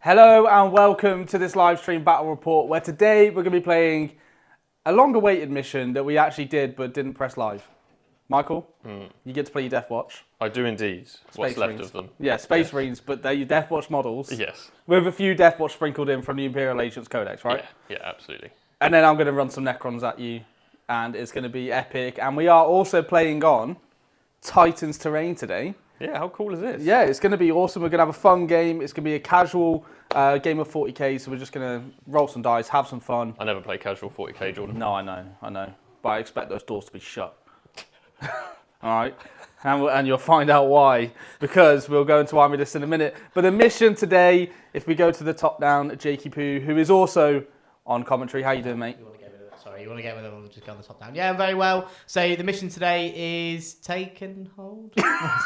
Hello and welcome to this live stream battle report where today we're going to be playing a longer awaited mission that we actually did but didn't press live. Michael, you get to play your Deathwatch. I do indeed. What's left of them. Yeah, Space Marines, but they're your Deathwatch models. Yes. With a few Deathwatch sprinkled in from the Imperial Agents Codex, right? Yeah, absolutely. And then I'm going to run some Necrons at you and it's going to be epic. And we are also playing on Titan's Terrain today. Yeah, how cool is this? Yeah, it's going to be awesome. We're going to have a fun game. It's going to be a casual game of 40k, so we're just going to roll some dice, have some fun. I never play casual 40k, Jordan. No, I know. But I expect those doors to be shut. All right? And you'll find out why, because we'll go into army list in a minute. But the mission today, if we go to the top down, Jakey Poo, who is also on commentary. How you doing, mate? You want to get with it, or just go on the top down? Yeah, I'm very well. So the mission today is take and hold. I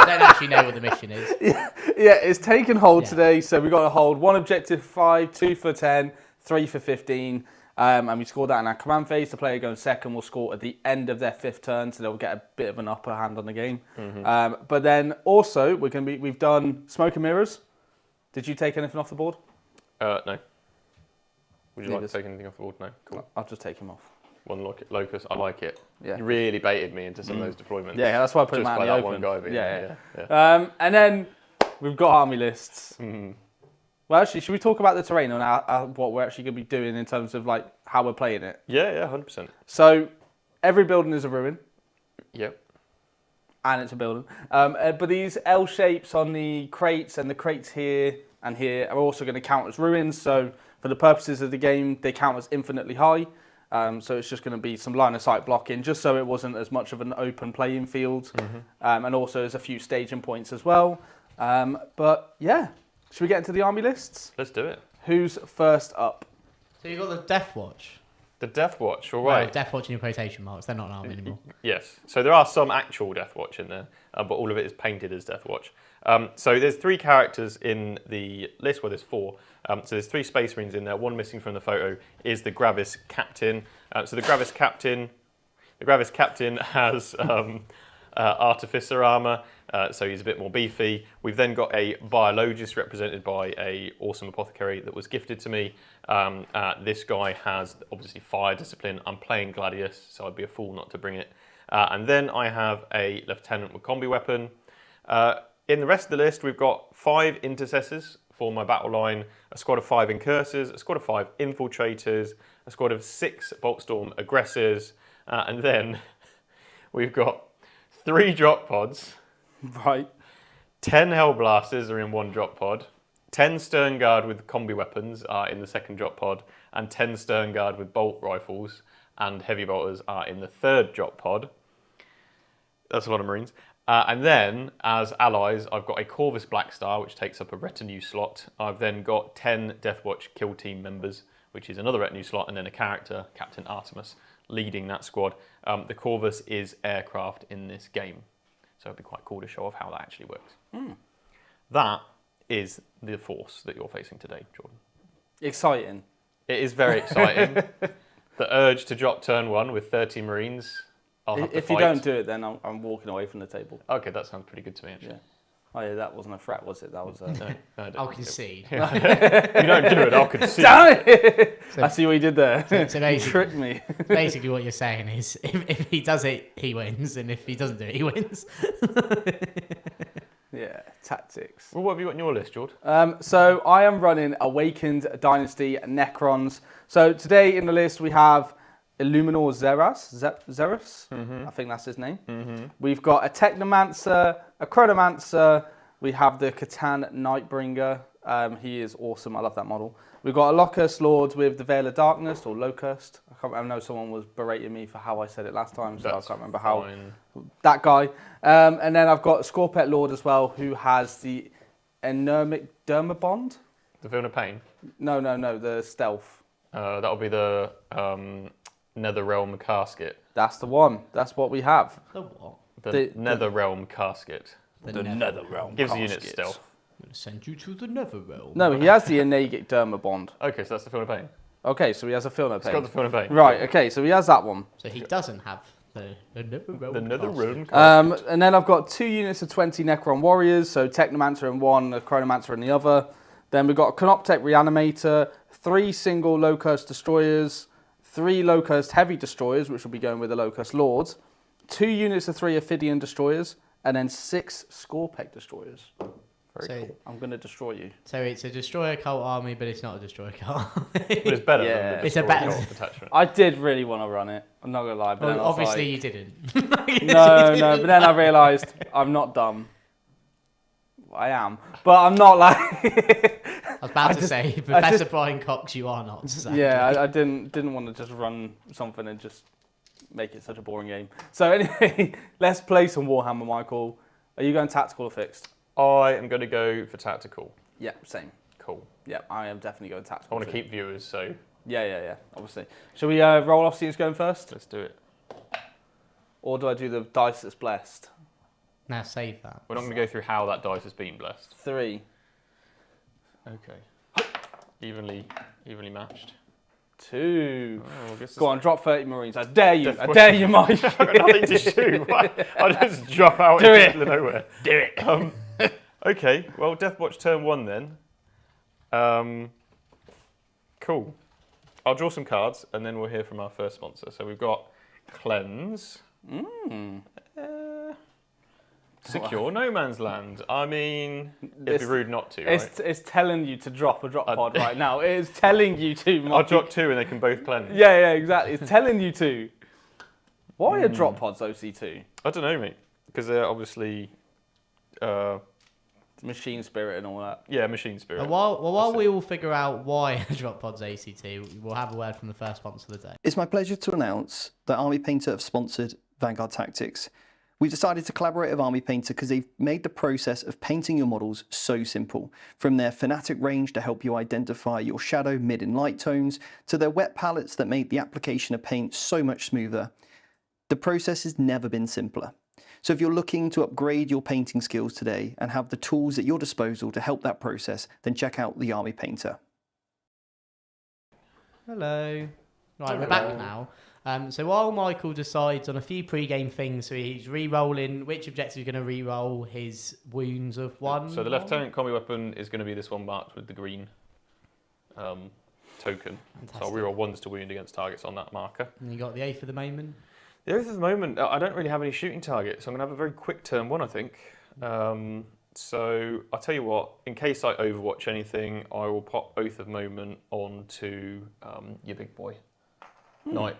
don't actually know what the mission is. Yeah, it's take and hold today. So we've got to hold 1 objective 5, 2 for 10, 3 for 15. And we score that in our command phase. The player going second will score at the end of their 5th turn, so they'll get a bit of an upper hand on the game. But then also we've done smoke and mirrors. Did you take anything off the board? No. Would you like to take anything off the board? No. Cool. I'll just take him off. One locus. I like it. Yeah. You really baited me into some of those deployments. Yeah, that's why I put him out in the open. One guy being yeah. And then we've got army lists. Well, actually, should we talk about the terrain and what we're actually going to be doing in terms of like how we're playing it? Yeah, 100%. So every building is a ruin. Yep. And it's a building. But these L shapes on the crates and the crates here and here are also going to count as ruins. So for the purposes of the game, they count as infinitely high. So it's just going to be some line of sight blocking, just so it wasn't as much of an open playing field. And also there's a few staging points as well. But yeah, should we get into the army lists? Let's do it. Who's first up? So you've got the Deathwatch. The Deathwatch, all right. Well, Deathwatch in your quotation marks. They're not an army anymore. Yes. So there are some actual Deathwatch in there, but all of it is painted as Deathwatch. So there's 3 characters in the list. Well, there's 4. So there's 3 Space Marines in there. One missing from the photo is the Gravis Captain. So the Gravis Captain has Artificer armor, so he's a bit more beefy. We've then got a Biologist represented by a awesome apothecary that was gifted to me. This guy has obviously fire discipline. I'm playing Gladius, so I'd be a fool not to bring it. And then I have a Lieutenant with combi weapon. In the rest of the list, we've got 5 Intercessors for my battle line, a squad of 5 Incursors, a squad of 5 Infiltrators, a squad of 6 Boltstorm Aggressors, and then we've got 3 drop pods. Right. 10 Hellblasters are in 1 drop pod. 10 Stern Guard with combi weapons are in the 2nd drop pod, and 10 Stern Guard with bolt rifles and heavy bolters are in the 3rd drop pod. That's a lot of Marines. And then, as allies, I've got a Corvus Blackstar, which takes up a retinue slot. I've then got 10 Deathwatch kill team members, which is another retinue slot, and then a character, Captain Artemis, leading that squad. The Corvus is aircraft in this game, so it'd be quite cool to show off how that actually works. That is the force that you're facing today, Jordan. Exciting. It is very exciting. The urge to drop turn 1 with 30 Marines. If you don't do it, then I'm walking away from the table. Okay, that sounds pretty good to me, actually. Yeah. Oh yeah, that wasn't a threat, was it? That was a... No, I don't I'll concede. If you don't do it, I'll concede. Damn it! I see what you did there. So You tricked me. basically what you're saying is, if he does it, he wins, and if he doesn't do it, he wins. Yeah, tactics. Well, what have you got on your list, George? So I am running Awakened Dynasty Necrons. So today in the list we have Illuminor Xerus, I think that's his name. We've got a Technomancer, a Chronomancer. We have the Catan Nightbringer. He is awesome. I love that model. We've got a Locust Lord with the Veil of Darkness, or Locust. I know someone was berating me for how I said it last time, so I can't remember how. That guy. And then I've got a Scorpet Lord as well, who has the Enermic Dermabond. The Villain of Pain? No, the Stealth. That'll be the Netherrealm Casket. That's the one. That's what we have. The what? The Netherrealm Casket. The Netherrealm Gives the Casket. unit stealth. I'm going to send you to the Netherrealm. No, he has the Enermic Dermabond. Okay, so that's the Villain of Pain. Okay, so he has a Film of It's got the Villain of Pain. Right, okay, so he has that one. So he doesn't have the Netherrealm. The Netherrealm Casket. And then I've got 2 units of 20 Necron Warriors, so Technomancer in one, a Chronomancer in the other. Then we've got a Canoptech Reanimator, 3 single low-cost destroyers, 3 low-cost heavy destroyers, which will be going with the low-cost lords, 2 units of 3 Ophidian destroyers, and then 6 Scorpeg destroyers. Very cool. I'm going to destroy you. So it's a destroyer cult army, but it's not a destroyer cult army. But it's better Yeah. than the It's a destroyer better- cult attachment. I did really want to run it. I'm not going to lie. But then I was Obviously, like, you didn't. No, but then I realised I'm not dumb. I am. But I'm not like... I was about to say, Professor Brian Cox, you are not. Sadly. Yeah, I didn't want to just run something and just make it such a boring game. So anyway, let's play some Warhammer, Michael. Are you going tactical or fixed? I am going to go for tactical. Yeah, same. Cool. Yeah, I am definitely going I tactical. want to keep viewers, so Yeah, obviously. Shall we roll off, see who's going first? let's do it. Or do I do the dice that's blessed? Now save that. We're not going to go through how that dice has been blessed. 3. Okay. Evenly matched. 2. Oh, I guess Go on, drop 30 Marines. I dare you. Deathwatch. I dare you, Mike. I've got nothing to shoot. I'll just drop out Do into it. the middle of nowhere. Do it. Okay, well, Deathwatch turn 1 then. Cool. I'll draw some cards and then we'll hear from our first sponsor. So we've got Cleanse. Secure No Man's Land. I mean, it'd be rude not to, right? It's telling you to drop a drop pod right now. It is telling you to, Mike. I'll drop 2 and they can both cleanse. Yeah, exactly. It's telling you to. Why are drop pods OC2? I don't know, mate. Because they're obviously, Machine spirit and all that. yeah, machine spirit. While we all figure out why Drop Pod's ACT, we'll have a word from the first sponsor of the day. It's my pleasure to announce that Army Painter have sponsored Vanguard Tactics. We decided to collaborate with Army Painter because they've made the process of painting your models so simple. From their Fanatic range to help you identify your shadow, mid and light tones, to their wet palettes that make the application of paint so much smoother. The process has never been simpler. So if you're looking to upgrade your painting skills today and have the tools at your disposal to help that process, then check out the Army Painter. Hello. Right, we're back now. So while Michael decides on a few pre-game things, so he's re-rolling which objective he's going to re-roll his wounds of 1. So the Lieutenant Combi weapon is going to be this one marked with the green token. Fantastic. So I'll reroll 1s to wound against targets on that marker. And you got the 8th for the moment. The oath at the moment, I don't really have any shooting targets, so I'm going to have a very quick turn 1, I think. So I'll tell you what, in case I overwatch anything, I will pop Oath of Moment onto your big boy. Night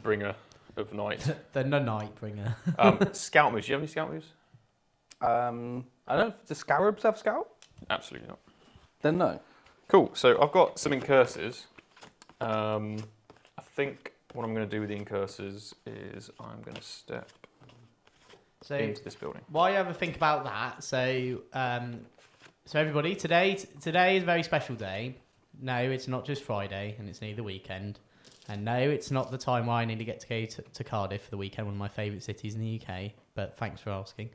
Bringer of Night. The Night Bringer. Scout moves, do you have any scout moves? I don't know, do Scarabs have scout? Absolutely not. Then no. Cool, so I've got some incurses. I think what I'm going to do with the incurses is I'm going to step into this building. While you have a think about that, so everybody, today is a very special day. No, it's not just Friday, and it's neither weekend. And no, it's not the time where I need to get to go to Cardiff for the weekend, one of my favourite cities in the UK, but thanks for asking.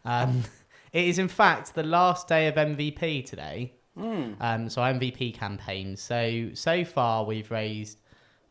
It is, in fact, the last day of MVP today. So our MVP campaign. So far, we've raised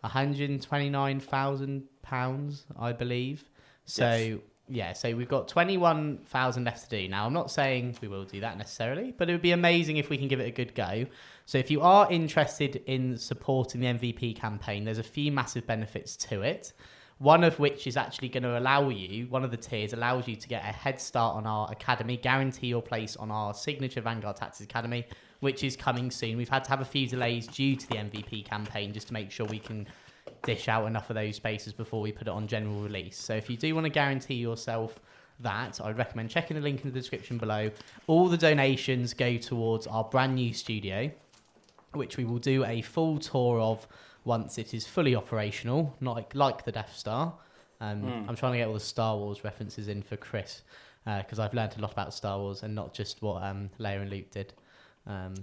£129,000, I believe. So, yeah, so we've got 21,000 left to do. Now, I'm not saying we will do that necessarily, but it would be amazing if we can give it a good go. So if you are interested in supporting the MVP campaign, there's a few massive benefits to it. One of which is actually going to allow you, one of the tiers allows you to get a head start on our academy, guarantee your place on our signature Vanguard Tactics Academy, which is coming soon. We've had to have a few delays due to the MVP campaign just to make sure we can dish out enough of those spaces before we put it on general release. So if you do want to guarantee yourself that, I'd recommend checking the link in the description below. All the donations go towards our brand new studio, which we will do a full tour of once it is fully operational, not like the Death Star. I'm trying to get all the Star Wars references in for Chris, because I've learned a lot about Star Wars and not just what Leia and Luke did. No,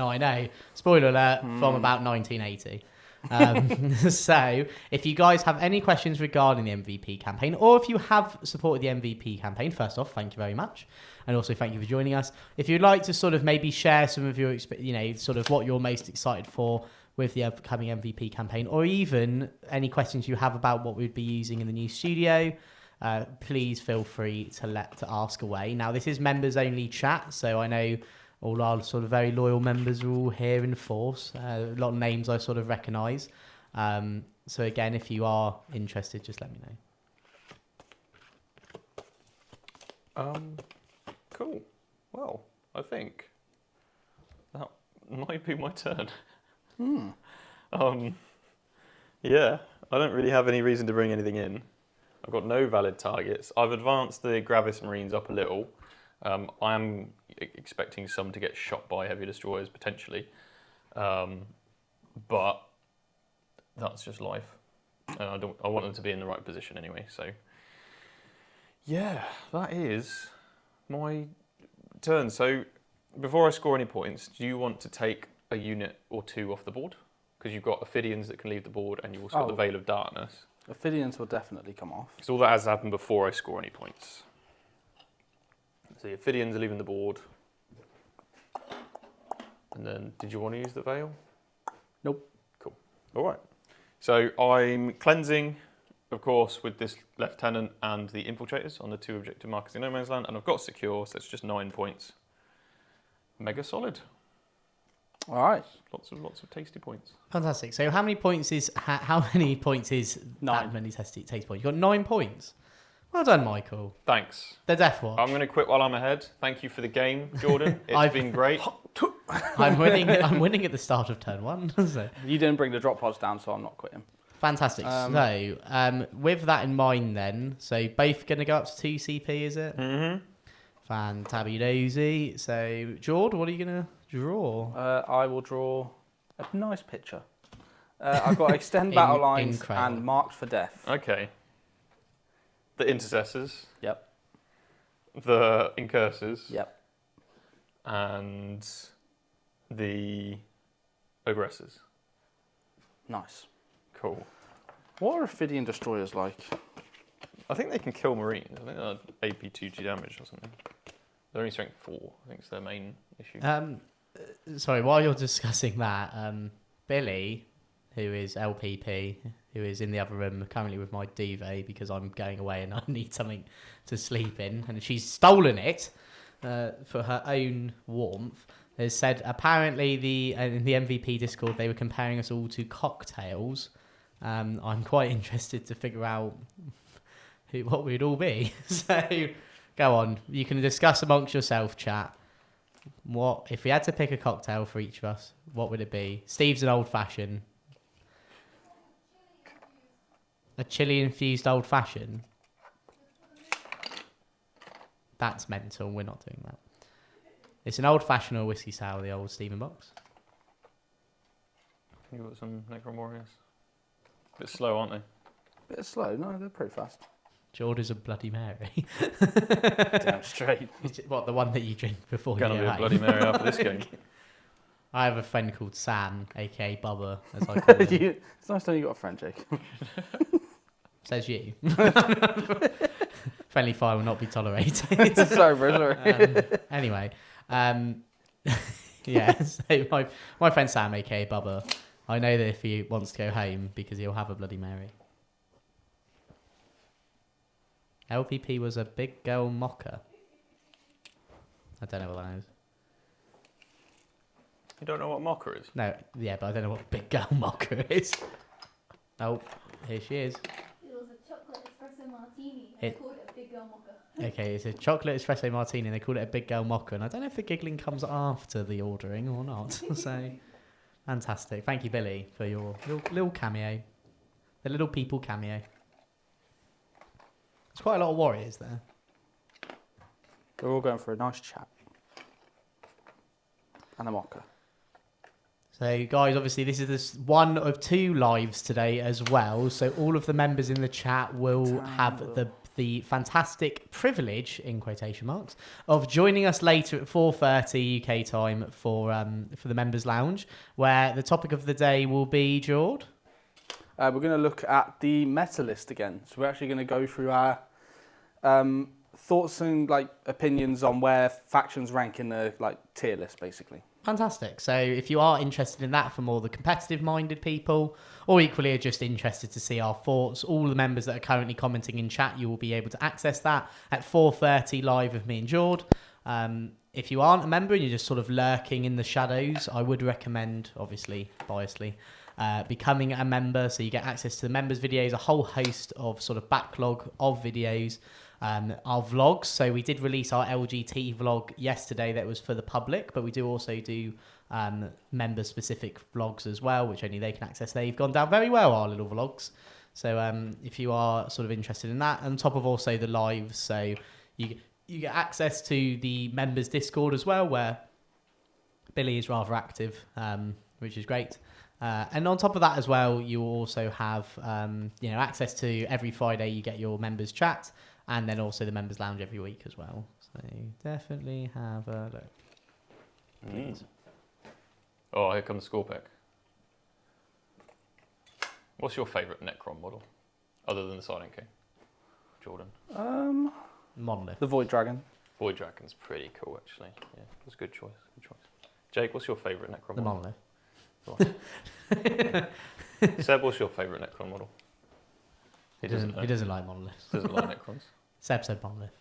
I know. Spoiler alert, from about 1980. So if you guys have any questions regarding the MVP campaign, or if you have supported the MVP campaign, first off, thank you very much. And also thank you for joining us. If you'd like to sort of maybe share some of your, sort of what you're most excited for with the upcoming MVP campaign, or even any questions you have about what we'd be using in the new studio, please feel free to ask away. Now, this is members only chat, so I know all our sort of very loyal members are all here in force. A lot of names I sort of recognise. So again, if you are interested, just let me know. Cool. Well, I think that might be my turn. Yeah, I don't really have any reason to bring anything in. I've got no valid targets. I've advanced the Gravis Marines up a little. I'm expecting some to get shot by heavy destroyers potentially, but that's just life. And I want them to be in the right position anyway. So yeah, that is my turn. So before I score any points, do you want to take a unit or two off the board? Because you've got Ophidians that can leave the board, and you've also got the Veil of Darkness. Ophidians will definitely come off. So all that has to happen before I score any points. So the Ophidians are leaving the board. And then, did you want to use the Veil? Nope. Cool. All right. So I'm cleansing, of course, with this Lieutenant and the Infiltrators on the 2 objective markers in No Man's Land, and I've got Secure, so it's just 9 points. Mega solid. All right. Lots of tasty points. Fantastic. So how many points is how many points is 9. that many tasty points? You've got 9 points. Well done, Michael. Thanks. The Deathwatch. I'm going to quit while I'm ahead. Thank you for the game, Jordan. It's been great. I'm winning at the start of turn 1. So. You didn't bring the drop pods down, so I'm not quitting. Fantastic. So with that in mind then, so both going to go up to 2 CP, is it? Mm-hmm. Fantabulosy. So, Jord, what are you going to draw? I will draw a nice picture. I've got extend battle lines incredible. and marked for death. Okay. The Intercessors. Yep. The Incursors. Yep. And the Ogresses. Nice. Cool. What are Ophidian destroyers like? I think they can kill Marines. I think they're AP 2G damage or something. They're only strength 4. I think it's their main issue. Sorry, while you're discussing that, Billy, who is LPP, who is in the other room currently with my duvet because I'm going away and I need something to sleep in, and she's stolen it for her own warmth, has said apparently in the MVP Discord they were comparing us all to cocktails. I'm quite interested to figure out what we'd all be. So go on, you can discuss amongst yourself, chat. What if we had to pick a cocktail for each of us? What would it be? Steve's an old fashioned. A chili infused old fashioned. That's mental. We're not doing that. It's an old fashioned or whiskey sour, the old Stephen box. You've got some Necron Warriors. A bit slow, aren't they? Bit slow. No, they're pretty fast. George is a Bloody Mary. Damn straight. What, the one that you drink before Gonna you be go a Bloody Mary after this game. I have a friend called Sam, aka Bubba, as I call him. It's nice knowing you got a friend, Jake. Says you. Friendly fire will not be tolerated. Sorry. Anyway, yeah. So my friend Sam, aka Bubba, I know that if he wants to go home because he'll have a Bloody Mary. LPP was a big girl mocker. I don't know what that is. You don't know what Mocker is? No, yeah, but I don't know what big girl mocker is. Oh, here she is. It was a chocolate espresso martini. They called it a big girl mocha. Okay, it's a chocolate espresso martini, and they call it a big girl mocha. And I don't know if the giggling comes after the ordering or not. So, fantastic. Thank you, Billy, for your little cameo. The little people cameo. There's quite a lot of warriors there. We're all going for a nice chat. And a mocha. So, guys, obviously, this is one of 2 lives today as well. So, all of the members in the chat will have the fantastic privilege, in quotation marks, of joining us later at 4:30 UK time for the members' lounge, where the topic of the day will be, Jord. We're going to look at the meta list again. So we're actually going to go through our thoughts and opinions on where factions rank in the tier list, basically. Fantastic. So if you are interested in that for more the competitive-minded people, or equally are just interested to see our thoughts, all the members that are currently commenting in chat, you will be able to access that at 4:30 live with me and Jord. If you aren't a member and you're just sort of lurking in the shadows, I would recommend, obviously, biasly, becoming a member so you get access to the members' videos, a whole host of sort of backlog of videos, our vlogs. So we did release our LGT vlog yesterday that was for the public, but we do also do member-specific vlogs as well, which only they can access. They've gone down very well, our little vlogs. So if you are sort of interested in that, on top of also the lives, so you get access to the members' Discord as well, where Billy is rather active, which is great. And on top of that as well, you also have access to every Friday you get your members chat, and then also the members lounge every week as well. So definitely have a look. Mm. Oh, here comes Scorpec. What's your favourite Necron model, other than the Silent King, Jordan? Monolith. The Void Dragon. Void Dragon's pretty cool, actually. Yeah, it was a good choice. Good choice. Jake, what's your favourite Necron The model? Monolith. Seb, what's your favourite Necron model? He doesn't like monoliths. Doesn't like Necrons. Seb said monolith.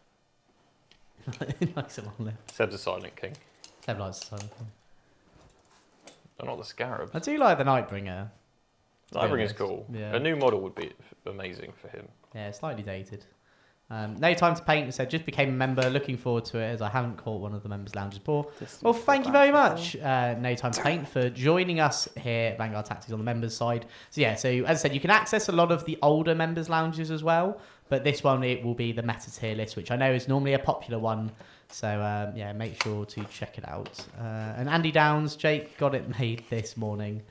He likes a monolith. Seb's a Silent King. Seb likes the Silent King. But not the Scarab. I do like the Nightbringer. Nightbringer's cool. Yeah. A new model would be amazing for him. Yeah, slightly dated. No Time to Paint said, just became a member, looking forward to it as I haven't caught one of the members' lounges before. Well, thank you very much, No Time to Paint, for joining us here at Vanguard Tactics on the members' side. So yeah, so as I said, you can access a lot of the older members' lounges as well, but this one, it will be the meta tier list, which I know is normally a popular one. So yeah, make sure to check it out. And Andy Downs, Jake got it made this morning.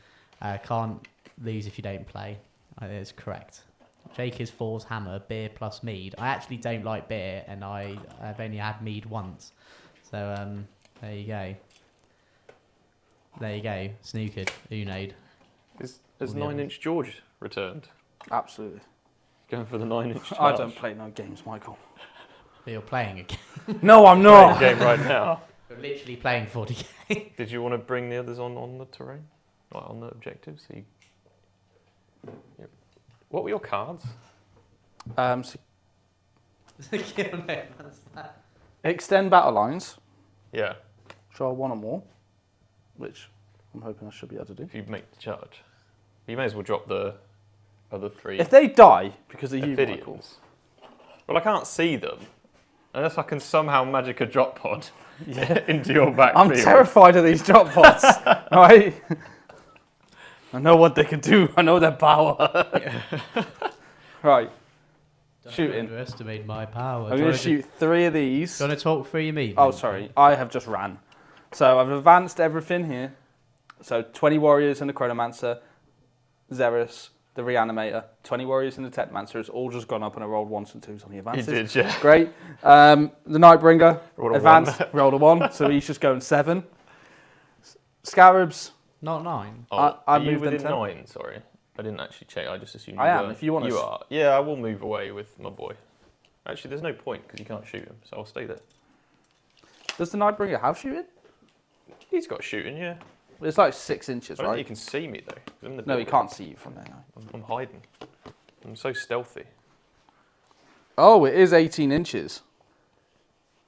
Can't lose if you don't play. That is correct. Jake is Thor's Hammer, beer plus mead. I actually don't like beer, and I've only had mead once. So there you go. There you go. Snookered, Uno'd. Has 9 Inch George returned? Absolutely. Going for the 9 Inch charge. I don't play no games, Michael. But you're playing a game. No, I'm Playing not. a game right now. You're literally playing 40k. Did you want to bring the others on the terrain? Like on the objectives? So what were your cards? Extend battle lines. Yeah, Draw one or more, which I'm hoping I should be able to do. if you make the charge. You may as well drop the other 3 If they die because of you, Michael, Ophidians. Well, I can't see them. Unless I can somehow magic a drop pod into your back I'm field. terrified of these drop pods. Right? I know what they can do. I know their power. Right. Shooting. Underestimate my power. I'm going to shoot 3 of these. Do you want to talk through your meat? Oh, sorry. I have just ran. So I've advanced everything here. So 20 warriors and the Chronomancer, Xeris, the Reanimator, 20 warriors and the Technomancer. It's all just gone up and I rolled 1s and 2s on the You advances. did, yeah. Great. The Nightbringer, Rolled a advanced, 1. rolled a 1, so he's just going 7. Scarabs, Not 9. Oh, I are you moved them within 10. 9? Sorry. I didn't actually check. I just assumed I you am, were. if you want to You are. Yeah, I will move away with my boy. Actually, there's no point because you can't shoot him, so I'll stay there. Does the Nightbringer have shooting? He's got shooting, yeah. It's like 6 inches, I don't think right? he can see me, though. 'Cause I'm in the No, he building. can't see you from there. No. I'm hiding. I'm so stealthy. Oh, it is 18 inches.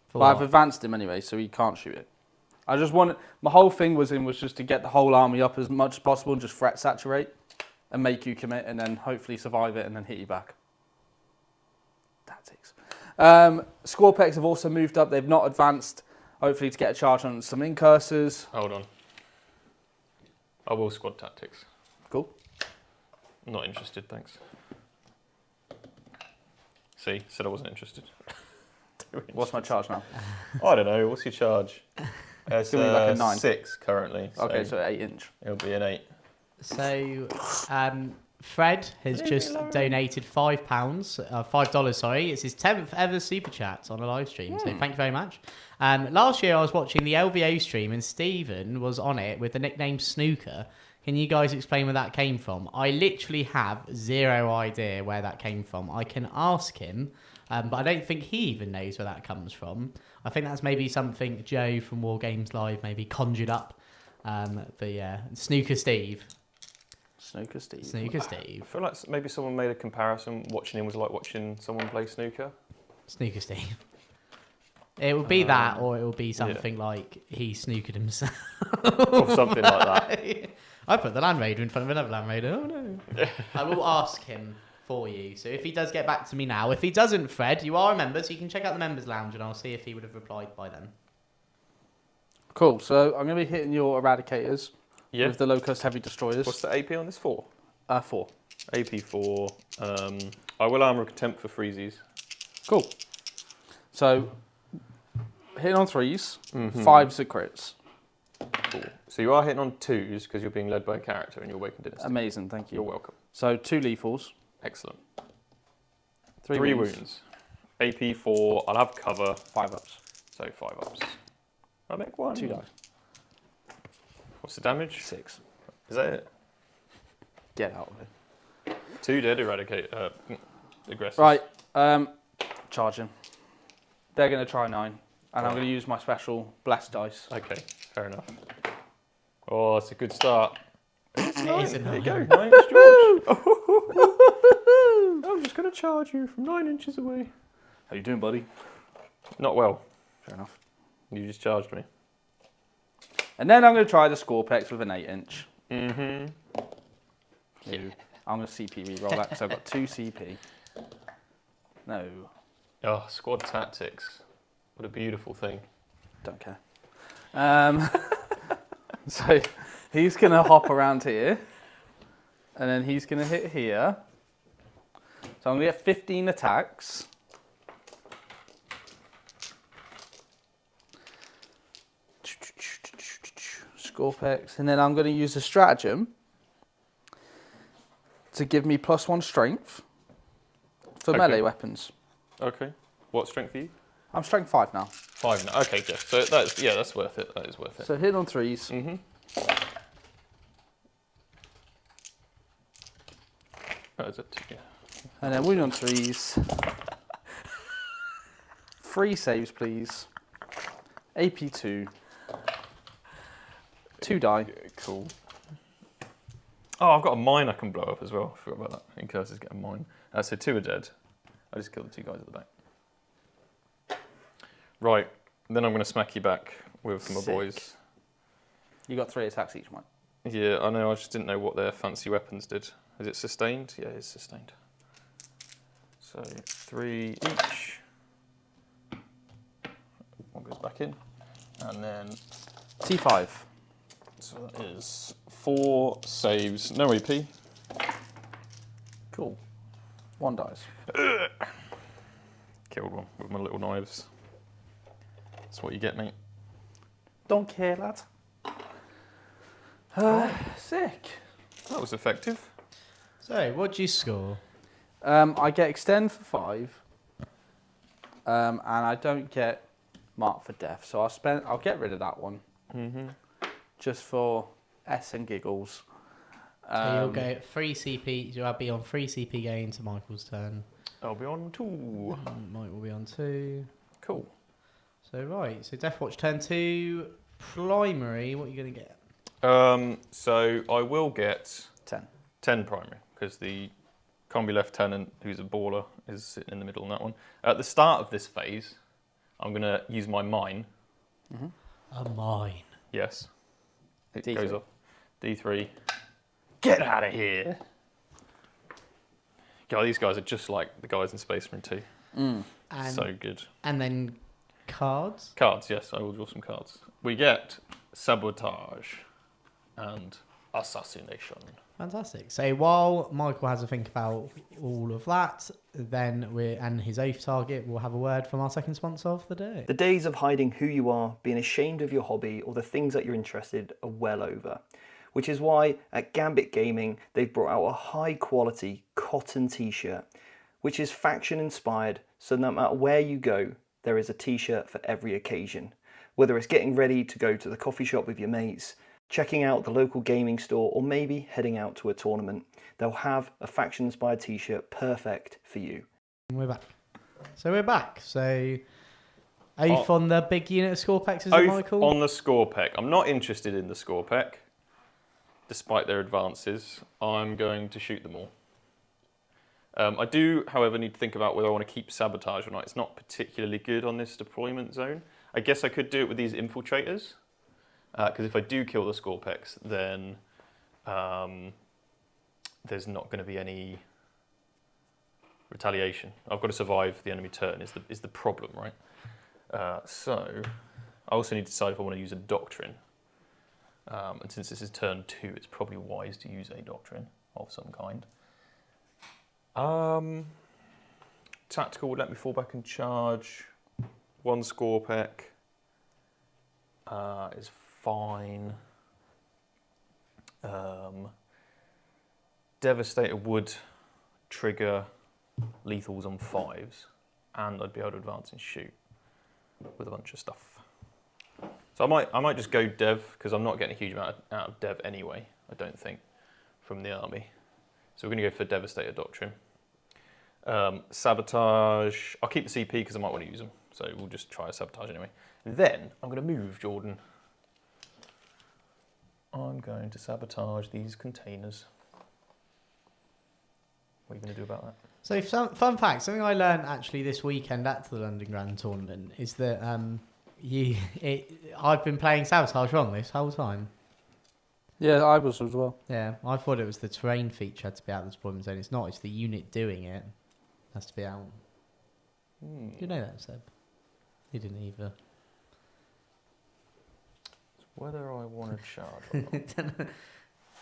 For But I've what? advanced him anyway, so he can't shoot it. I just wanted, my whole thing was just to get the whole army up as much as possible and just threat saturate and make you commit and then hopefully survive it and then hit you back. Tactics. Squarpex have also moved up. They've not advanced, hopefully to get a charge on some incursors. Hold on. I will squad tactics. Cool. Not interested, thanks. See, said I wasn't interested. What's my charge now? I don't know. What's your charge? It's gonna be like a 9. 6 currently. Okay, so 8 inch. It'll be an 8. So, Fred has just donated £5, $5, sorry. It's his 10th ever super chat on a live stream. So thank you very much. Last year I was watching the LVO stream and Stephen was on it with the nickname Snooker. Can you guys explain where that came from? I literally have zero idea where that came from. I can ask him, but I don't think he even knows where that comes from. I think that's maybe something Joe from War Games Live maybe conjured up. But yeah, Snooker Steve. Snooker Steve. Snooker Steve. I feel like maybe someone made a comparison. Watching him was like watching someone play snooker. Snooker Steve. It will be that, or it will be something like he snookered himself. Or something like that. I put the Land Raider in front of another Land Raider. Oh no. I will ask him for you. So if he does get back to me now, if he doesn't, Fred, you are a member, so you can check out the members lounge, and I'll see if he would have replied by then. Cool. So I'm going to be hitting your Eradicators with the Locust Heavy Destroyers. What's the AP on this for? 4. AP 4. I will armor contempt for freezies. Cool. So hitting on 3s, 5s are crits. Cool. So you are hitting on 2s because you're being led by a character in your Awakened Dynasty. Amazing, thank you. You're welcome. So 2 lethals. Excellent. 3 wounds. AP 4. I'll have cover. 5 ups. So 5 ups. I'll make 1. 2 dice. What's the damage? 6. Is that it? Get out of it. 2 dead eradicate. Aggressive. Right. Charging. They're going to try 9. And I'm going to use my special blessed dice. Okay, fair enough. Oh, that's a good start. It is a There you 9. go. 9 George. I'm just going to charge you from 9 inches away. How you doing, buddy? Not well. Fair enough. You just charged me. And then I'm going to try the Scorpex with an 8-inch. Mm-hmm. Yeah. I'm going to CP reroll that because I've got 2 CP. No, Oh, squad tactics. What a beautiful thing. don't care. So he's going to hop around here. And then he's going to hit here. So I'm going to get 15 attacks. Scorpex. And then I'm going to use a stratagem to give me +1 strength for melee weapons. Okay. What strength are you? I'm strength 5 now. 5 now. Okay, yeah. So that's worth it. That is worth it. So hit on 3s. Mm-hmm. That is it. Yeah. And then wound on 3s. 3 saves, please. AP 2. 2 die. Cool. Oh, I've got a mine I can blow up as well. I forgot about that. In curses, get a mine. So 2 are dead. I just killed the 2 guys at the back. Right. Then I'm going to smack you back with my Sick. boys. You got 3 attacks each, mate. Yeah, I know. I just didn't know what their fancy weapons did. Is it sustained? Yeah, it's sustained. So 3 each. One goes back in. And then... T5. So that is 4 saves. No AP. Cool. 1 dies. Killed one with my little knives. That's what you get, mate. Don't care, lad. Sick. That was effective. So, what'd you score? I get extend for 5. And I don't get mark for death. So I'll get rid of that one. Mm-hmm. Just for S and giggles. So you'll go 3 CP. You'll be on 3 CP going into Michael's turn. I'll be on 2. Mike will be on 2. Cool. So right. So Deathwatch turn 2. Primary. What are you going to get? So I will get 10. 10 primary because the Combi Lieutenant, who's a baller, is sitting in the middle on that one. At the start of this phase, I'm going to use my mine. Mm-hmm. A mine. Yes. It D3. goes off. D3. Get out of here. God, these guys are just like the guys in Space Marine 2. Mm. And, So good. and then cards. Cards, yes, I will draw some cards. We get Sabotage and Assassination. Fantastic. So while Michael has a think about all of that, then and his oath target, we'll have a word from our second sponsor of the day. The days of hiding who you are, being ashamed of your hobby or the things that you're interested are well over. Which is why at Gambit Gaming, they've brought out a high quality cotton t-shirt, which is faction inspired. So no matter where you go, there is a t-shirt for every occasion. Whether it's getting ready to go to the coffee shop with your mates, checking out the local gaming store, or maybe heading out to a tournament, they'll have a faction inspired t-shirt perfect for you. We're back. So oath on the big unit of Scorpex, is it, Oath Michael? on the Scorpec. I'm not interested in the Scorpec, despite their advances. I'm going to shoot them all. I do, however, need to think about whether I want to keep sabotage or not. It's not particularly good on this deployment zone. I guess I could do it with these infiltrators, because if I do kill the Scorpex, then there's not going to be any retaliation. I've got to survive the enemy turn is the problem, right? So I also need to decide if I want to use a doctrine. And since this is turn 2, it's probably wise to use a doctrine of some kind. Tactical would let me fall back and charge. 1 Scorpec is fine. Devastator would trigger lethals on 5s, and I'd be able to advance and shoot with a bunch of stuff. So I might just go dev, because I'm not getting a huge amount out of dev anyway, I don't think, from the army. So we're going to go for Devastator Doctrine. Sabotage, I'll keep the CP because I might want to use them, so we'll just try a Sabotage anyway. Then I'm going to move, Jordan. I'm going to sabotage these containers. What are you going to do about that? So, fun fact, something I learned actually this weekend at the London Grand Tournament is that I've been playing Sabotage wrong this whole time. Yeah, I was as well. Yeah, I thought it was the terrain feature had to be out of the deployment zone. It's not, it's the unit doing it has to be out. You know that, Seb? You didn't either. Whether I want to charge or not.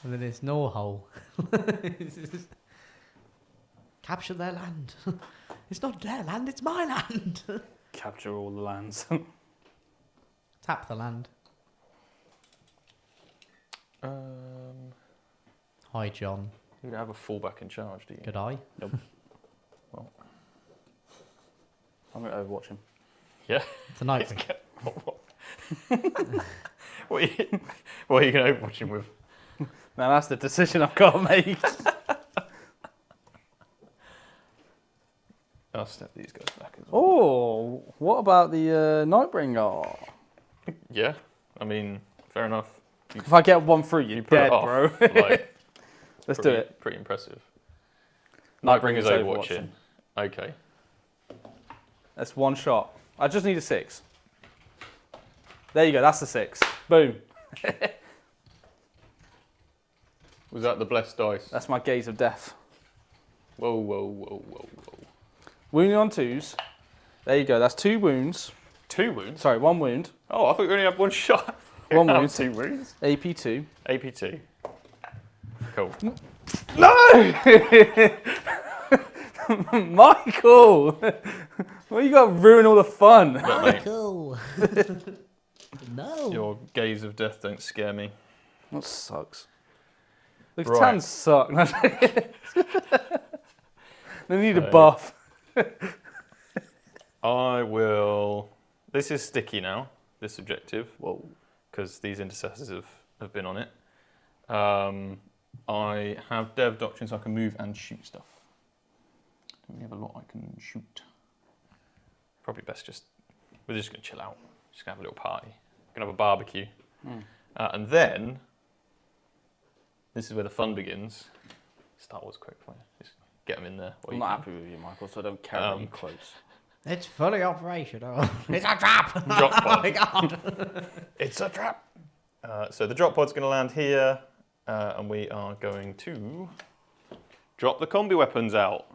And then it's no hole. Capture their land. It's not their land, it's my land. Capture all the lands. Tap the land. Hi, John. You don't have a fallback in charge, do you? Good eye. Nope. Well, I'm going to overwatch him. yeah. Tonight. What are you going to overwatch him with? Now that's the decision I've got to make. I'll step these guys back as well. Oh, what about the Nightbringer? Yeah, I mean, fair enough. If I get one through, you're put dead, it off, bro. like, Let's do it. Pretty impressive. Nightbringer's Overwatching. Okay. That's one shot. I just need a 6. There you go, that's the 6. Boom. Was that the blessed dice? That's my gaze of death. Whoa, whoa, whoa, whoa, whoa. Wounding on 2s. There you go, that's 2 wounds. 2 wounds? Sorry, 1 wound. Oh, I thought you only had 1 shot. 1 wound. 2 wounds. AP2. AP2. Cool. No! Michael! Well, you got to ruin all the fun. Michael! No. Your gaze of death don't scare me. That sucks. The Right. Tans suck. They need a buff. I will... This is sticky now, this objective. Whoa. Because these intercessors have been on it. I have dev doctrine so I can move and shoot stuff. Don't really have a lot I can shoot. Probably best we're just going to chill out. Just going to have a little party. Going to have a barbecue. And then, this is where the fun begins. Star Wars quick for you. Just get them in there. I'm not happy with you, Michael, so I don't care about you close. It's fully operational. It's a trap! Drop pod. Oh my god! It's a trap! So the drop pod's going to land here, and we are going to drop the combi weapons out.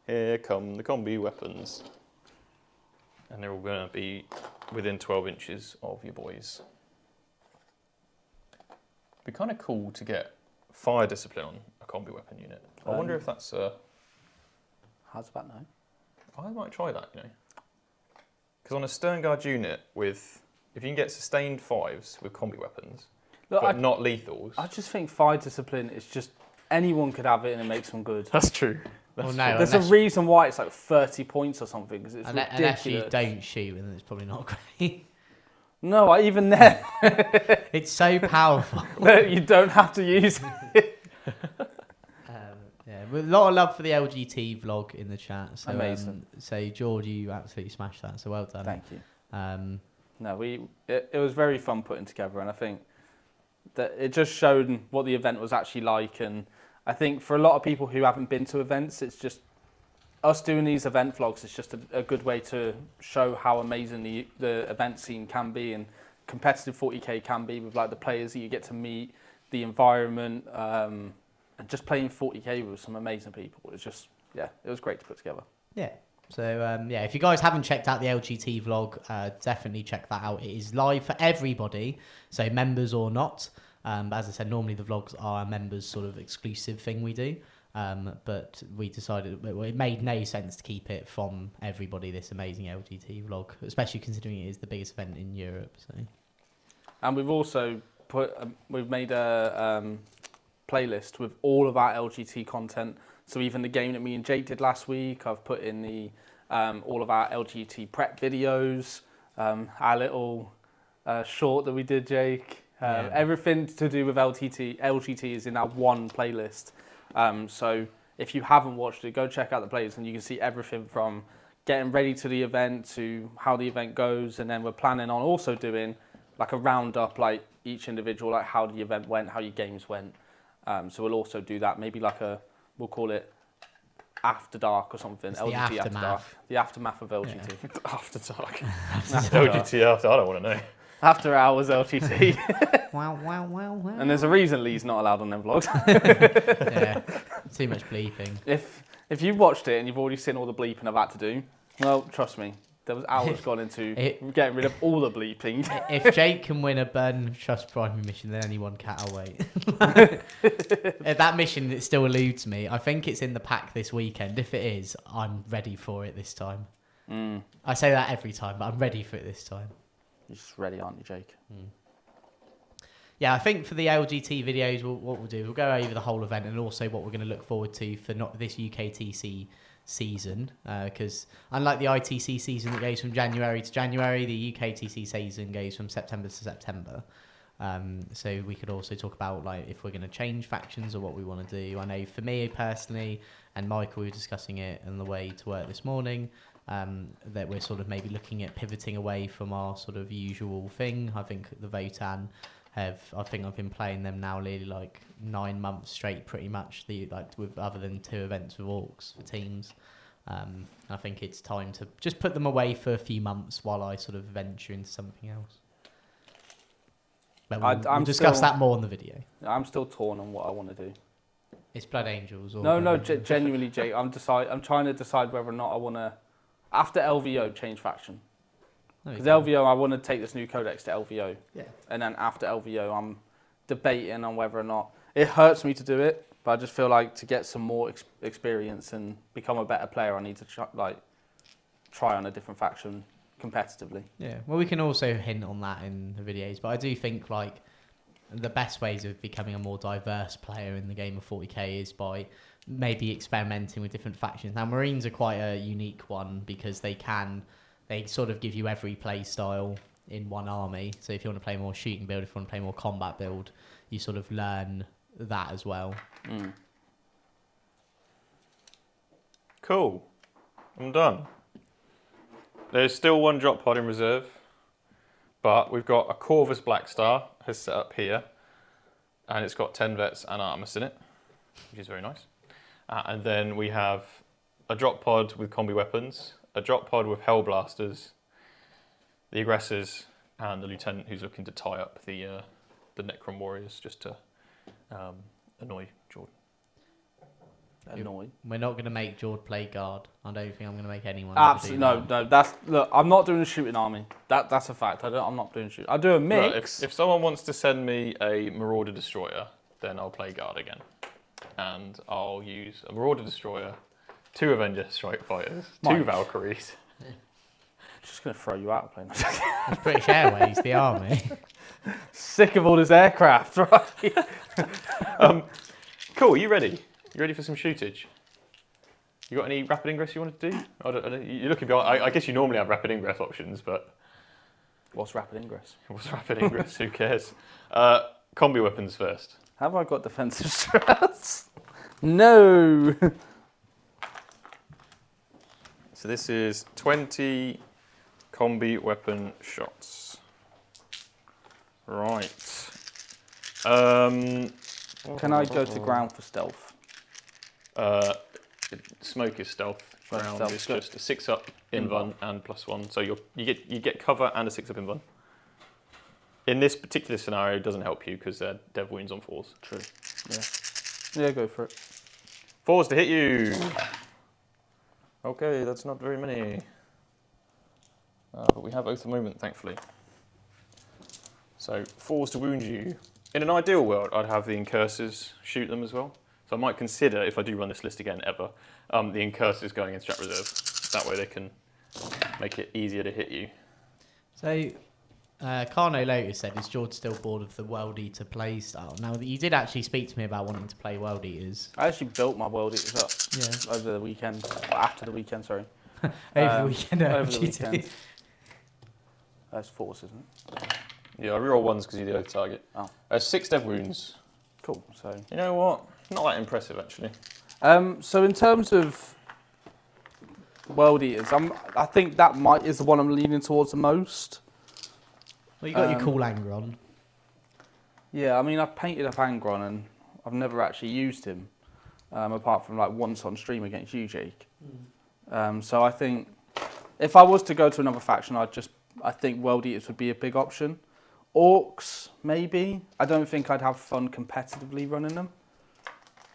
Here come the combi weapons. And they're all going to be within 12 inches of your boys. It'd be kind of cool to get fire discipline on a combi weapon unit. I wonder if that's... How's that know? I might try that, you know. Because on a Stern Guard unit if you can get sustained 5s with combi weapons, Look, but not lethals. I just think fire discipline is just anyone could have it and it makes them good. That's true. Well, no, There's a reason why it's like 30 points or something because it's unless you ridiculous. don't shoot, and it's probably not great. No, even then, It's so powerful. you don't have to use it. Yeah, with a lot of love for the LGT vlog in the chat. So, Amazing. So George, you absolutely smashed that. So well done. Thank you. No, it was very fun putting together, and I think that it just showed what the event was actually like, and I think for a lot of people who haven't been to events, it's just us doing these event vlogs is just a good way to show how amazing the event scene can be and competitive 40k can be with like the players that you get to meet, the environment, and just playing 40k with some amazing people. It was just, yeah, it was great to put together. Yeah. So, yeah, if you guys haven't checked out the LGT vlog, definitely check that out. It is live for everybody, so members or not. But as I said, normally the vlogs are a members sort of exclusive thing we do. But we decided it made no sense to keep it from everybody, this amazing LGT vlog, especially considering it is the biggest event in Europe. So, and we've also we've made a playlist with all of our LGT content. So even the game that me and Jake did last week, I've put in the all of our LGT prep videos, our little short that we did, Jake. Everything to do with LGT is in that one playlist. So if you haven't watched it, go check out the playlist and you can see everything from getting ready to the event to how the event goes. And then we're planning on also doing like a roundup, like each individual, like how the event went, how your games went. So we'll also do that, maybe like we'll call it After Dark or something. It's LGT After Dark. The aftermath of LGT. Yeah. After Dark. LGT After, I don't want to know. After Hours LGT. wow. And there's a reason Lee's not allowed on them vlogs. Yeah, too much bleeping. If you've watched it and you've already seen all the bleeping I've had to do, well, trust me, there was hours gone into getting rid of all the bleeping. If Jake can win a Burn of Trust primary mission, then anyone can wait. That mission, it still eludes me. I think it's in the pack this weekend. If it is, I'm ready for it this time. I say that every time, but I'm ready for it this time. You're just ready, aren't you, Jake? Yeah, I think for the LGT videos, what we'll do, we'll go over the whole event and also what we're going to look forward to for not this UKTC season. Because unlike the ITC season that goes from January to January, the UKTC season goes from September to September. So we could also talk about like if we're going to change factions or what we want to do. I know for me personally, and Michael, we were discussing it on the way to work this morning, that we're sort of maybe looking at pivoting away from our sort of usual thing. I think the Votan I've been playing them now nearly like 9 months straight pretty much, with other than 2 events with Orks for teams. I think it's time to just put them away for a few months while I sort of venture into something else. But we'll discuss that more in the video. I'm still torn on what I want to do. It's Blood Angels. Or No, genuinely, Jake. I'm trying to decide whether or not I want to, after LVO, change faction. Because LVO, I want to take this new codex to LVO. Yeah. And then after LVO, I'm debating on whether or not, it hurts me to do it, but I just feel like to get some more experience and become a better player, I need to try on a different faction competitively. Yeah. Well, we can also hint on that in the videos, but I do think like the best ways of becoming a more diverse player in the game of 40k is by maybe experimenting with different factions. Now, Marines are quite a unique one because they sort of give you every play style in one army. So if you want to play more shooting build, if you want to play more combat build, you sort of learn that as well. Cool. I'm done. There's still 1 drop pod in reserve, but we've got a Corvus Black Star has set up here, and it's got 10 vets and Artemis in it, which is very nice. And then we have a drop pod with combi weapons, a drop pod with Hellblasters, the Aggressors, and the Lieutenant who's looking to tie up the Necron Warriors just to annoy Jordan. We're not going to make Jord play guard. I don't think I'm going to make anyone. Absolutely no. Look, I'm not doing a shooting army. That's a fact. I'm not doing shooting. I do a mix. Look, if someone wants to send me a Marauder Destroyer, then I'll play guard again, and I'll use a Marauder Destroyer, 2 Avenger Strike Fighters, 2 Valkyries. Just going to throw you out of playing. It's British Airways, the army. Sick of all this aircraft, right? Cool. You ready? You ready for some shootage? You got any rapid ingress you want to do? You're looking. I guess you normally have rapid ingress options, but what's rapid ingress? What's rapid ingress? Who cares? Combi weapons first. Have I got defensive strats? No. So this is 20 combi weapon shots. Right. Can I go to ground for stealth? Smoke is stealth. Smoke Ground stealth, is good. just a 6-up invuln and +1. So you get cover and a 6-up invuln. In this particular scenario, it doesn't help you because dev wounds on 4s. True. Yeah, go for it. 4s to hit you. Okay, that's not very many. But we have Oath of Moment, thankfully. So 4s to wound you. In an ideal world, I'd have the Incursors shoot them as well. So I might consider, if I do run this list again ever, the Incursors going in strat reserve. That way they can make it easier to hit you. So, Carno Lotus said, is George still bored of the World Eater play style? Now, you did actually speak to me about wanting to play World Eaters. I actually built my World Eaters up Yeah. over the weekend. After the weekend, sorry. Over the weekend. Over the weekend. That's 4s, isn't it? Yeah, I reroll 1s because you're the Oath target. Oh. 6 dev wounds. Cool. So. You know what? Not that impressive, actually. So in terms of World Eaters, I think that is the one I'm leaning towards the most. Well, you got your cool Angron. Yeah, I mean, I've painted up Angron and I've never actually used him, apart from like once on stream against you, Jake. So I think if I was to go to another faction, I think World Eaters would be a big option. Orks, maybe. I don't think I'd have fun competitively running them.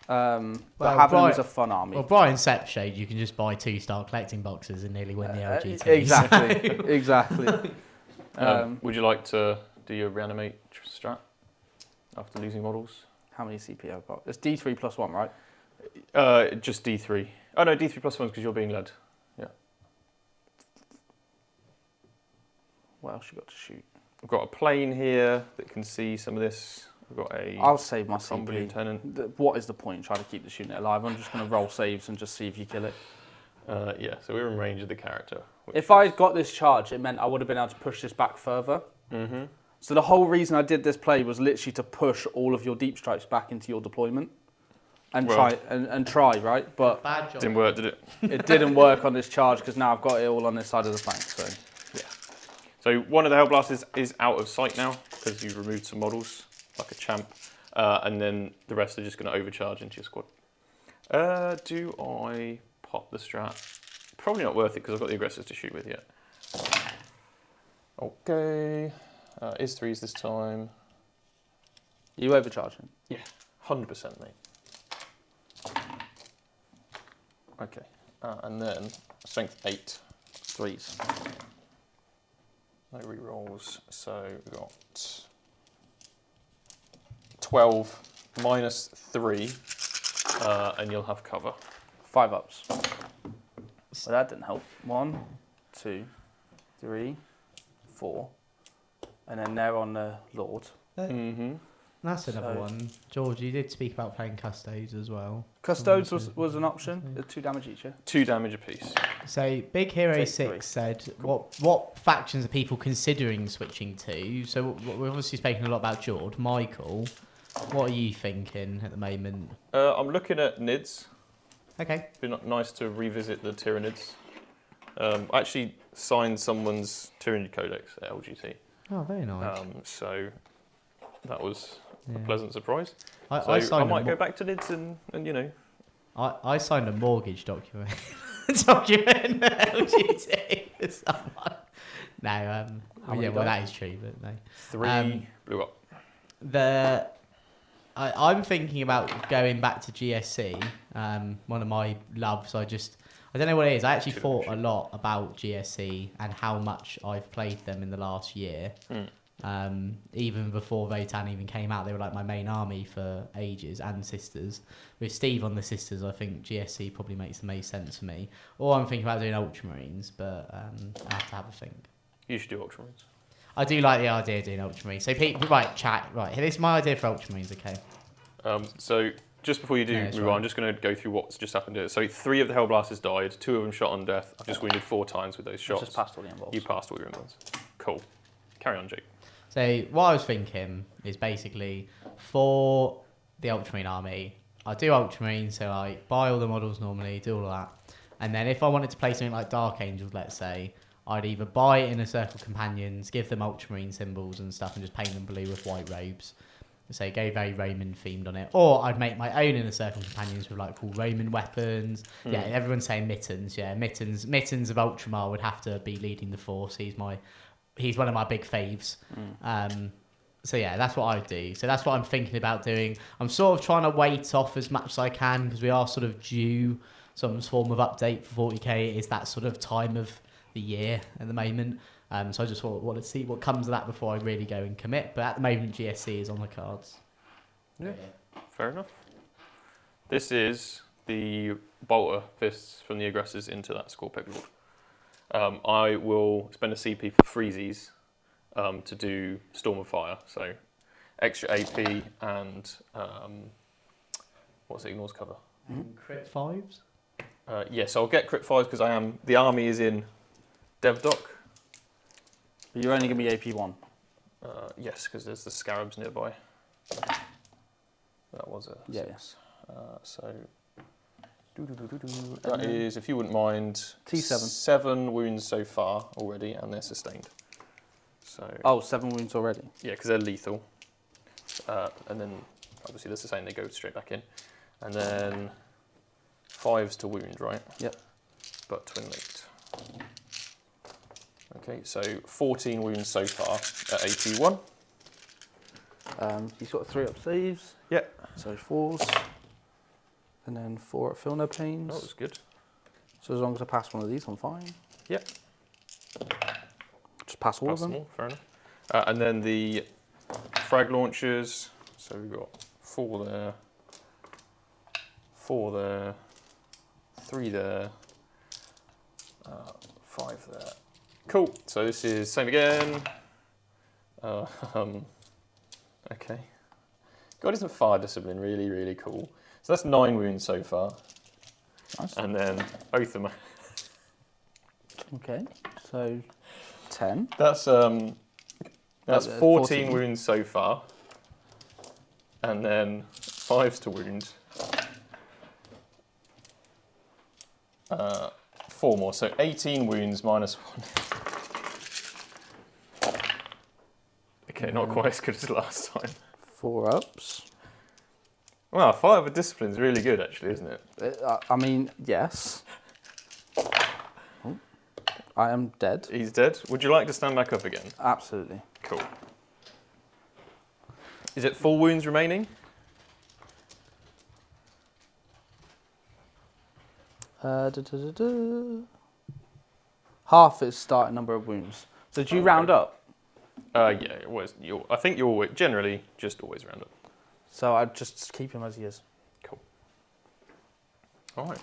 But having them as a fun army. Well, Brian Sepshade, you can just buy 2-star collecting boxes and nearly win the LGT. Exactly, So. exactly. Would you like to do your reanimate strat after losing models? How many CP I've got? It's D3 plus 1, right? Just D3. Oh no, D3 plus 1 because you're being led. Yeah. What else you got to shoot? I've got a plane here that can see some of this. I've got a I'll save my Crumble CP. Lieutenant. What is the point? Try to keep the unit alive. I'm just going to roll saves and just see if you kill it. Yeah, so we're in range of the character. If I got this charge, it meant I would have been able to push this back further. Mm-hmm. So the whole reason I did this play was literally to push all of your deep strikes back into your deployment. And try, right? But Bad job. Didn't work, did it? it didn't work on this charge because now I've got it all on this side of the flank. So Yeah. So one of the Hellblasters is out of sight now because you've removed some models, like a champ. And then the rest are just going to overcharge into your squad. Do I pop the strat? Probably not worth it because I've got the aggressors to shoot with yet. Okay. Is 3s this time. you overcharging? Yeah, 100% mate. Okay. And then strength 8. 3s. No rerolls. So we've got 12 minus 3, and you'll have cover. 5 ups. So that didn't help. 1, 2, 3, 4. And then they're on the Lord. Mm-hmm. That's another So- one. George, you did speak about playing Custodes as well. Custodes was an option. There's 2 damage each, yeah? 2 damage apiece. So Big Hero Take 6 3. said, what factions are people considering switching to? So we've obviously spoken a lot about George. Michael, what are you thinking at the moment? I'm looking at NIDS. Okay. It'd be nice to revisit the Tyranids. I actually signed someone's Tyranid Codex at LGT. Oh, very nice. So that was Yeah. a pleasant surprise. I So I might go back to NIDS and you know. I signed a mortgage document. Document LGT for someone. No, How many yeah, well died? that is true, but no. 3 blew up. I'm thinking about going back to GSC. One of my loves. I don't know what it is. I actually thought a lot about GSC and how much I've played them in the last year. Even before Votan even came out, they were like my main army for ages, and Sisters. With Steve on the Sisters, I think GSC probably makes the most sense for me. Or I'm thinking about doing Ultramarines, but I have to have a think. You should do Ultramarines. I do like the idea of doing Ultramarines. So people, right, chat, right, this is my idea for Ultramarines, okay? So just before you do Yeah, that's move right. on, I'm just going to go through what's just happened here. So 3 of the Hellblasters died, 2 of them shot on death. I've just wounded 4 times with those shots. Just passed all the involves. You passed all your involves. Cool. Carry on, Jake. So what I was thinking is basically for the Ultramarine army, I do Ultramarine, so I buy all the models normally, do all of that. And then if I wanted to play something like Dark Angels, let's say, I'd either buy it in a Circle Companions, give them Ultramarine symbols and stuff, and just paint them blue with white robes. So go very Roman themed on it. Or I'd make my own Inner Circle companions with like cool Roman weapons. Yeah, everyone's saying mittens. Yeah, mittens of Ultramar would have to be leading the force. He's one of my big faves. So yeah, that's what I do. So that's what I'm thinking about doing. I'm sort of trying to wait off as much as I can because we are sort of due some form of update for 40k. It is that sort of time of the year at the moment. So I just want to see what comes of that before I really go and commit. But at the moment, GSC is on the cards. Yeah, fair enough. This is the bolter fists from the aggressors into that score pegboard. I will spend a CP for freezies to do Storm of Fire, so extra AP and what's it, ignores cover? Crit 5s? Yes, I'll get crit 5s because the army is in DevDoc. But you're only going to be AP 1. Yes, because there's the scarabs nearby. That was a yes. So that is, if you wouldn't mind, T7. 7 wounds so far already, and they're sustained. So 7 wounds already. yeah, because they're lethal. And then obviously that's the same; they go straight back in, and then 5s to wound, right? Yep. But twin linked. Okay, so 14 wounds so far at AP 1. He's got 3 up saves. Yeah. So 4s. And then 4 at Feel No Pains. That was good. So as long as I pass one of these, I'm fine. Yep. Just pass all of them. Fair enough. And then the frag launchers. So we've got 4 there, 4 there, 3 there, 5 there. Cool. So this is same again. Okay. God, isn't fire discipline really, really cool? So that's 9 wounds so far. Nice. And then Oath of Okay. So 10. That's 14 wounds so far. And then 5s to wound. 4 more, so 18 wounds minus 1. Okay, not quite as good as last time. 4 ups. Wow, fire with discipline is really good, actually, isn't it? I mean, yes. Oh, I am dead. He's dead. Would you like to stand back up again? Absolutely. Cool. Is it 4 wounds remaining? Half is starting number of wounds. So do you round up? Yeah, always. I think you always generally just always round up. So I'd just keep him as he is. Cool. All right.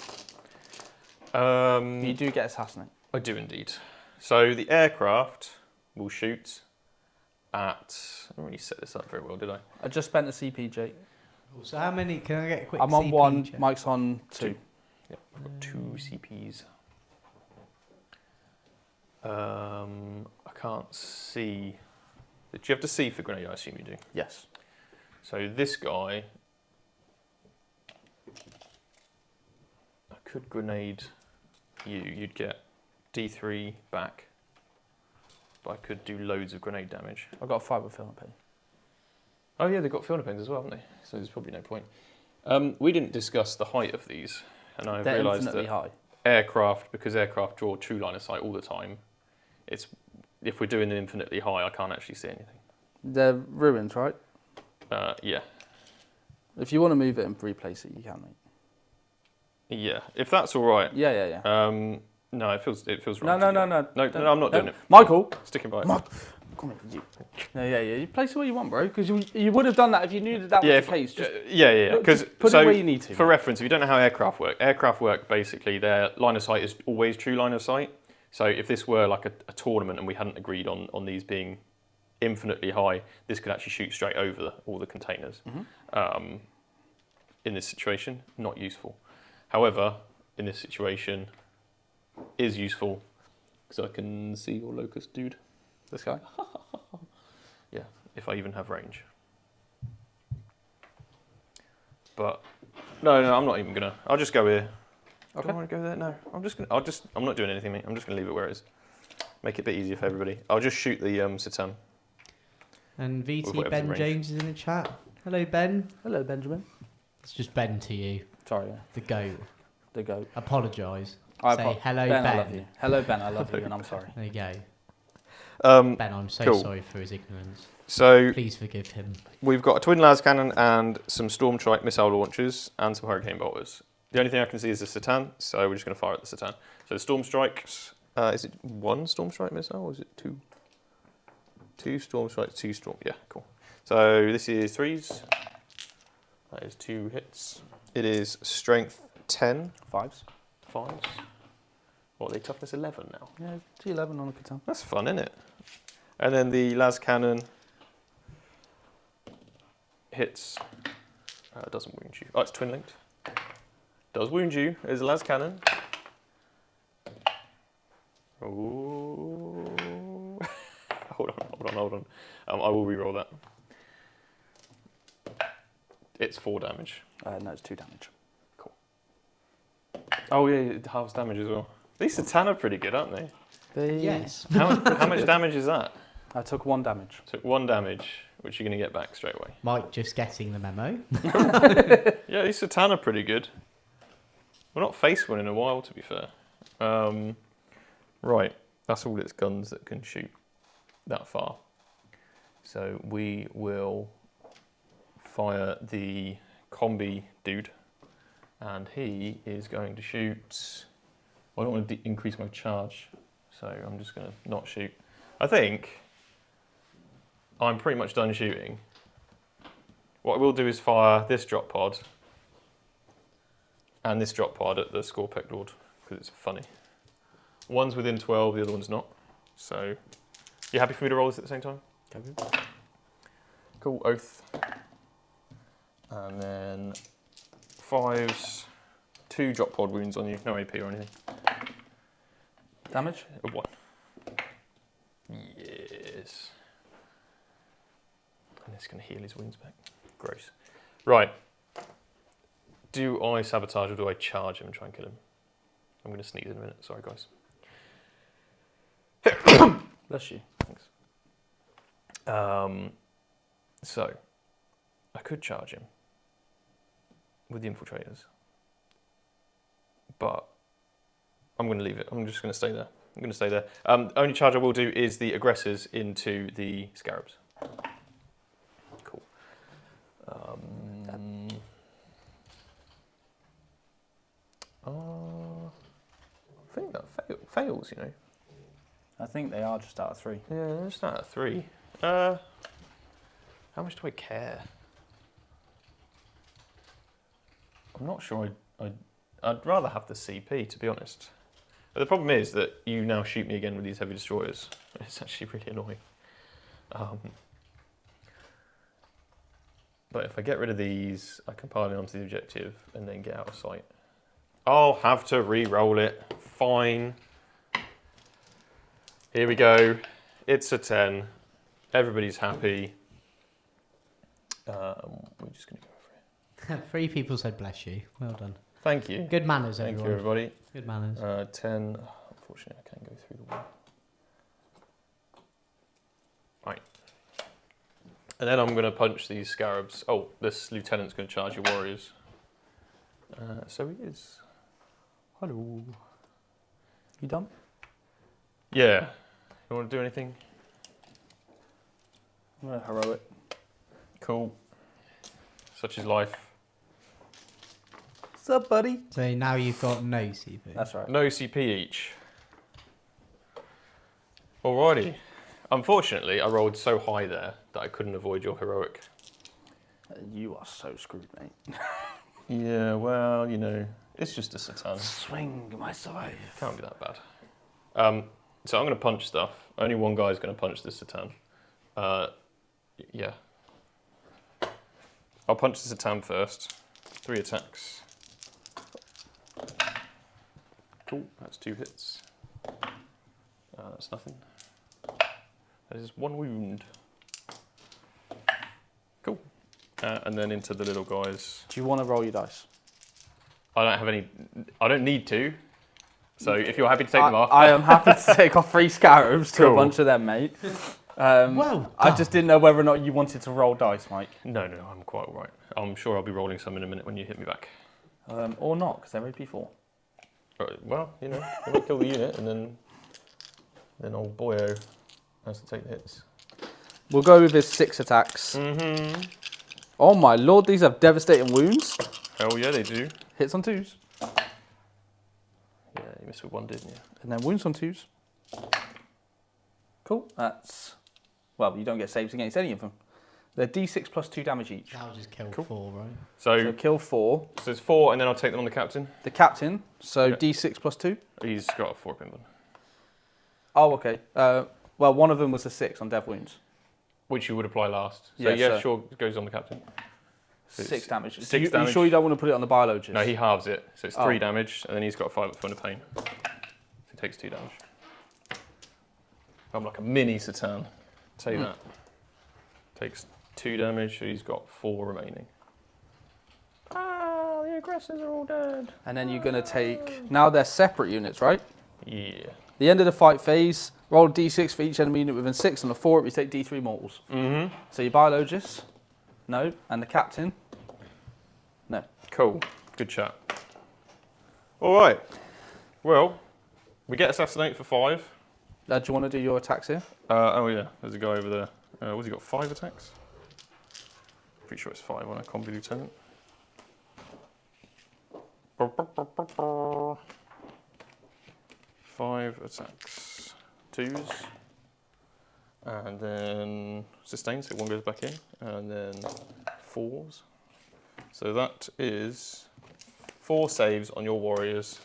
You do get assassinate. I do indeed. So the aircraft will shoot at. I didn't really set this up very well, did I? I just spent a CP, Jake. So how many? Can I get a quick? I'm on CP 1. check? Mike's on 2. Yep, I've got 2 CPs. I can't see. Do you have to see for grenade? I assume you do. Yes. So this guy, I could grenade you. You'd get D3 back, but I could do loads of grenade damage. I've got a 5 with Feel No Pain. Oh yeah, they've got field pains as well, haven't they? So there's probably no point. We didn't discuss the height of these, and I've They're realised infinitely that high. aircraft, because aircraft draw true line of sight all the time, if we're doing them infinitely high, I can't actually see anything. They're ruins, right? Yeah. If you want to move it and replace it, you can, mate. Yeah, if that's all right. Yeah. No, it feels No, wrong. no, to no, do. no. No, I'm not doing it. Michael! Sticking by it. Come on, you. No, yeah. You place it where you want, bro. Because you would have done that if you knew that was the case. Just yeah. Because put it where you need to. For reference, if you don't know how aircraft work, basically their line of sight is always true line of sight. So if this were like a tournament and we hadn't agreed on these being infinitely high, this could actually shoot straight over all the containers. Mm-hmm. In this situation, not useful. However, in this situation, is useful because I can see your locust dude. This guy? Yeah, if I even have range. But no, I'm not even gonna. I'll just go here. Okay. Do I want to go there? No, I'm not doing anything, mate. I'm just gonna leave it where it is. Make it a bit easier for everybody. I'll just shoot the Satan. And With VT whatever's in Ben range. James is in the chat. Hello, Ben. Hello, Benjamin. It's just Ben to you, Sorry, the goat. the goat. Apologise. I Say apo- hello, Ben. Ben. I love you. Hello, Ben. I love you, and I'm sorry. There you go. Ben, I'm so Cool. sorry for his ignorance. So Please forgive him. we've got a twin las cannon and some storm strike missile launchers and some hurricane bolters. The only thing I can see is the Satan, so we're just going to fire at the Satan. So the storm strikes, is it one storm strike missile or is it two? Two storm strikes, two storm, yeah, cool. So this is 3s, that is 2 hits. It is strength 10, 5s. 5s. What are they, toughness 11 now? Yeah, G11 on a Catan. That's fun, isn't it? And then the las cannon hits, doesn't wound you. Oh, it's twin linked. Does wound you. Is a las cannon. Ooh. hold on. I will re-roll that. It's 4 damage. No, it's 2 damage. Cool. Oh yeah, it halves damage as well. These Satan are pretty good, aren't they? Yes. How much damage is that? I took 1 damage. Took 1 damage, which you're going to get back straight away. Mike just getting the memo. Yeah, these Satan are pretty good. We're not faced one in a while, to be fair. Right, that's all its guns that can shoot that far. So we will fire the combi dude, and he is going to shoot. Well, I don't want to increase my charge, so I'm just going to not shoot. I think I'm pretty much done shooting. What I will do is fire this drop pod and this drop pod at the Scorpec Lord, because it's funny. One's within 12, the other one's not. So, you happy for me to roll this at the same time? Cool, oath. And then 5s, 2 drop pod wounds on you, no AP or anything. Damage? 1. Yes. And it's going to heal his wounds back. Gross. Right. Do I sabotage or do I charge him and try and kill him? I'm going to sneeze in a minute. Sorry, guys. Bless you. Thanks. So, I could charge him with the infiltrators, but I'm going to leave it. I'm just going to stay there. I'm going to stay there. Only charge I will do is the aggressors into the scarabs. Cool. I think that fails, you know. I think they are just out of 3. Yeah, just out of 3. How much do I care? I'm not sure. I'd rather have the CP, to be honest. But the problem is that you now shoot me again with these heavy destroyers. It's actually really annoying. But if I get rid of these, I can pile it onto the objective and then get out of sight. I'll have to re-roll it. Fine. Here we go. It's a 10. Everybody's happy. We're just going to go for it. 3 people said bless you. Well done. Thank you. Good manners, Thank everyone. you, everybody. Good manners. 10. Unfortunately, I can't go through the wall. Right. And then I'm going to punch these scarabs. Oh, this lieutenant's going to charge your warriors. So he is. Hello. You done? Yeah. You want to do anything? I'm going to heroic. Cool. Such is life. What's up, buddy? So now you've got no CP. That's right. No CP each. Alrighty. Unfortunately, I rolled so high there that I couldn't avoid your heroic. You are so screwed, mate. Yeah, well, you know, it's just a Satan. Swing my scythe. Can't be that bad. So I'm going to punch stuff. Only one guy's going to punch this Satan. Yeah. I'll punch the Satan first. 3 attacks. Cool, that's 2 hits. That's nothing. That is 1 wound. Cool. And then into the little guys. Do you want to roll your dice? I don't have any. I don't need to. So if you're happy to take them off. I am happy to take off 3 scarabs to a Cool. bunch of them, mate. Well I done. just didn't know whether or not you wanted to roll dice, Mike. No, I'm quite all right. I'm sure I'll be rolling some in a minute when you hit me back. Or not, because they're AP4. Right, well, you might kill the unit, and then old boyo has to take the hits. We'll go with his 6 attacks. Mm-hmm. Oh my lord, these have devastating wounds. Hell yeah, they do. Hits on 2s. Yeah, you missed with 1, didn't you? And then wounds on 2s. Cool. That's... Well, you don't get saves against any of them. They're D6 plus 2 damage each. That'll just kill Cool. 4, right? So kill 4. So it's 4, and then I'll take them on the captain. The captain, so Yeah. D6 plus 2. He's got a 4 pin one. Oh, okay. Well, one of them was a 6 on dev wounds. Which you would apply last. So Yeah, so- sure, it goes on the captain. So 6 damage. 6 Are you damage. sure you don't want to put it on the biologist? No, he halves it. So it's 3 Oh. damage, and then he's got a 5 point of pain. So he takes 2 damage. I'm like a mini Satan. Tell you that. Takes 2 damage, so he's got 4 remaining. Ah, the aggressors are all dead. And then you're going to take... Now they're separate units, right? Yeah. The end of the fight phase, roll a d6 for each enemy unit within 6, and a 4 you take d3 mortals. Mm-hmm. So your biologist, no, and the captain, no. Cool. Good chat. All right. Well, we get assassinate for 5. Do you want to do your attacks here? Oh yeah, there's a guy over there. What's he got? 5 attacks? Pretty sure it's 5 on a combi lieutenant. Five attacks. 2s. And then sustain, so 1 goes back in. And then 4s. So that is 4 saves on your warriors.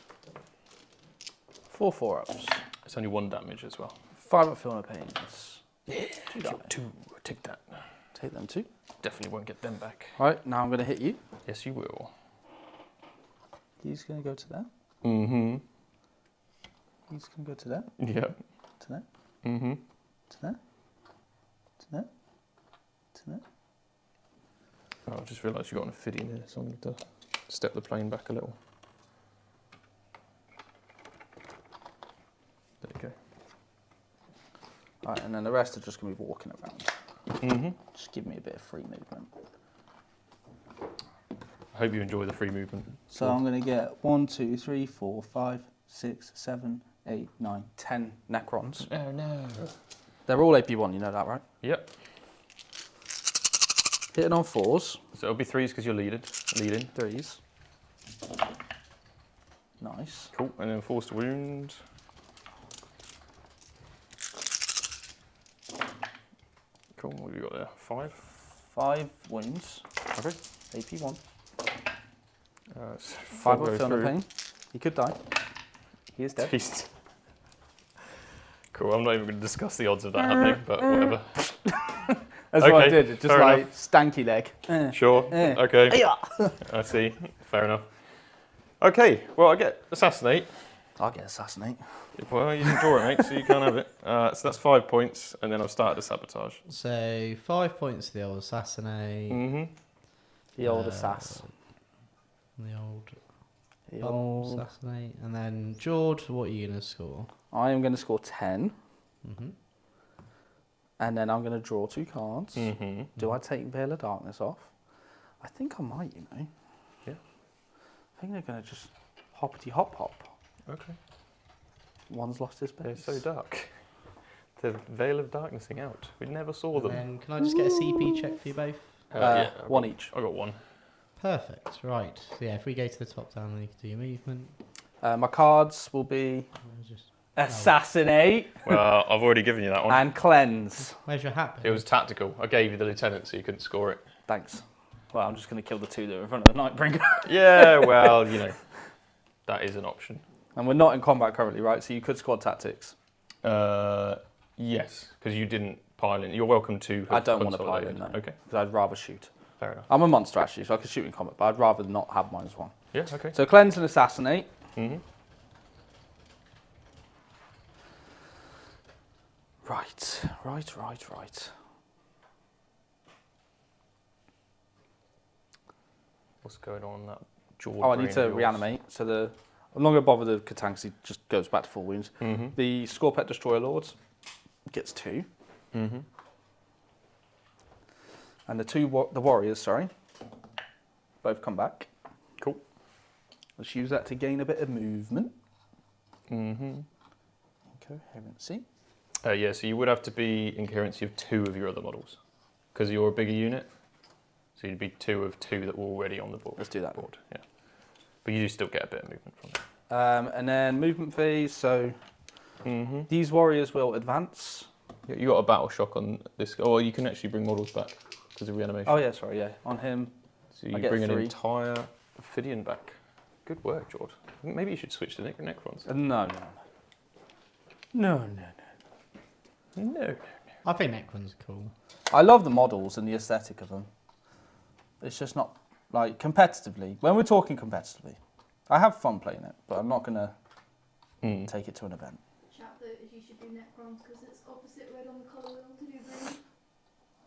4 4-ups. It's only 1 damage as well. 5 up feel no pains. Yeah, 2 2. Take that. Take them 2. Definitely won't get them back. Right, now I'm going to hit you. Yes, you will. He's going to go to there. Mm-hmm. He's going to go to there. Yeah. To there. Mm-hmm. To there. To there. To there. Oh, I just realised you got on a fiddy there, so I'm going to step the plane back a little. There you go. Right, and then the rest are just going to be walking around. Mm-hmm. Just give me a bit of free movement. I hope you enjoy the free movement. So I'm going to get 1, 2, 3, 4, 5, 6, 7, 8, 9, 10 Necrons. Oh no. They're all AP1, you know that, right? Yep. Hitting on 4s. So it'll be 3s because you're leading. 3s. Nice. Cool. And then force to wound. Cool. What have you got there? 5. 5 wounds. Okay. AP1. 5 5 up feel no pain. He could die. He is dead. Cool. I'm not even going to discuss the odds of that happening, but whatever. That's what I Okay, did. It's just fair like enough. stanky leg. Sure. Okay. I see. Fair enough. Okay. Well, I get assassinate. I'll get assassinate. Well, you didn't draw it, mate, so you can't have it. So that's 5 points, and then I've started a sabotage. So 5 points to the old assassinate. Mm-hmm. The old assass. The old The old. assassinate. And then George, what are you going to score? I am going to score 10. Mm-hmm. And then I'm going to draw 2 cards. Mm-hmm. Do I take Veil of Darkness off? I think I might, you know. Yeah. I think they're going to just hoppity hop hop. Okay. One's lost his They're base. so dark. The veil of darknessing out. We never saw And them. then can I just get a CP check for you both? Yeah, I 1 got- each. I got 1. Perfect. Right. So yeah, if we go to the top down, then you can do your movement. My cards will be I'll just- Assassinate Well, I've already given you that one. and Cleanse. Where's your hat? It was tactical. I gave you the lieutenant so you couldn't score it. Thanks. Well, I'm just going to kill the 2 that are in front of the Nightbringer. Yeah, well, you know, that is an option. And we're not in combat currently, right? So you could squad tactics. Yes, because you didn't pile in. You're welcome to. I have don't want to pile consolidated. in, no. Okay, Because I'd rather shoot. fair enough. I'm a monster, actually, so I could shoot in combat, but I'd rather not have -1. Yeah, okay. So Cleanse and Assassinate. Mm-hmm. Right. What's going on in that jaw? Oh, I need to reanimate. So I'm not going to bother the Catan because he just goes back to full wounds. Mm-hmm. The Scorpet Destroyer Lords gets 2. Mm-hmm. And the warriors, sorry, both come back. Cool. Let's use that to gain a bit of movement. Mm-hmm. Coherency. Yeah, so you would have to be in coherency of 2 of your other models, because you're a bigger unit. So you'd be 2 of 2 that were already on the board. Let's do that. Yeah. But you do still get a bit of movement from it. And then movement phase, so these warriors will advance. Yeah, you got a battle shock on this. Oh, you can actually bring models back because of reanimation. Oh yeah, sorry, yeah. On him, So you I get bring an 3. entire Ophidian back. Good work, George. I think maybe you should switch to Necrons. No. No. I think Necrons are cool. I love the models and the aesthetic of them. It's just not, like, competitively. When we're talking competitively, I have fun playing it, but I'm not going to take it to an event. Chat that you should do Necrons because it's opposite red on the colour wheel to do green.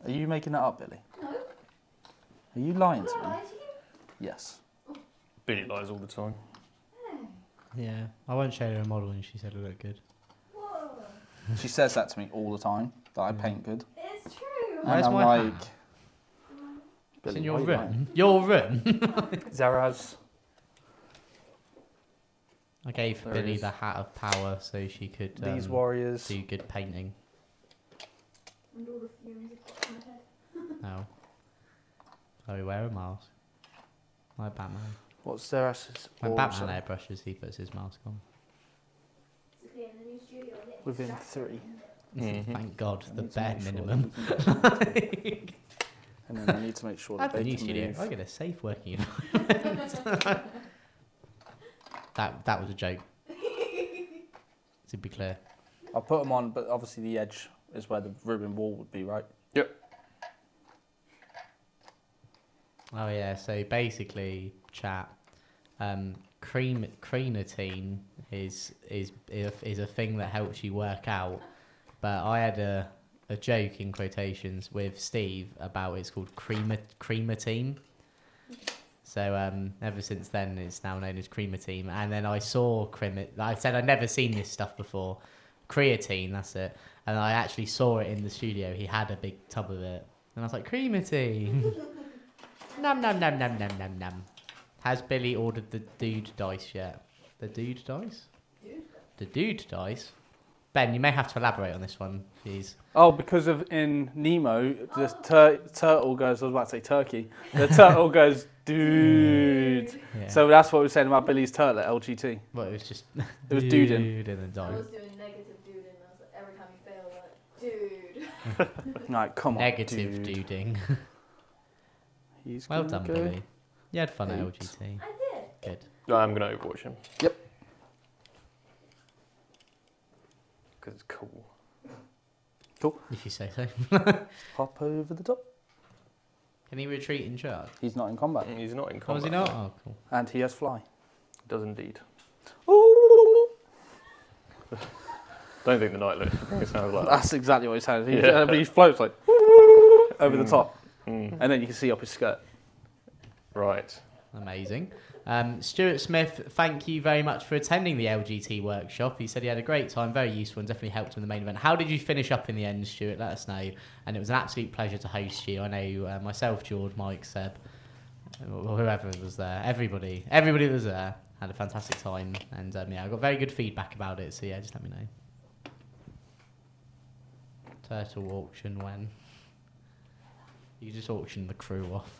Are you making that up, Billy? No. Are you lying to Am I me? lying to you? Yes. Billy lies all the time. Yeah, I won't show her a model and she said it looked good. Whoa. She says that to me all the time, that I paint good. It's true. And Where's I'm my like, hat? It's Billy, in your why are you room. lying? Your room. Zaraz. I gave There Billy is. the hat of power so she could These warriors. do good painting. And all the fumes have got in my head. Oh. Oh, we wear a mask. Like Batman. What's Zaraz's? When Batman airbrushes, he puts his mask on. So clear in the new studio, I get Within distracted. 3. Thank God, I the need to bare make sure minimum. that he can get- And then I need to make sure that At the they new can studio, move. I get a safe working environment. that was a joke. To be clear. I'll put them on, but obviously the edge is where the ruined wall would be, right? Yep. Oh yeah, so basically, chat, creatine is a thing that helps you work out. But I had a joke in quotations with Steve about it's called creatine. So ever since then, it's now known as creatine. And then I saw I said I'd never seen this stuff before. Creatine, that's it. And I actually saw it in the studio. He had a big tub of it, and I was like, creatine. Num num num num num num num. Has Billy ordered the dude dice yet? The dude dice? The dude dice? Ben, you may have to elaborate on this one, please. Oh, because of in Nemo, the turtle goes, I was about to say turkey, the turtle goes, dude. Yeah. So that's what we were saying about Billy's turtle at LGT. Well, it was just It was duding. dude in the I dice. was doing negative dude and I was like, every time you fail, like, dude. Like, come on, Negative dude. duding. He's Well gonna done, go. Billy. You had fun at 8. LGT. I did. Good. I'm going to overwatch him. Yep. Because it's cool. Cool. If you say so. Hop over the top. Can he retreat in charge? He's not in combat. He's not in Oh, was combat. he not? Oh, cool. And he has fly. Does indeed. Ooh. Don't think the night look sounds like that. That's exactly what he sounds. He, Yeah. he floats like over the top. Mm. And then you can see up his skirt. Right. Amazing. Stuart Smith, thank you very much for attending the LGT workshop. He said he had a great time, very useful, and definitely helped in the main event. How did you finish up in the end, Stuart? Let us know. And it was an absolute pleasure to host you. I know myself, George, Mike, Seb, or whoever was there, everybody that was there had a fantastic time. And yeah, I got very good feedback about it. So yeah, just let me know. Turtle auction when? You just auction the crew off.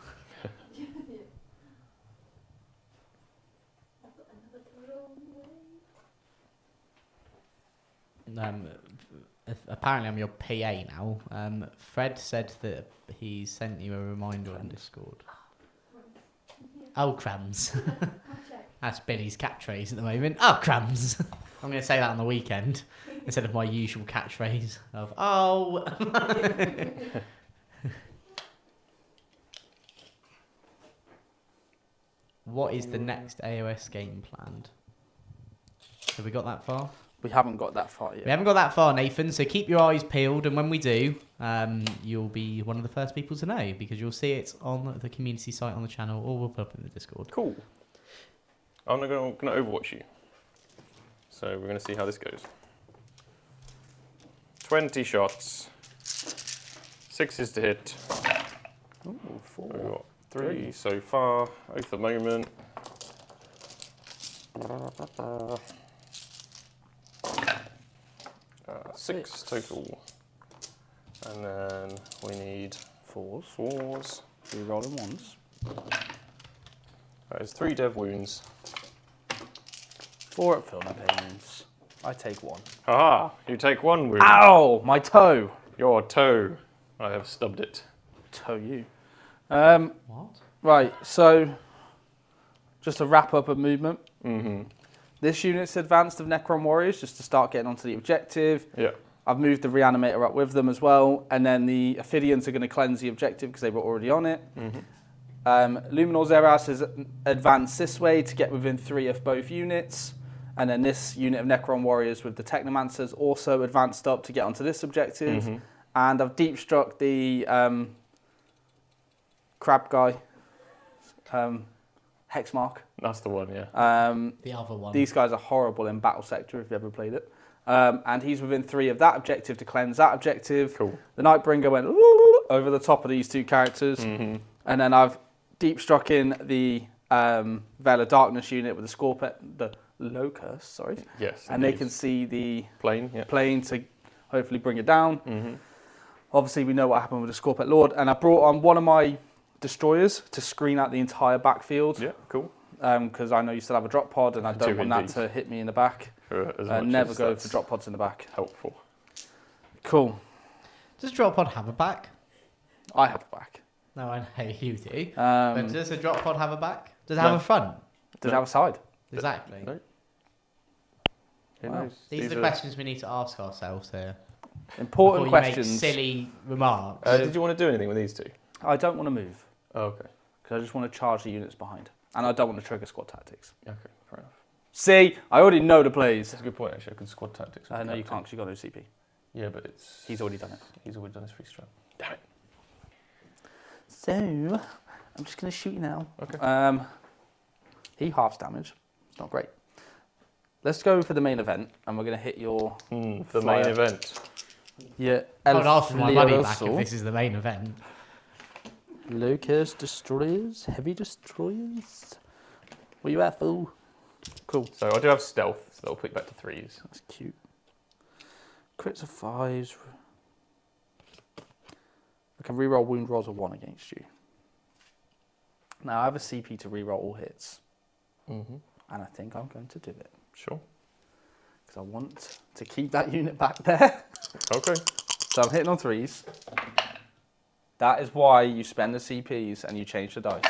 I've got another throne way. Apparently I'm your PA now. Fred said that he sent you a reminder on Discord. Oh, crumbs. I'll check. That's Billy's catchphrase at the moment. Oh, crumbs. I'm going to say that on the weekend instead of my usual catchphrase of, oh. What is the next AOS game planned? Have we got that far? We haven't got that far yet. We haven't got that far, Nathan, so keep your eyes peeled, and when we do, you'll be one of the first people to know, because you'll see it on the community site on the channel, or we'll put up in the Discord. Cool. I'm going to overwatch you. So we're going to see how this goes. 20 shots. 6s to hit. Ooh, 4. We've got 3 so far. At the moment. 6 total. And then we need 4s. We rolling ones. There's 3 dev wounds. 4 at fill no pains. I take 1. Aha! You take 1 wound. Ow! My toe. Your toe. I have stubbed it. Toe you. What? Right, so just a wrap up of movement. Mm-hmm. This unit's advanced of Necron warriors just to start getting onto the objective. Yeah. I've moved the reanimator up with them as well, and then the Ophidians are going to cleanse the objective because they were already on it. Luminor Zeras is advanced this way to get within 3 of both units, and then this unit of Necron warriors with the Technomancers also advanced up to get onto this objective. And I've deep struck the crab guy, Hexmark. That's the one, yeah. The other one. These guys are horrible in Battle Sector if you've ever played it. And he's within 3 of that objective to cleanse that objective. Cool. The Nightbringer went over the top of these 2 characters. And then I've deep struck in the Veil of Darkness unit with the Locust, sorry. Yes. And they can see the plane, yeah. plane to hopefully bring it down. Obviously, we know what happened with the Scorpet Lord. And I brought on one of my destroyers to screen out the entire backfield. Yeah, cool. Because I know you still have a drop pod, and I don't want that to hit me in the back. Never go for drop pods in the back. Helpful. Cool. Does drop pod have a back? I have a back. No, I know you do. But does a drop pod have a back? Does it have No. a front? Does it have a side? Exactly. No. Who Wow. knows? These are the questions we need to ask ourselves here. Important before you questions. Make silly remarks. Did you want to do anything with these 2? I don't want to move Oh, okay. because I just want to charge the units behind, and I don't want to trigger squad tactics. Okay, fair enough. See, I already know the plays. That's a good point, actually. I could squad tactics. with No, you captain. can't because you got no CP. Yeah, but it's... He's already done it. He's already done his free strat. Damn it. So, I'm just going to shoot you now. Okay. He halves damage. It's not great. Let's go for the main event, and we're going to hit your The flyer. main event. Yeah, I would ask for my money back if this is the main event. Locust destroyers, heavy destroyers. Where you at, fool? Cool. So I do have stealth, so that'll put you back to 3s. That's cute. Crits of 5s. I can reroll wound rolls of 1 against you. Now I have a CP to reroll all hits, and I think I'm going to do it Sure. because I want to keep that unit back there. Okay. So I'm hitting on 3s. That is why you spend the CPs and you change the dice.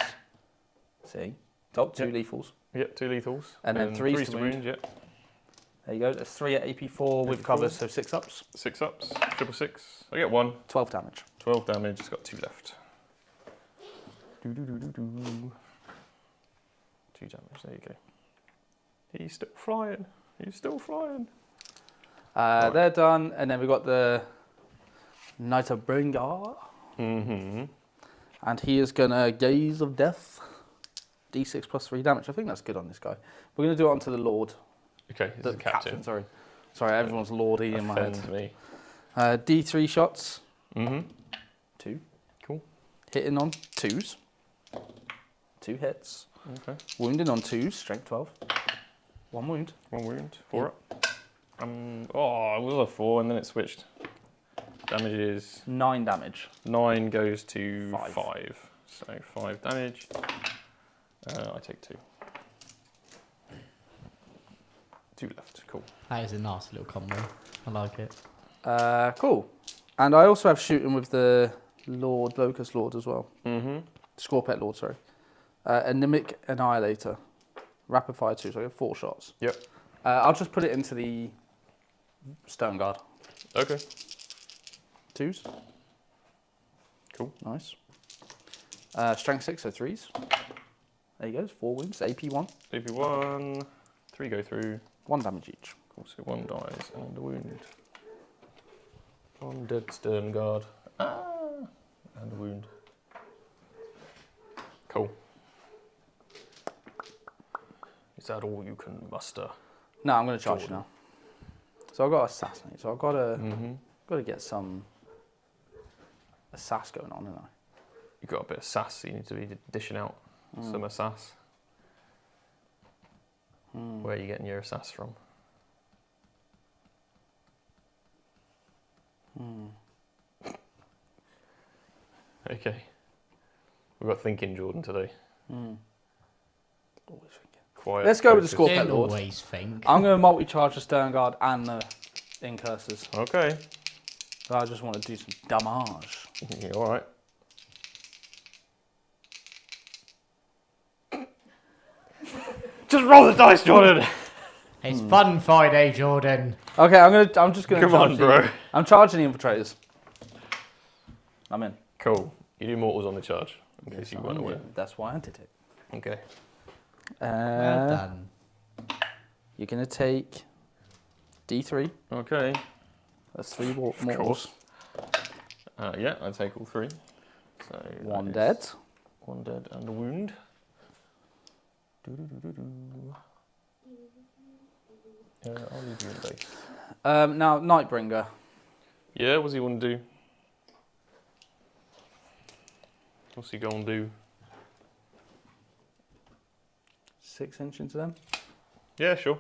See? Top 2 lethals. Yep, 2 lethals. And then 3s to wound. Yep. There you go. That's 3 at AP4 with covers, so 6 ups. 6 ups. 666. I get 1. 12 damage. 12 damage. It's got 2 left. 2 damage. There you go. He's still flying. He's still flying. They're done, and then we've got the Knight of Vanguard. And he is going to Gaze of Death. D6 plus 3 damage. I think that's good on this guy. We're going to do it onto the Lord. Okay, this is the captain. Sorry, everyone's Lordy in my head. Offend me. D3 shots. 2. Cool. Hitting on 2s. 2 hits. Okay. Wounding on 2s. Strength 12. 1 wound. 1 wound. 4 up. It was a 4 and then it switched. Damage is 9 damage. 9 goes to 5. 5. So 5 damage. I take 2. 2 left. Cool. That is a nice little combo. I like it. Cool. And I also have shooting with the Lord, Locust Lord as well. Scorpet Lord, sorry. Anemic Annihilator. Rapid fire 2, so I get 4 shots. Yep. I'll just put it into the Stone Guard. Okay. 2s. Cool. Nice. Strength 6, so 3s. There you go, 4 wounds. AP1. AP1. 3 go through. 1 damage each. Cool, so 1 dies and a wound. 1 dead Stern Guard. And a wound. Cool. Is that all you can muster? No, I'm going to charge you Jordan. now. So I've got to assassinate. So I've got to get some a sass going on, haven't I? You've got a bit of sass, so you need to be dishing out some sass. Where are you getting your sass from? Okay. We've got thinking Jordan today. Always thinking. Quiet. Let's go with the focused. Scorpio Didn't Lord. always think. I'm going to multi-charge the Stern Guard and the Incursors. Okay. I just want to do some damage. Yeah, all right. Just roll the dice, Jordan. It's Fun Friday, Jordan. Okay, I'm just going to Come on, bro. I'm charging the Infiltrators. I'm in. Cool. You do mortals on the charge, in case you weren't aware. That's why I did it. Okay. Well done. You're going to take D3. Okay. That's 3 mortals. course. Yeah, I take all 3. So 1 that dead. is 1 dead and a wound. Doo-doo-doo-doo-doo. Yeah, I'll leave you in base. Now, Nightbringer. Yeah, what's he want to do? What's he going to do? 6 inch into them. Yeah, sure.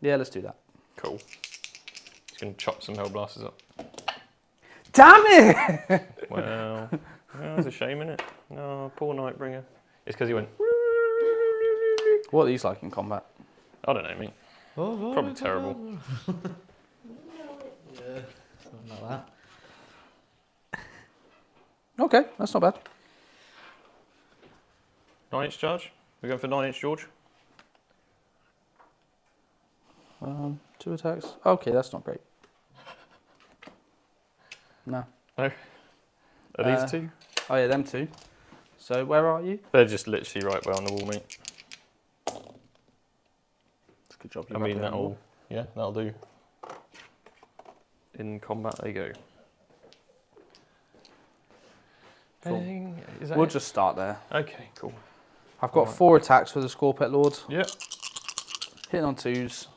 Yeah, let's do that. Cool. He's going to chop some Hellblasters up. Damn it! Well, it's a shame, isn't it? No, poor Nightbringer. It's because he went... What are these like in combat? I don't know, mate. Probably terrible. Yeah, something like that. Okay, that's not bad. 9 inch charge? We're going for 9 inch George? 2 attacks. Okay, that's not great. No. No? Are these 2? Oh yeah, them 2. So where are you? They're just literally right behind the wall, mate. It's a good job. I mean, that'll do. In combat they go. Cool. Anything? Is that We'll it? just start there. Okay, cool. I've got Alright. 4 attacks for the Scorpet Lord. Yeah. Hitting on 2s.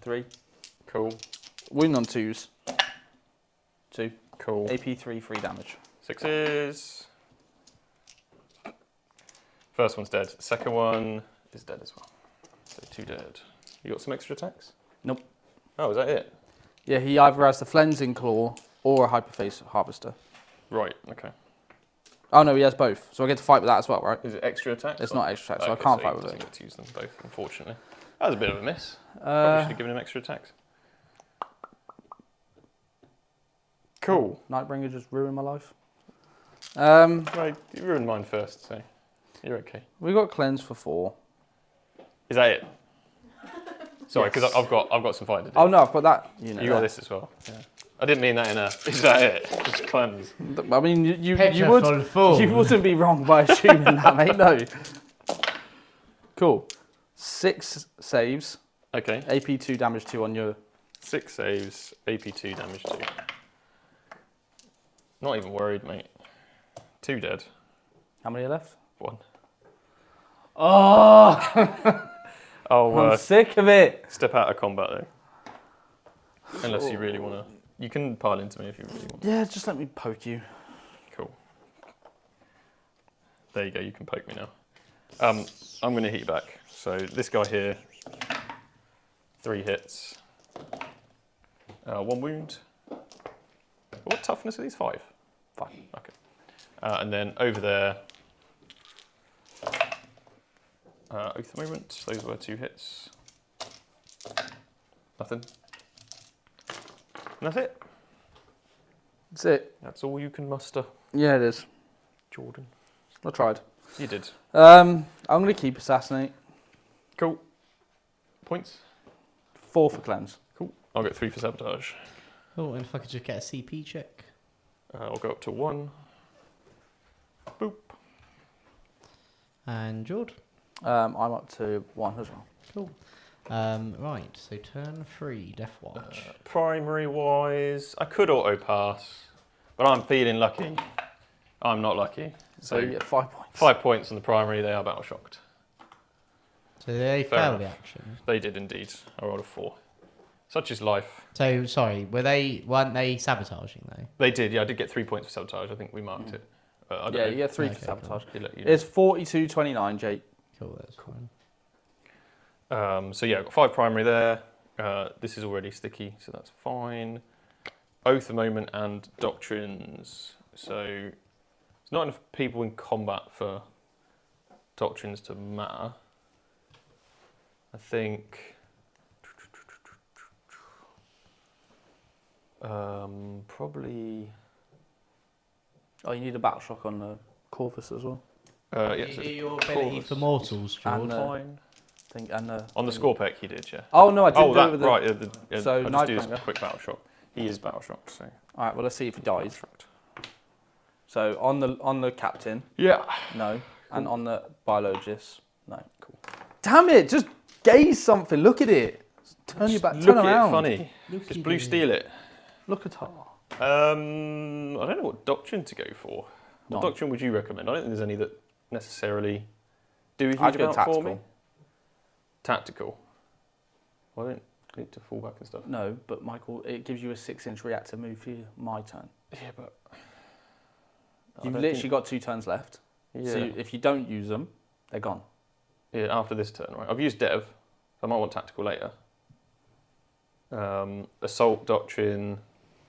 3. Cool. Wounding on 2s. 2. Cool. AP 3 damage. 6s. First one's dead. Second one is dead as well. So 2 dead. You got some extra attacks? Nope. Oh, is that it? Yeah, he either has the Flensing Claw or a Hyperface Harvester. Right, okay. Oh no, he has both. So I get to fight with that as well, right? Is it extra attacks? It's or- not extra attacks, so I Okay, can't he fight with doesn't it. get to use them both, unfortunately. That was a bit of a miss. Probably should have given him extra attacks. Cool. Nightbringer just ruined my life. Right, you ruined mine first, so you're okay. We got Cleanse for 4. Is that it? Sorry, because I've got some fighting to do. Oh no, I've got that unit. You got there. this as well. Yeah. I didn't mean that in a. Is that it? Just cleanse. I mean, you Petriful fool. wouldn't be wrong by assuming that, mate. No. Cool. 6 saves. Okay. AP 2 damage 2 on your. 6 saves, AP 2 damage 2. Not even worried, mate. 2 dead. How many are left? 1. Oh, Oh, I'm sick of it. step out of combat though. Unless you really want to. You can pile into me if you really want. Yeah, just let me poke you. Cool. There you go, you can poke me now. I'm going to hit you back. So this guy here, 3 hits. 1 wound. What toughness are these? 5? 5, okay. And then over there, Oath of Movement, those were 2 hits. Nothing. And that's it. That's it. That's all you can muster, Yeah, it is. Jordan. I tried. You did. I'm going to keep Assassinate. Cool. Points? 4 for Cleanse. Cool. I'll get 3 for Sabotage. Oh, and if I could just get a CP check. I'll go up to 1. Boop. And Jord. I'm up to 1 as well. Cool. Right, so turn 3, Deathwatch. Primary wise, I could auto pass, but I'm feeling lucky. I'm not lucky. So you get 5 points. 5 points on the primary, they are battle shocked. So they Fair failed enough. the action. They did indeed. I rolled a 4. Such is life. So sorry, weren't they sabotaging though? They did, yeah. I did get 3 points for sabotage. I think we marked it. I don't Yeah, know. you get 3 Okay, for sabotage. You know. It's 42-29, Jake. Cool, that's fine. So yeah, I've got 5 primary there. This is already sticky, so that's fine. Oath of Moment and Doctrines. So there's not enough people in combat for Doctrines to matter. I think probably. Oh, you need a battle shock on the Corvus as well. Yeah, Did so you do your ability for mortals, And, George? fine. On the score pack, he did, yeah. Oh no, I didn't Oh, do it that with the. right. So I'll just do this Nightbringer. quick battle shock. He is battle shocked, so. All right, well let's see if he dies. Shocked. So on the captain, Yeah. no, and on the biologist, no. Cool. Damn it! Just gaze something. Look at it. Turn your back. Look Turn at around. it, funny. Just blue steel it. Look at her. I don't know what doctrine to go for. What None. doctrine would you recommend? I don't think there's any that necessarily do a huge I'd go amount for me. tactical. Tactical. Well, I don't need to fall back and stuff. No, but Michael, it gives you a 6-inch reactor move for my turn. Yeah, but You've literally got 2 turns left. Yeah. So if you don't use them, they're gone. Yeah, after this turn, right? I've used Dev. I might want tactical later. Assault doctrine,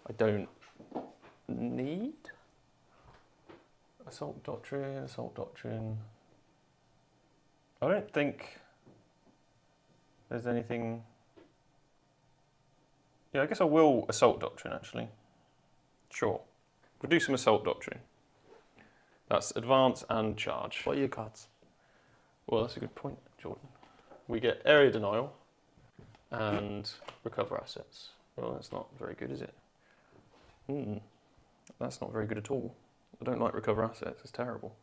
I don't need. Assault doctrine. I don't think there's anything. Yeah, I guess I will assault doctrine actually. Sure. We'll do some assault doctrine. That's advance and charge. What are your cards? Well, that's a good point, Jordan. We get area denial and recover assets. Well, that's not very good, is it? That's not very good at all. I don't like recover assets. It's terrible.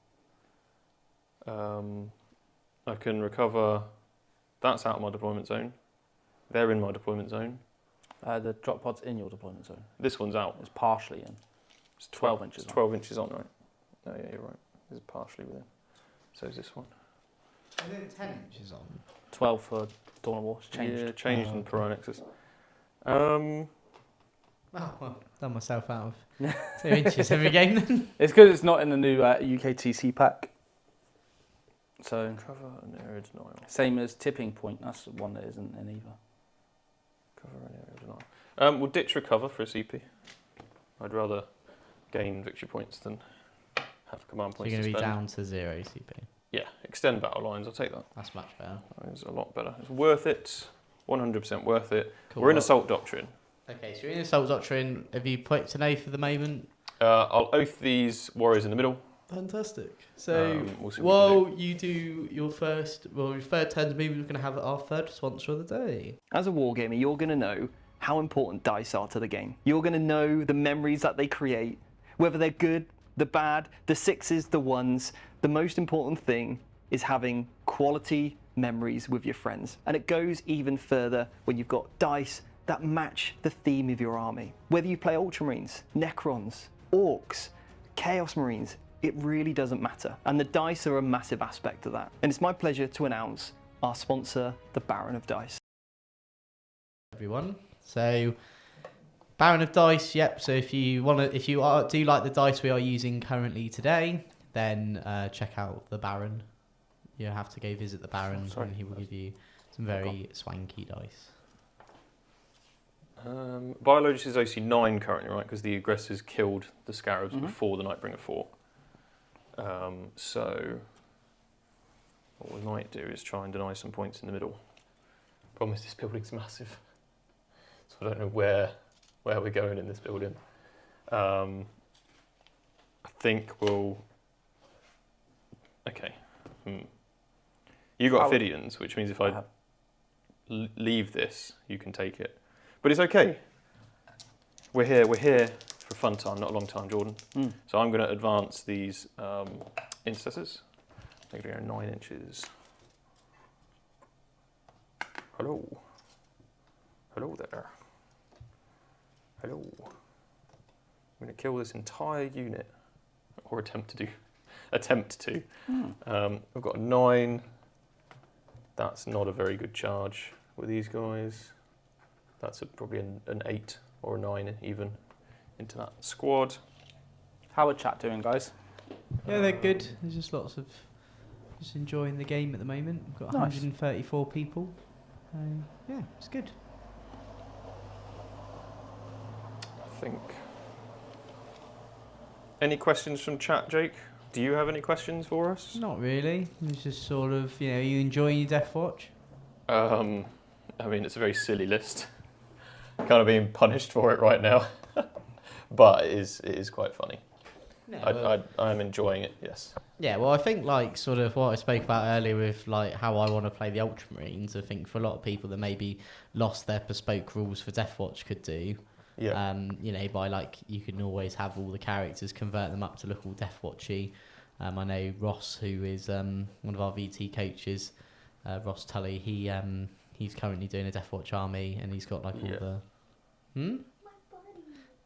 I can recover. That's out of my deployment zone. They're in my deployment zone. The drop pod's in your deployment zone. This one's out. It's partially in. It's 12 inches It's 12 inches on, right? Oh, yeah, you're right. This is partially within. So is this one. Is it 10 inches on? 12 for Dawn of War. It's changed. Yeah, changed in okay. Pyronexus. Oh, well, done myself out of 2 inches every game then. It's because it's not in the new UKTC pack. So Cover and area denial. same as tipping point. That's the one that isn't in either. Cover and area denial. We'll ditch recover for a CP. I'd rather gain victory points than have command So points you're going to to be spend. down to 0 CP. Yeah, extend battle lines. I'll take that. That's much better. It's a lot better. It's worth it. 100% worth it. Cool. We're in assault doctrine. Okay, so you're in Assault Doctrine. Have you put an oath for the moment? I'll oath these warriors in the middle. Fantastic. So We'll see what we can while you do your third turn's movie, we're going to have our third sponsor of the day. As a wargamer, you're going to know how important dice are to the game. You're going to know the memories that they create, whether they're good, the bad, the 6s, the 1s. The most important thing is having quality memories with your friends. And it goes even further when you've got dice that match the theme of your army. Whether you play Ultramarines, Necrons, Orks, Chaos Marines, it really doesn't matter. And the dice are a massive aspect of that. And it's my pleasure to announce our sponsor, the Baron of Dice. Everyone. So Baron of Dice, yep. So if you do like the dice we are using currently today, then check out the Baron. You have to go visit the Baron, and he will give you some very swanky dice. Biologist is OC 9 currently, right? Because the aggressors killed the Scarabs before the Nightbringer fought. So what we might do is try and deny some points in the middle. Problem is this building's massive, so I don't know where we're going in this building. I think we'll. Okay. You got Ophidians, which means if I leave this, you can take it. But it's okay. We're here for a fun time, not a long time, Jordan. So I'm going to advance these intercessors. They're going to go 9 inches. Hello. Hello there. Hello. I'm going to kill this entire unit, or attempt to. I've got 9. That's not a very good charge with these guys. That's probably an 8 or a 9 even into that squad. How are chat doing, guys? Yeah, they're good. There's just lots of just enjoying the game at the moment. We've got Nice. 134 people. Yeah, it's good. I think. Any questions from chat, Jake? Do you have any questions for us? Not really. It's just sort of, you know, you enjoying your Deathwatch? I mean, it's a very silly list. Kind of being punished for it right now. But it is quite funny. No, I'm enjoying it, yes. yeah, well, I think like sort of what I spoke about earlier with like how I want to play the Ultramarines. I think for a lot of people that maybe lost their bespoke rules for Deathwatch could do. Yeah. You know, by like you can always have all the characters, convert them up to look all Deathwatchy. I know Ross, who is one of our VT coaches, Ross Tully. He's currently doing a Deathwatch army, and he's got like all the.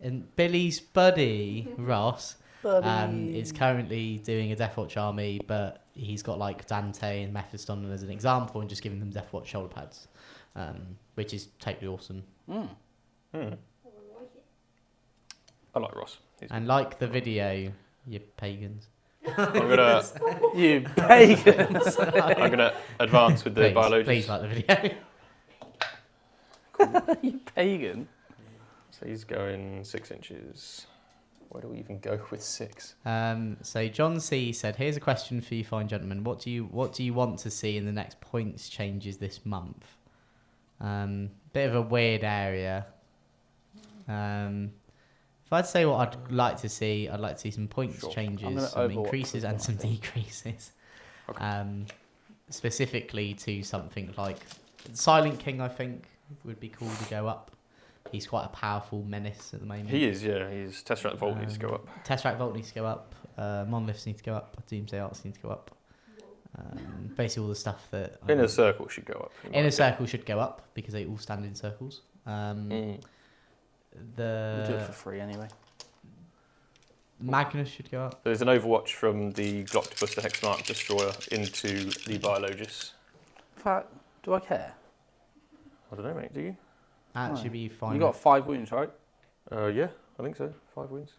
And Billy's buddy Ross is currently doing a Deathwatch army, but he's got like Dante and Mephiston as an example, and just giving them Deathwatch shoulder pads, which is totally awesome. I like Ross. And like the video, you pagans. I'm gonna You pagans! I'm gonna advance with the biologists. Please like the video. You pagan. So he's going 6 inches. Where do we even go with 6? So John C said, "Here's a question for you, fine gentlemen. What do you want to see in the next points changes this month?" Bit of a weird area. If I'd say what I'd like to see, I'd like to see some points changes, some increases and some decreases. Okay. Specifically to something like Silent King, I think would be cool to go up. He's quite a powerful menace at the moment. He is, yeah. He's Tesseract Vault needs to go up. Tesseract Vault needs to go up. Monoliths need to go up. Doomsday Arts need to go up. Basically all the stuff that... Inner Circle should go up. Inner Circle should go up because they all stand in circles. We'll do it for free anyway. Magnus should go up. There's an Overwatch from the Gloctopus, the Hexmark Destroyer, into the Biologists. In fact, do I care? I don't know, mate. Do you? That should be fine. You got 5 wounds, right? Yeah, I think so. 5 wounds.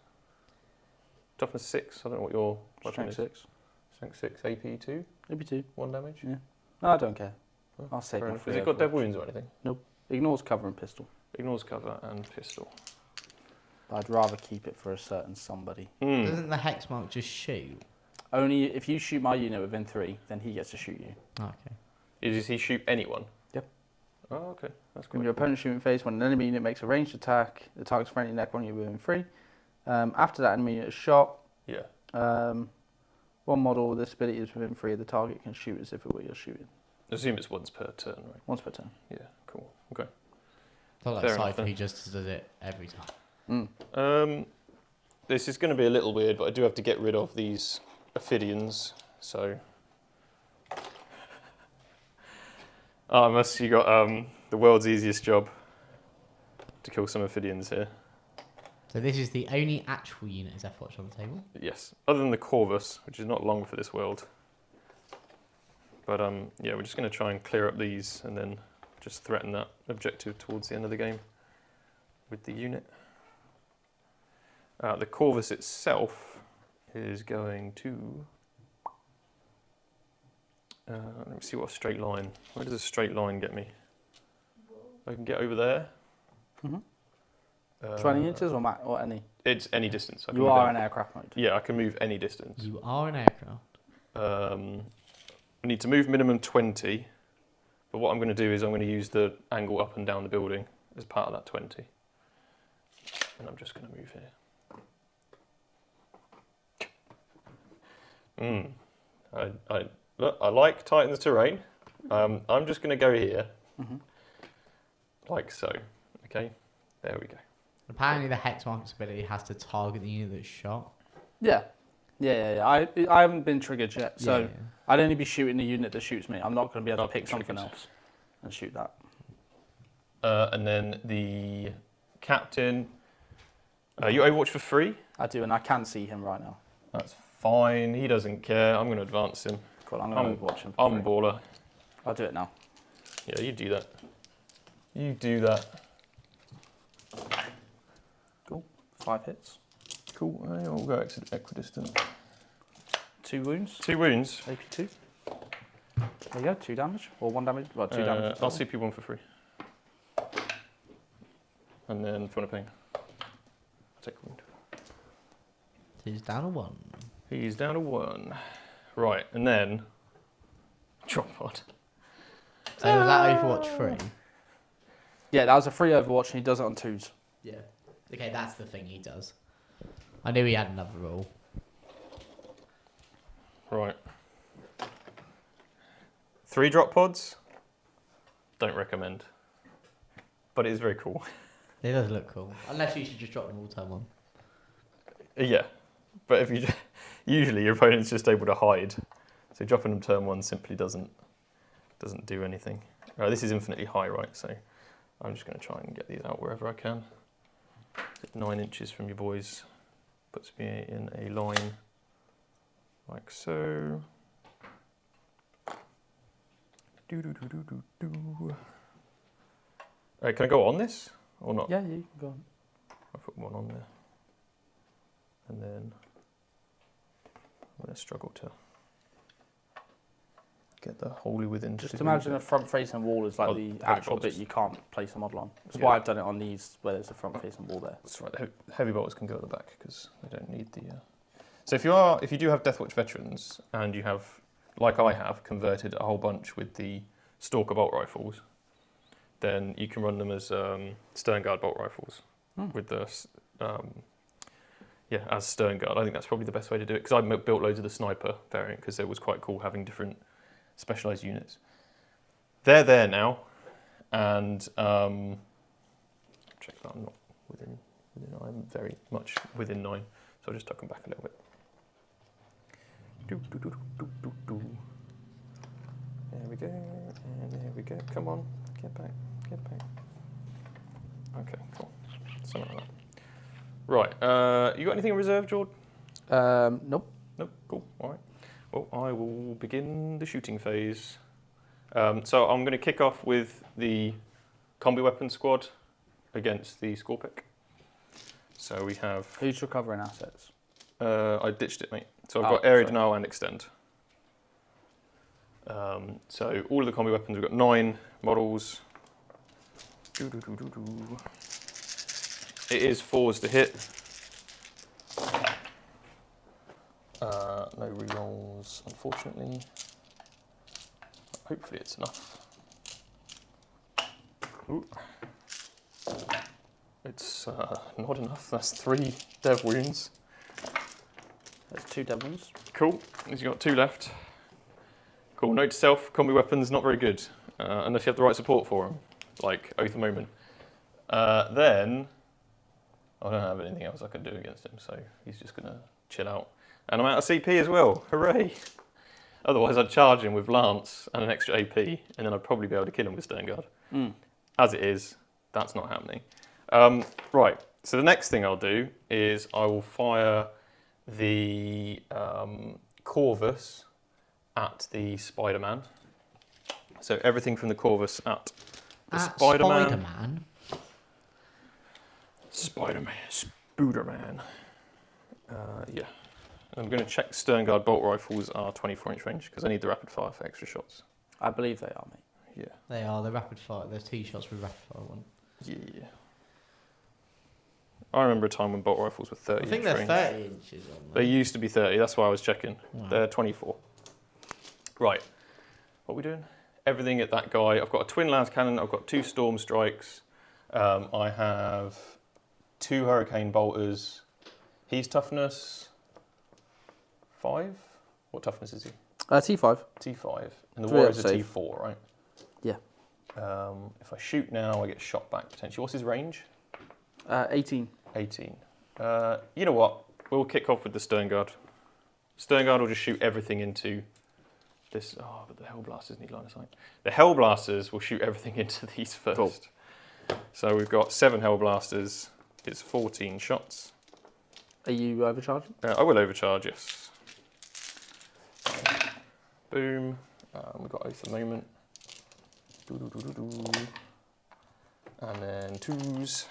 Toughness 6. I don't know what your weapon Strength is. 6. Strength 6, AP 2. Maybe 2. 1 damage. Yeah. No, I don't care. Oh, I'll save fair my enough. free. Has it got dev wounds or anything? Ignores cover and pistol. Ignores cover and pistol. But I'd rather keep it for a certain somebody. Doesn't the Hexmark just shoot? Only if you shoot my unit within 3, then he gets to shoot you. Oh, okay. Does he shoot anyone? Yep. Oh, okay. That's When cool. your opponent's shooting phase, when an enemy unit makes a ranged attack, the target's friendly Necron unit within 3. After that enemy unit is shot, Yeah. one model with this ability is within 3 of the target can shoot as if it were you're shooting. I assume it's once per turn, right? Once per turn. Yeah, cool. Okay. Not like Fair enough, Cypher, then. who just does it every time. This is going to be a little weird, but I do have to get rid of these Ophidians, so... Oh, unless you got the world's easiest job to kill some Ophidians here. So this is the only actual unit as Deathwatch on the table. Yes, other than the Corvus, which is not long for this world. But yeah, we're just going to try and clear up these and then just threaten that objective towards the end of the game with the unit. The Corvus itself is going to... let me see what a straight line... Where does a straight line get me? I can get over there. 20 inches or any? It's any distance. I can You move are any- in aircraft mode. Yeah, I can move any distance. You are an aircraft. I need to move minimum 20, but what I'm going to do is I'm going to use the angle up and down the building as part of that 20. And I'm just going to move here. Look, I like Titan's terrain. I'm just going to go here, like so. Okay, there we go. Apparently the Hexmark's ability has to target the unit that's shot. Yeah. I haven't been triggered yet, so Yeah. I'd only be shooting the unit that shoots me. I'm not going to be able to Not pick something triggered. else and shoot that. And then the captain. You Overwatch for free? I do, and I can see him right now. That's fine. He doesn't care. I'm going to advance him. Cool, I'm going to watch him. I'm baller. I'll do it now. Yeah, you do that. You do that. Cool. 5 hits. Cool. We'll go equidistant. 2 wounds. 2 wounds. AP2. There you go. 2 damage or 1 damage. Well, 2 damage. I'll CP 1 for free. And then if you want to ping, take a wound. He's down to 1. He's down to 1. Right, and then drop pod. So was that Overwatch 3? Yeah, that was a free Overwatch, and he does it on 2s. Yeah. Okay, that's the thing he does. I knew he had another rule. Right. 3 drop pods. Don't recommend. But it is very cool. It does look cool. Unless you should just drop them all turn 1. Yeah, but if you usually your opponent's just able to hide, so dropping them turn 1 simply doesn't do anything. This is infinitely high, right? So I'm just going to try and get these out wherever I can. 9 inches from your boys puts me in a line like so. Can I go on this or not? Yeah, you can go on. I'll put 1 on there. And then I'm going to struggle to get the wholly within. Just imagine a front-facing wall is like the actual bit you can't place a model on. That's why I've done it on these where there's a front-facing wall there. That's right. The heavy bolters can go at the back because they don't need the. So if you do have Deathwatch veterans and you have, like I have, converted a whole bunch with the Stalker bolt rifles, then you can run them as Stern Guard bolt rifles with the. As Stern Guard. I think that's probably the best way to do it because I built loads of the sniper variant because it was quite cool having different specialised units. They're there now, and check that I'm not within. I'm very much within 9, so I'll just tuck them back a little bit. There we go, and there we go. Come on, get back, get back. Okay, cool. Something like that. Right, you got anything in reserve, Jord? Nope. Nope, cool, all right. Well, I will begin the shooting phase. So I'm going to kick off with the combi weapon squad against the Scorpic. So we have... Who's recovering assets? I ditched it, mate. So I've got area denial and extend. So all of the combi weapons, we've got 9 models. It is 4s to hit. No rerolls, unfortunately. Hopefully it's enough. Ooh. It's not enough. That's 3 dev wounds. There's 2 dev wounds. Cool. You've got 2 left. Cool. Note to self: combi weapons not very good unless you have the right support for them, like Oath of Moment. Then. I don't have anything else I can do against him, so he's just going to chill out. And I'm out of CP as well. Hooray! Otherwise, I'd charge him with Lance and an extra AP, and then I'd probably be able to kill him with Stern Guard. As it is, that's not happening. Right, so the next thing I'll do is I will fire the Corvus at the Spider-Man. So everything from the Corvus at the Spider-Man. Spider-Man? Spider-Man, Spooderman. Yeah. I'm going to check Stern Guard bolt rifles are 24-inch range because I need the rapid fire for extra shots. I believe they are, mate. Yeah. They are the rapid fire. There's 2 shots with rapid fire one. Yeah. I remember a time when bolt rifles were 30 I think they're 30 inches on They used to be 30. That's why I was checking. Wow. They're 24. Right. What are we doing? Everything at that guy. I've got a twin las cannon. I've got 2 storm strikes. I have 2 hurricane bolters. He's toughness 5. What toughness is he? T5. T5. And the 3 warrior's a safe. T4, right? Yeah. If I shoot now, I get shot back potentially. What's his range? 18. 18. You know what? We'll kick off with the Stern Guard. Stern Guard will just shoot everything into this. Oh, but the Hellblasters need line of sight. The Hellblasters will shoot everything into these first. Cool. So we've got 7 Hellblasters. It's 14 shots. Are you overcharging? I will overcharge, yes. Boom. We've got Oath of Moment. And then 2s.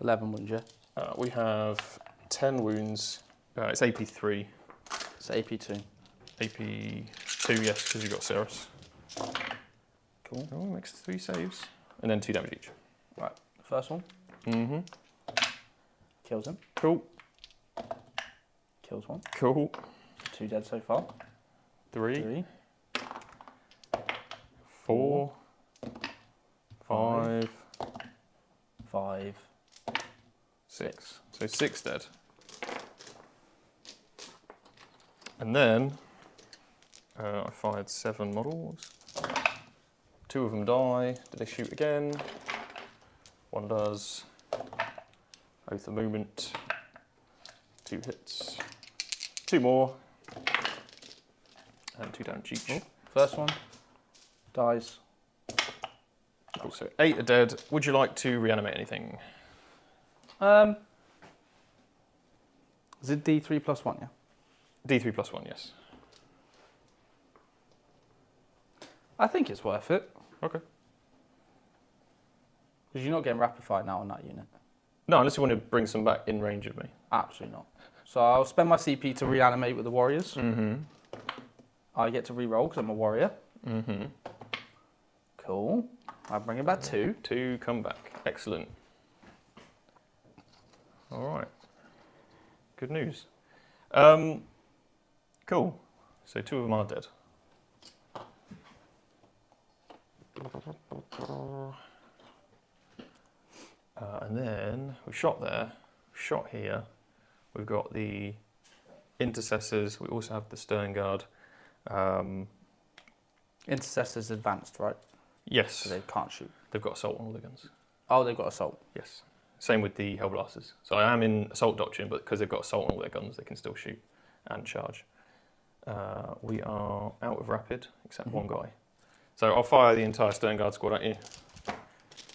11 wounds, yeah. We have 10 wounds. It's AP3. It's AP2. AP2, yes, because you've got Ceres. Cool. Oh, makes 3 saves. And then 2 damage each. Right, first one. Mm-hmm. Kills him. Cool. Kills one. Cool. 2 dead so far. 3. 4. 5. 5. 6. So 6 dead. And then I fired 7 models. 2 of them die. Did they shoot again? 1 does. Oath of Movement. 2 hits. 2 more. And 2 damage each. First one. Dies. Cool, so 8 are dead. Would you like to reanimate anything? Is it D3 plus 1, yeah? D3 plus 1, yes. I think it's worth it. Okay. Because you're not getting rapid fire now on that unit. No, unless you want to bring some back in range of me. Absolutely not. So I'll spend my CP to reanimate with the warriors. Mm-hmm. I get to reroll because I'm a warrior. Mm-hmm. Cool. I bring it back 2. 2 come back. Excellent. All right. Good news. Cool. So 2 of them are dead. And then we shot there, shot here. We've got the intercessors. We also have the stern guard. Intercessors advanced, right? Yes, So they can't shoot. they've got assault on all the guns. Oh, they've got assault. Yes. Same with the Hellblasters. So I am in assault doctrine, but because they've got assault on all their guns, they can still shoot and charge. We are out of rapid, except one guy. So I'll fire the entire stern guard squad at you.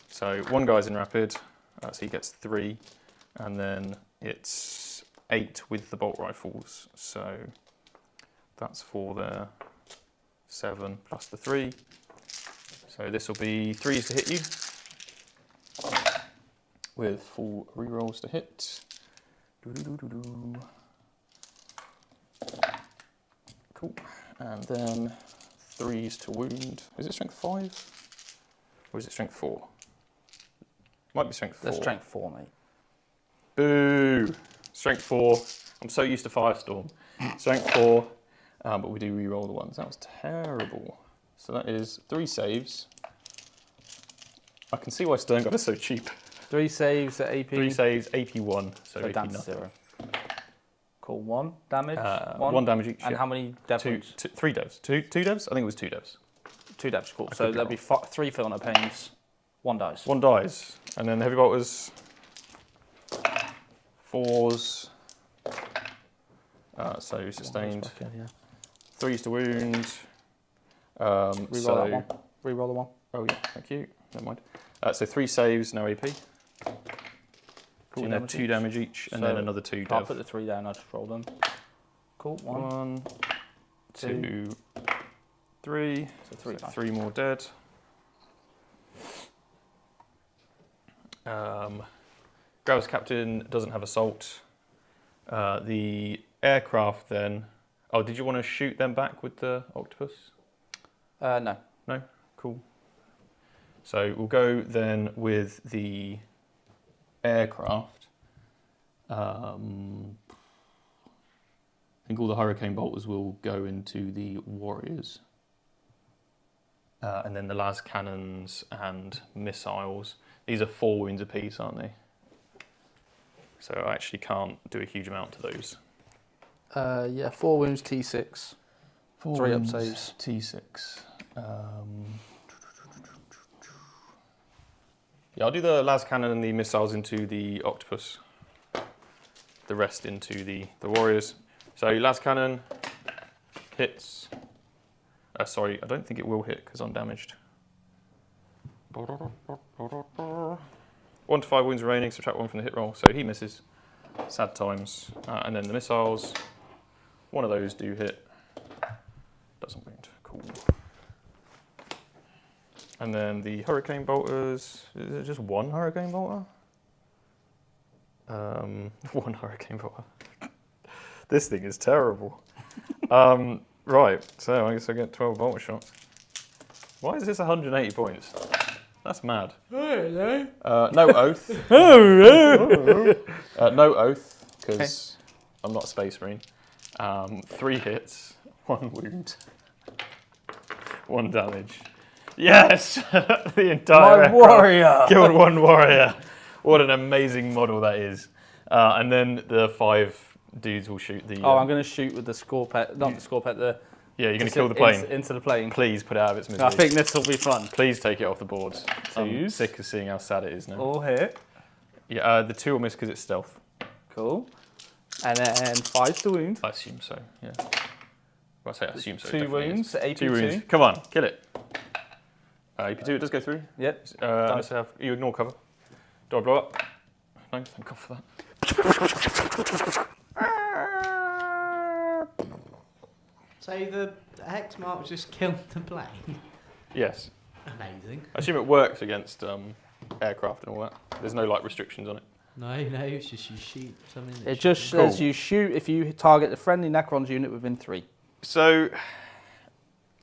So 1 guy's in rapid, so he gets 3, and then it's 8 with the bolt rifles. So that's for their 7 plus the 3. So this will be 3s to hit you, with full rerolls to hit. Cool. And then 3s to wound. Is it strength 5? Or is it strength 4? Might be strength 4. They're strength 4, mate. Boo! Strength 4. I'm so used to Firestorm. Strength 4. But we do re-roll the ones. That was terrible. So that is 3 saves. I can see why Sternguard is so cheap. 3 saves at AP. 3 saves, AP1. So So AP down to nothing. 0. Cool. 1 damage. 1 damage each. And yeah. how many dev 2, wounds? 3 devs. 2 devs? I think it was 2 devs. 2 devs. Cool. I So could be there'll be 3 Filner pains. 1 dies. 1 dies. And then the heavy bolters. 4s. So sustained. Yeah. 3s to wound. Reroll that one. Reroll the one. Oh yeah, thank you. Never mind. So 3 saves, no AP. Cool. So 2 damage each, and then So another 2 I'll dev. put the 3 down. I'll just roll them. Cool. 1. 1, 2, 3. So 3 dice. 3 more dead. Gravis Captain doesn't have assault. The aircraft then. Oh, did you want to shoot them back with the octopus? No. No? Cool. So we'll go then with the aircraft. I think all the hurricane bolters will go into the warriors. And then the las cannons and missiles. These are 4 wounds apiece, aren't they? So I actually can't do a huge amount to those. Yeah. 4 wounds. T6. 4 3 up wounds, saves. T6. Yeah, I'll do the las cannon and the missiles into the octopus. The rest into the warriors. So las cannon hits. Sorry, I don't think it will hit because I'm damaged. 1 to 5 wounds remaining, subtract 1 from the hit roll. So he misses. Sad times. And then the missiles. 1 of those do hit. Cool. And then the Hurricane Bolters, is it just one Hurricane Bolter? One Hurricane Bolter. This thing is terrible. Right, so I guess I get 12 bolter shots. Why is this 180 points? That's mad. No oath. No oath, because I'm not a space marine. 3 hits, 1 wound, 1 damage. Yes! The entire My warrior! killed 1 warrior. What an amazing model that is. And then the 5 dudes will shoot the... I'm going to shoot with the Scorpet, not the Scorpet, Yeah, you're going to kill the plane. Into the plane. Please put it out of its misery. I think this will be fun. Please take it off the board. I'm Twos. sick of seeing how sad it is now. All hit. Yeah, the 2 will miss because it's stealth. Cool. And then 5 to wound. I assume so, yeah. Well, I say I assume so. 2 wounds, AP 2 wounds. 2. Come on, kill it. AP2, it does go through. Yep. Unless you ignore cover. Do I blow up? No, thank God for that. So the hex mark just killed the plane. Yes. Amazing. I assume it works against aircraft and all that. There's no like restrictions on it. No, it's just you shoot something. It just says you shoot if you target the friendly Necrons unit within 3. So,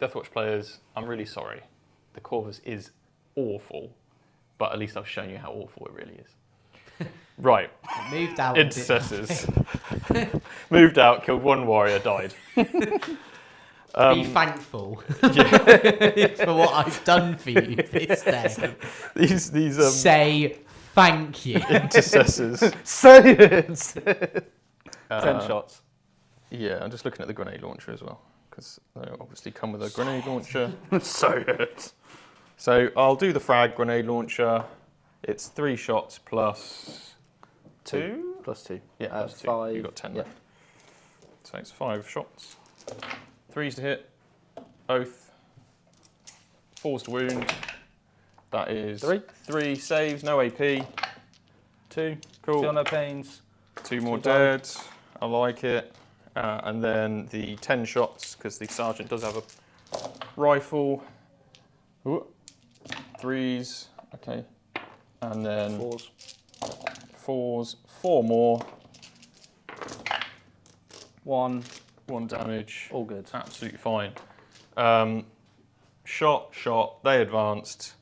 Deathwatch players, I'm really sorry. The Corvus is awful, but at least I've shown you how awful it really is. Right. It moved out. Intercessors. Moved out, killed 1 warrior, died. Be thankful for what I've done for you this day. These Say thank you. intercessors. Say it! 10 shots. Yeah, I'm just looking at the grenade launcher as well, because they obviously come with a grenade launcher. So good. So I'll do the frag grenade launcher. It's 3 shots plus 2? Plus 2. Yeah, plus 2. 5. You've got 10 yeah. left. So it's 5 shots. 3s to hit. Oath. 4s to wound. That is 3 saves, no AP. 2. Cool. Feel no pains. 2 more 2 dead. I like it. And then the 10 shots, because the sergeant does have a rifle. Ooh. 3s. Okay. And then 4s. 4s. 4 more. 1. 1 damage. All good. Absolutely fine. Shot. They advanced.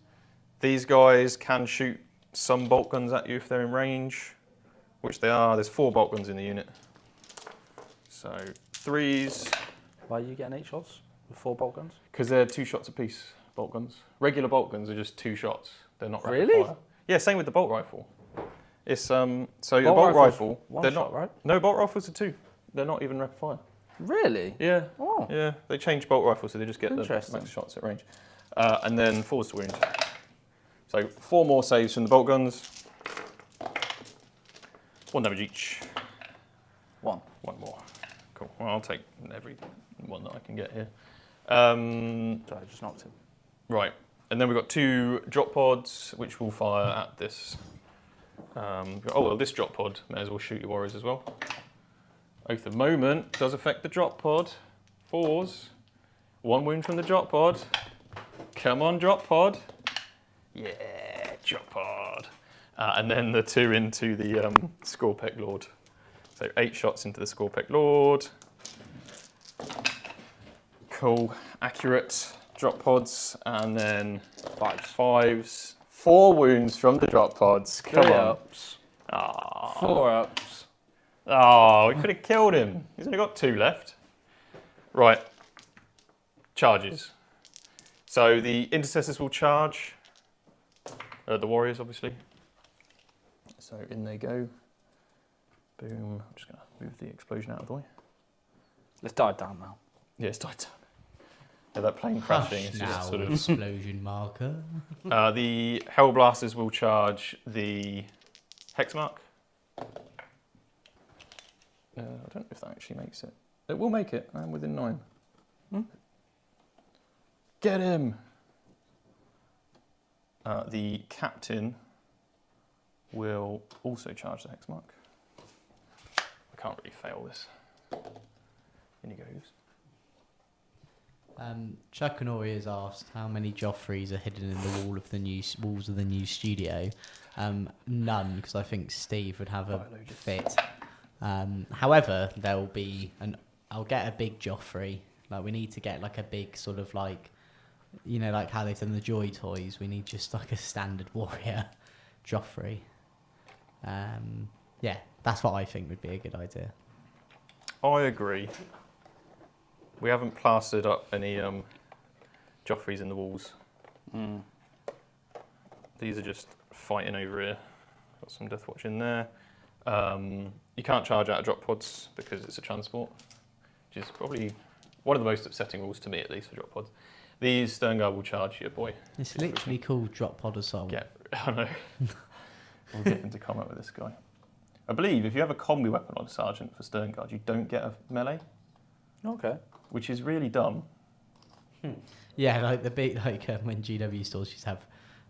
These guys can shoot some bolt guns at you if they're in range, which they are. There's 4 bolt guns in the unit. So 3s. Why are you getting 8 shots with 4 bolt guns? Because they're 2 shots apiece, bolt guns. Regular bolt guns are just 2 shots. They're not rapid Really? fire. Yeah, same with the bolt rifle. It's so the Bolt bolt rifle's rifle. 1 They're shot, not right? No, bolt rifles are 2. They're not even rapid fire. Really? Yeah. Oh. Yeah, they changed bolt rifles so they just get the Interesting. max shots at range. And then 4s to wound. So 4 more saves from the bolt guns. 1 damage each. 1. 1 more. Cool. Well, I'll take every one that I can get here. Sorry, I just knocked him. Right. And then we've got 2 drop pods, which will fire at this. This drop pod may as well shoot your warriors as well. Oath of Moment does affect the drop pod. 4s. 1 wound from the drop pod. Come on, drop pod. Yeah, drop pod. And then the 2 into the Scorpec Lord. So 8 shots into the Scorpec Lord. Cool, accurate drop pods, and then 5s. 4 wounds from the drop pods. Come 3 on. ups. Aww. 4 ups. Oh, we could have killed him. He's only got 2 left. Right. Charges. So the intercessors will charge. The warriors, obviously. So in they go. Boom. I'm just going to move the explosion out of the way. Let's dive down now. Yeah, it's died down. Yeah, that plane crashing is Now, just sort of... explosion marker. The Hellblasters will charge the Hexmark. I don't know if that actually makes it. It will make it. I'm within 9. Get him! The Captain will also charge the Hexmark. I can't really fail this. In he goes. Chuck and Ori has asked how many Joffreys are hidden in the walls of the new studio. None, because I think Steve would have a fit. However, there will be I'll get a big Joffrey. Like we need to get like a big sort of like, you know, like how they've done the Joy toys. We need just like a standard warrior Joffrey. Yeah, that's what I think would be a good idea. I agree. We haven't plastered up any Joffreys in the walls. These are just fighting over here. Got some Deathwatch in there. You can't charge out of drop pods because it's a transport, which is probably one of the most upsetting rules to me, at least, for drop pods. These Sternguard will charge you, boy. It's literally called Drop Pod Assault. I know. We'll get him to come up with this guy. I believe if you have a combi weapon on Sergeant for Sternguard, you don't get a melee. Okay. Which is really dumb. Yeah, like the big, like when GW stores used to have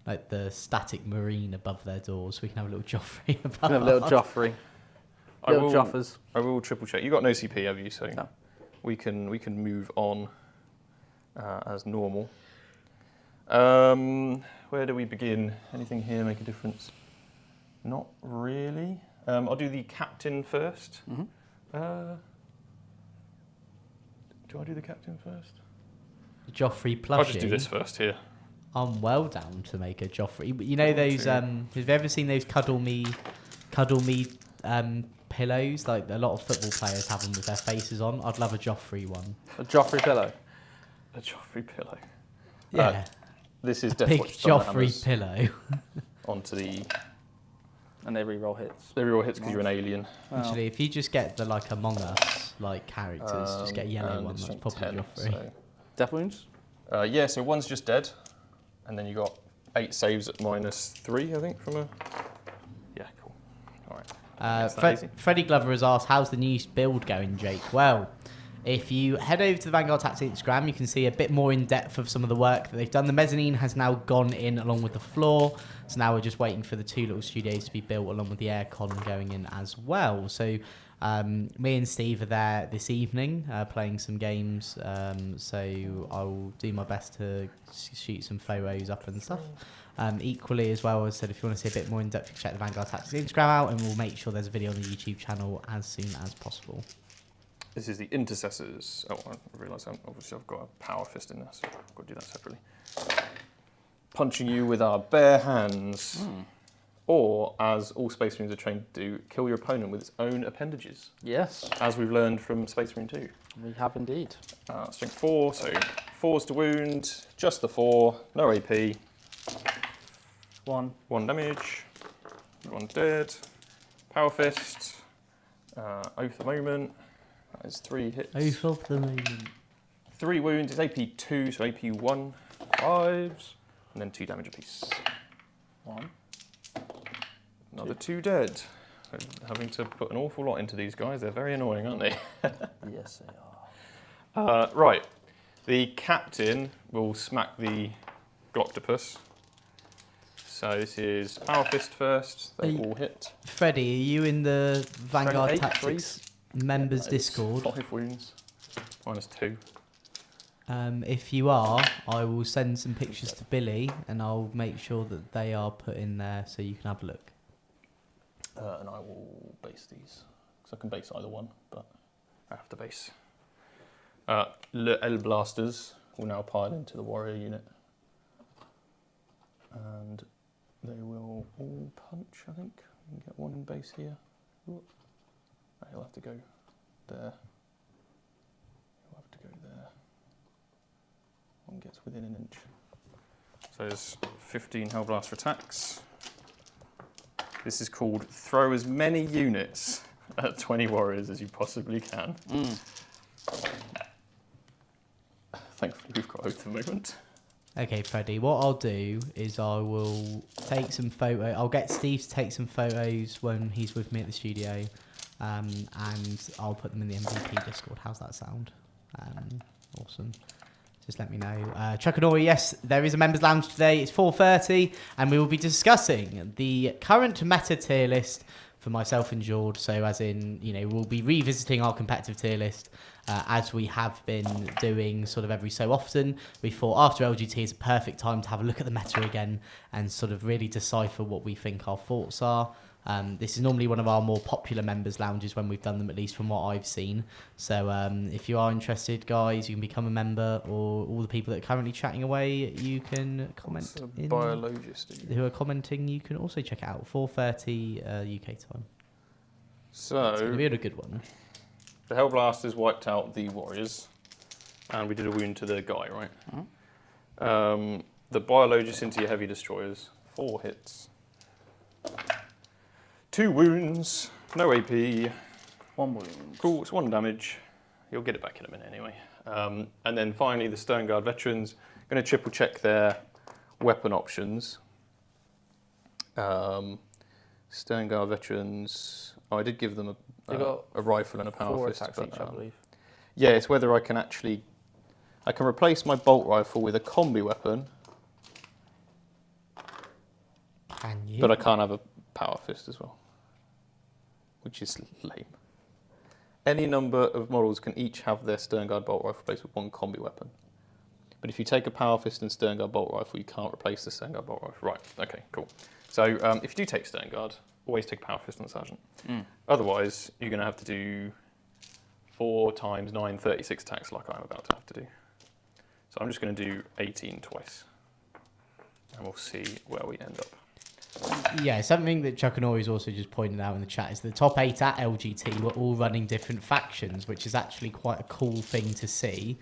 like the static marine above their doors, we can have a little Joffrey above. Can have a little Joffrey. Little Joffers. I will triple check. You got no CP, have you? So no. We can move on as normal. Where do we begin? Anything here make a difference? Not really. I'll do the captain first. Do I do the captain first? Joffrey plushie. I'll just do this first here. I'm well down to make a Joffrey. You know those? Have you ever seen those cuddle me pillows? Like a lot of football players have them with their faces on. I'd love a Joffrey one. A Joffrey pillow. A Joffrey pillow. Yeah. This is Big Deathwatch Joffrey pillow. onto the. And they re-roll hits. They reroll hits because you're an alien. Actually, if you just get the like Among Us like characters, just get a yellow and one. it's That's probably 10, Joffrey. so- Death wounds? Yeah, so one's just dead, and then you got 8 saves at -3, I think, from a. Yeah, cool. All right. Freddie Glover has asked, how's the new build going, Jake? Well, if you head over to the Vanguard Tactics Instagram, you can see a bit more in depth of some of the work that they've done. The mezzanine has now gone in along with the floor, so now we're just waiting for the 2 little studios to be built along with the aircon going in as well. So me and Steve are there this evening playing some games, so I'll do my best to shoot some photos up and stuff. Equally as well, as I said, if you want to see a bit more in depth, you can check the Vanguard Tactics Instagram out, and we'll make sure there's a video on the YouTube channel as soon as possible. This is the intercessors. Oh, I realise obviously I've got a power fist in there, so I've got to do that separately. Punching you with our bare hands. Or, as all Space Marines are trained to do, kill your opponent with its own appendages. Yes. As we've learned from Space Marine 2. We have indeed. Strength 4, so 4's to wound, just the 4, no AP. 1 damage, 1 dead. Power fist, Oath of Moment, that is 3 hits. Oath of the moment. 3 wounds, it's AP 2, so AP 1, 5s, and then 2 damage apiece. 1. Another 2 dead. I'm having to put an awful lot into these guys, they're very annoying, aren't they? Yes, they are. Right, the captain will smack the Gloctopus. So this is Power Fist first, they all hit. Freddie, are you in the Vanguard Strength 8, Tactics members Discord? 5 wounds, -2. If you are, I will send some pictures to Billy, and I'll make sure that they are put in there so you can have a look. And I will base these, because I can base either one, but I have to base. Le L Blasters will now pile into the warrior unit. And they will all punch, I think. You can get 1 in base here. Ooh. He'll have to go there. He'll have to go there. 1 gets within an inch. So there's 15 Hellblaster attacks. This is called throw as many units at 20 warriors as you possibly can. Thankfully we've got Oath of Moment. Okay, Freddie, what I'll do is I will take some photos. I'll get Steve to take some photos when he's with me at the studio, and I'll put them in the MVP Discord. How's that sound? Awesome. Just let me know. Chuck and Ori, yes, there is a members lounge today. It's 4:30, and we will be discussing the current meta tier list for myself and George. So as in, we'll be revisiting our competitive tier list as we have been doing sort of every so often. We thought after LGT is a perfect time to have a look at the meta again and sort of really decipher what we think our thoughts are. This is normally one of our more popular members' lounges when we've done them, at least from what I've seen. So if you are interested, guys, you can become a member, or all the people that are currently chatting away, you can comment. Biologist Who are commenting, you can also check it out. 4:30 UK time. So It's going to be a good one. the Hellblasters wiped out the warriors, and we did a wound to the guy, right? The biologist into your heavy destroyers, 4 hits. 2 wounds, no AP. 1 wound. Cool, it's 1 damage. You'll get it back in a minute anyway. And then finally, the Sternguard veterans. Going to triple check their weapon options. Sternguard veterans. Oh, I did give them a rifle and a power 4 fist. attacks But, each, I believe. yeah, it's whether I can replace my bolt rifle with a combi weapon, Can you? but I can't have a power fist as well, which is lame. Any number of models can each have their Sternguard bolt rifle replaced with 1 combi weapon. But if you take a power fist and Sternguard bolt rifle, you can't replace the Sternguard bolt rifle. Right, okay, cool. So if you do take Sternguard, always take power fist on the sergeant. Otherwise, you're going to have to do 4 times 9, 36 attacks like I'm about to have to do. So I'm just going to do 18 twice. And we'll see where we end up. Yeah, something that Chuck and Ori's also just pointed out in the chat is the top 8 at LGT were all running different factions, which is actually quite a cool thing to see,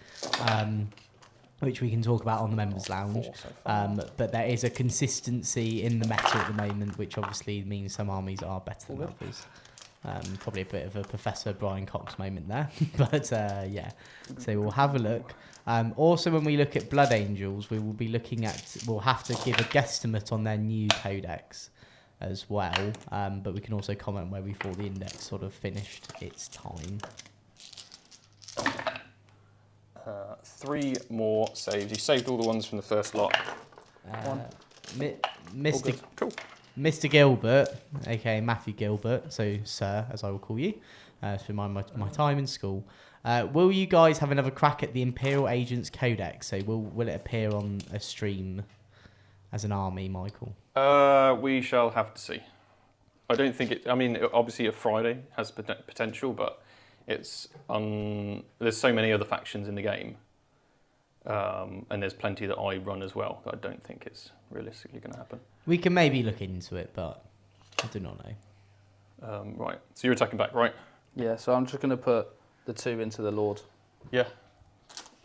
which we can talk about on the Members Lounge. But there is a consistency in the meta at the moment, which obviously means some armies are better than others. Probably a bit of a Professor Brian Cox moment there. But yeah, so we'll have a look. Also, when we look at Blood Angels, we will be looking at, we'll have to give a guesstimate on their new codex as well. But we can also comment where we thought the index sort of finished its time. 3 more saves. You saved all the ones from the first lot. Mr. Cool. Mr. Gilbert, aka Matthew Gilbert, so Sir, as I will call you, for my time in school. Will you guys have another crack at the Imperial Agents Codex? So will it appear on a stream as an army, Michael? We shall have to see. I don't think it. I mean, obviously, a Friday has potential, but it's there's so many other factions in the game, and there's plenty that I run as well that I don't think it's realistically going to happen. We can maybe look into it, but I do not know. Right. So you're attacking back, right? Yeah, so I'm just going to put the 2 into the Lord. Yeah.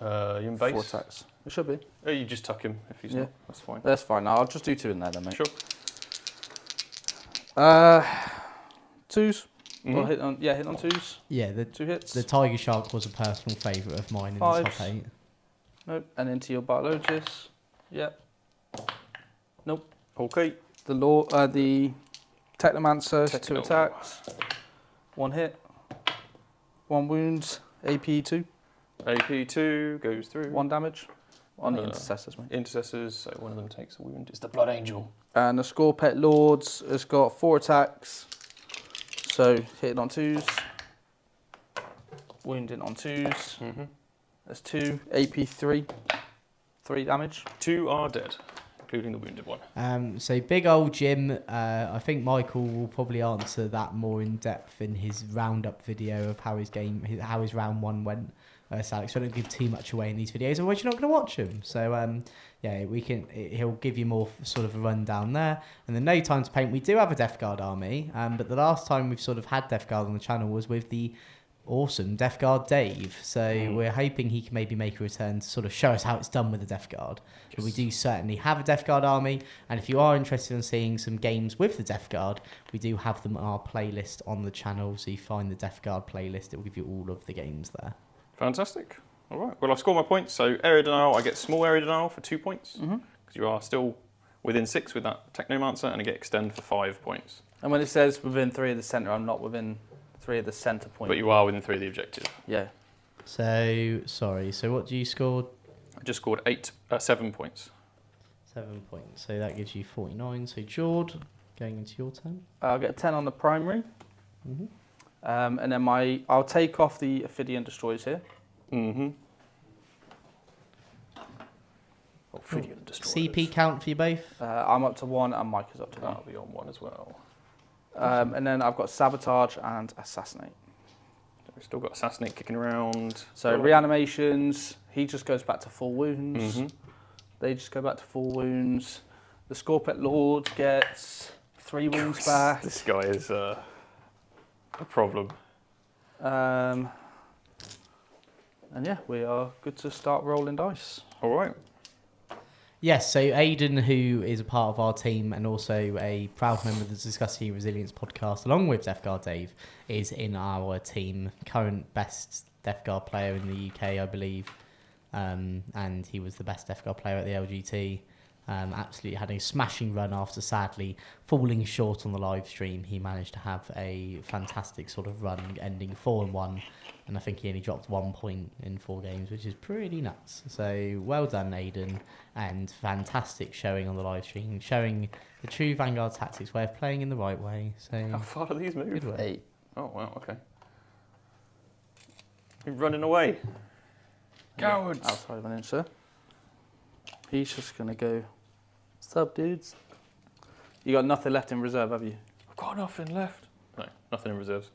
You in base? 4 attacks. It should be. Oh, you just tuck him if he's not. That's fine. That's fine. I'll just do 2 in there then, mate. Sure. 2s. Well, hit on 2s. Yeah, the 2 hits. the Tiger Shark was a personal favourite of mine in the top 8. Nope. And into your biologist. Yep. Nope. Okay. The Technomancer, 2 Techno. attacks. 1 hit. 1 wound. AP 2. AP 2 goes through. 1 damage. On the intercessors, mate. Intercessors, so one of them takes a wound. It's the Blood Angel. And the Scorpet Lords has got 4 attacks. So hitting on 2s. Wounding on 2s. That's 2. AP 3. 3 damage. 2 are dead, including the wounded one. So big old Jim, I think Michael will probably answer that more in depth in his roundup video of how his round 1 went. Alex, so I don't give too much away in these videos, otherwise you're not going to watch them. So yeah, he'll give you more sort of a rundown there. And then No Time to Paint, we do have a Death Guard army, but the last time we've sort of had Death Guard on the channel was with the awesome Death Guard Dave. So we're hoping he can maybe make a return to sort of show us how it's done with the Death Guard. Yes. But we do certainly have a Death Guard army, and if you are interested in seeing some games with the Death Guard, we do have them on our playlist on the channel. So you find the Death Guard playlist, it will give you all of the games there. Fantastic. All right. Well, I've scored my points. So area denial, I get small area denial for 2 points because you are still within 6 with that Technomancer, and I get extend for 5 points. And when it says within 3 of the centre, I'm not within 3 of the centre point. But you are within 3 of the objective. Yeah. So sorry. So what do you score? I just scored 7 points. 7 points. So that gives you 49. So Jord. going into your turn. I'll get a 10 on the primary. Mm-hmm. And then I'll take off the Ophidian Destroyers here. Mm-hmm. Ophidian Destroyers. CP count for you both? I'm up to 1 and Mike is up to 1. That'll be on 1 as well. And then I've got Sabotage and Assassinate. We've still got Assassinate kicking around. So reanimations, he just goes back to full wounds. Mm-hmm. They just go back to full wounds. The Scorpet Lord gets 3 wounds back. This guy is a problem. And yeah, we are good to start rolling dice. All right. Yes, so Aidan, who is a part of our team and also a proud member of the Discussing Resilience podcast, along with Death Guard Dave, is in our team. Current best Death Guard player in the UK, I believe. And he was the best Death Guard player at the LGT. Absolutely had a smashing run after sadly falling short on the live stream. He managed to have a fantastic sort of run, ending 4-1, and I think he only dropped 1 point in 4 games, which is pretty nuts. So well done, Aidan, and fantastic showing on the live stream, showing the true Vanguard tactics way of playing in the right way. So How far do these move? good work. 8. Oh, wow, okay. You're running away. Cowards. Outside of an inch, sir. He's just going to go, what's up, dudes? You got nothing left in reserve, have you? I've got nothing left. No, nothing in reserves.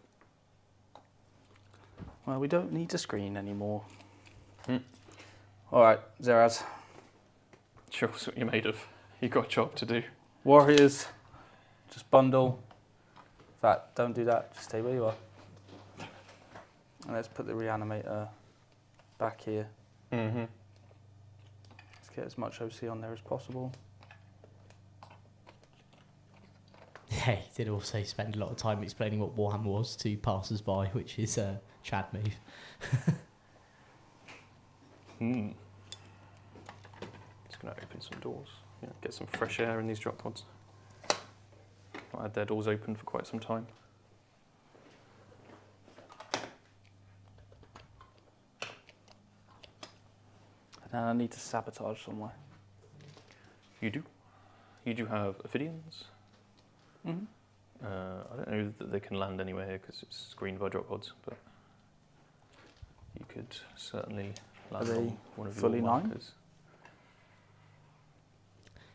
Well, we don't need to screen anymore. All right, Zeraz. Shows what you're made of. You got a job to do. Warriors, just bundle. In fact, don't do that. Just stay where you are. And let's put the reanimator back here. Mm-hmm. Let's get as much OC on there as possible. Yeah, he did also spend a lot of time explaining what Warhammer was to passers-by, which is a Chad move. Just going to open some doors. Yeah, get some fresh air in these drop pods. Not had their doors open for quite some time. And then I need to sabotage somewhere. You do. You do have Ophidians. Mm-hmm. I don't know that they can land anywhere here because it's screened by drop pods, but you could certainly land Are they on one of fully your nine? markers.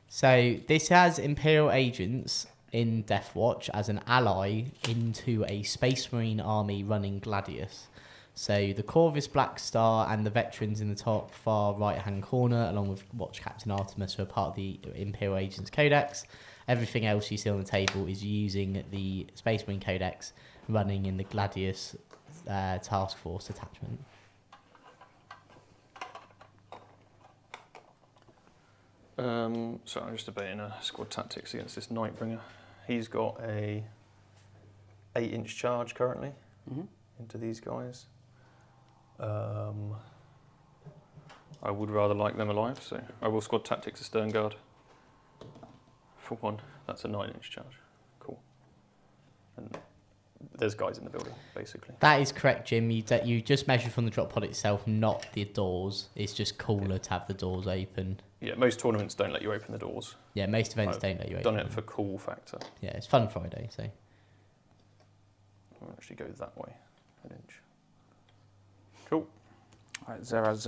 So this has Imperial agents in Deathwatch as an ally into a Space Marine army running Gladius. So the Corvus Black Star and the veterans in the top far right-hand corner, along with Watch Captain Artemis, who are part of the Imperial Agents Codex. Everything else you see on the table is using the Space Marine Codex running in the Gladius Task Force attachment. So I'm just debating a squad tactics against this Nightbringer. He's got a 8-inch charge currently into these guys. I would rather like them alive, so I will squad tactics a Stern Guard. For 1, that's a 9-inch charge. Cool. And there's guys in the building, basically. That is correct, Jim. You just measure from the drop pod itself, not the doors. It's just cooler to have the doors open. Yeah, most tournaments don't let you open the doors. Yeah, most events I've don't let you open Done it them. for cool factor. Yeah, it's Fun Friday, so. I'll actually go that way, 1 inch. Cool. All right, Zeraz.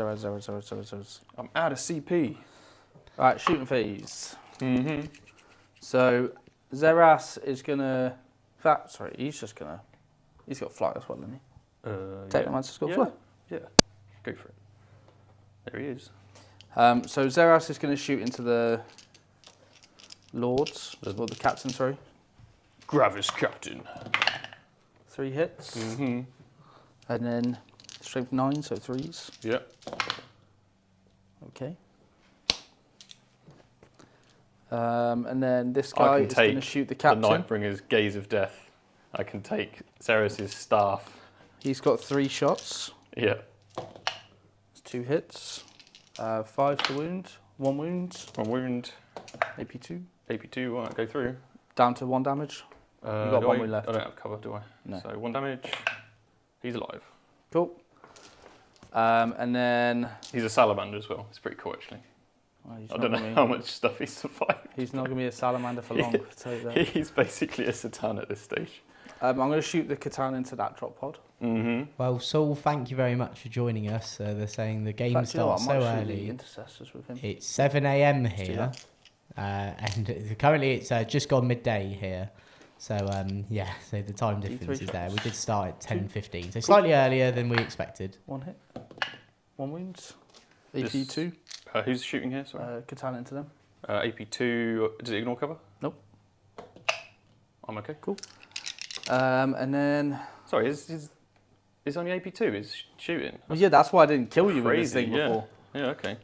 I'm out of CP. All right, shooting phase. Mm-hmm. So Zeras is gonna. He's just gonna. He's got fly as well, hasn't he? Take the man to score fly. Yeah, go for it. There he is. So Zeras is gonna shoot into the Lords, or the Captain, sorry. Gravis Captain. 3 hits. Mm-hmm. And then strength 9, so 3s. Yep. Okay. And then this guy is going to shoot the Captain. The Nightbringer's Gaze of Death. I can take Ceres's staff. He's got 3 shots. Yeah. It's 2 hits. 5 to wound. 1 wound. 1 wound. AP2. AP2 won't go through. Down to 1 damage. You've got 1 wound left. I don't have cover, do I? No. So 1 damage. He's alive. Cool. And then... He's a salamander as well. It's pretty cool, actually. he's I not don't know gonna be- how much stuff he's survived. He's not going to be a salamander for long. I'll tell you that. He's basically a Satan at this stage. I'm going to shoot the Catan into that drop pod. Mm-hmm. Well, Saul, thank you very much for joining us. They're saying the game In fact, you know what, starts I so might shoot the early. intercessors with him. It's 7 a.m. do here, and currently it's just gone midday here. So yeah, so the time difference is there. We did start at 10:15, so slightly earlier than we expected. 1 hit. 1 wound. AP2. Who's shooting here? Sorry. Catan into them. AP2. Does it ignore cover? Nope. I'm okay. Cool. And then... Sorry, is only AP2 is shooting? Well, yeah, that's why I didn't kill you with this Crazy, thing yeah. before. Yeah, okay.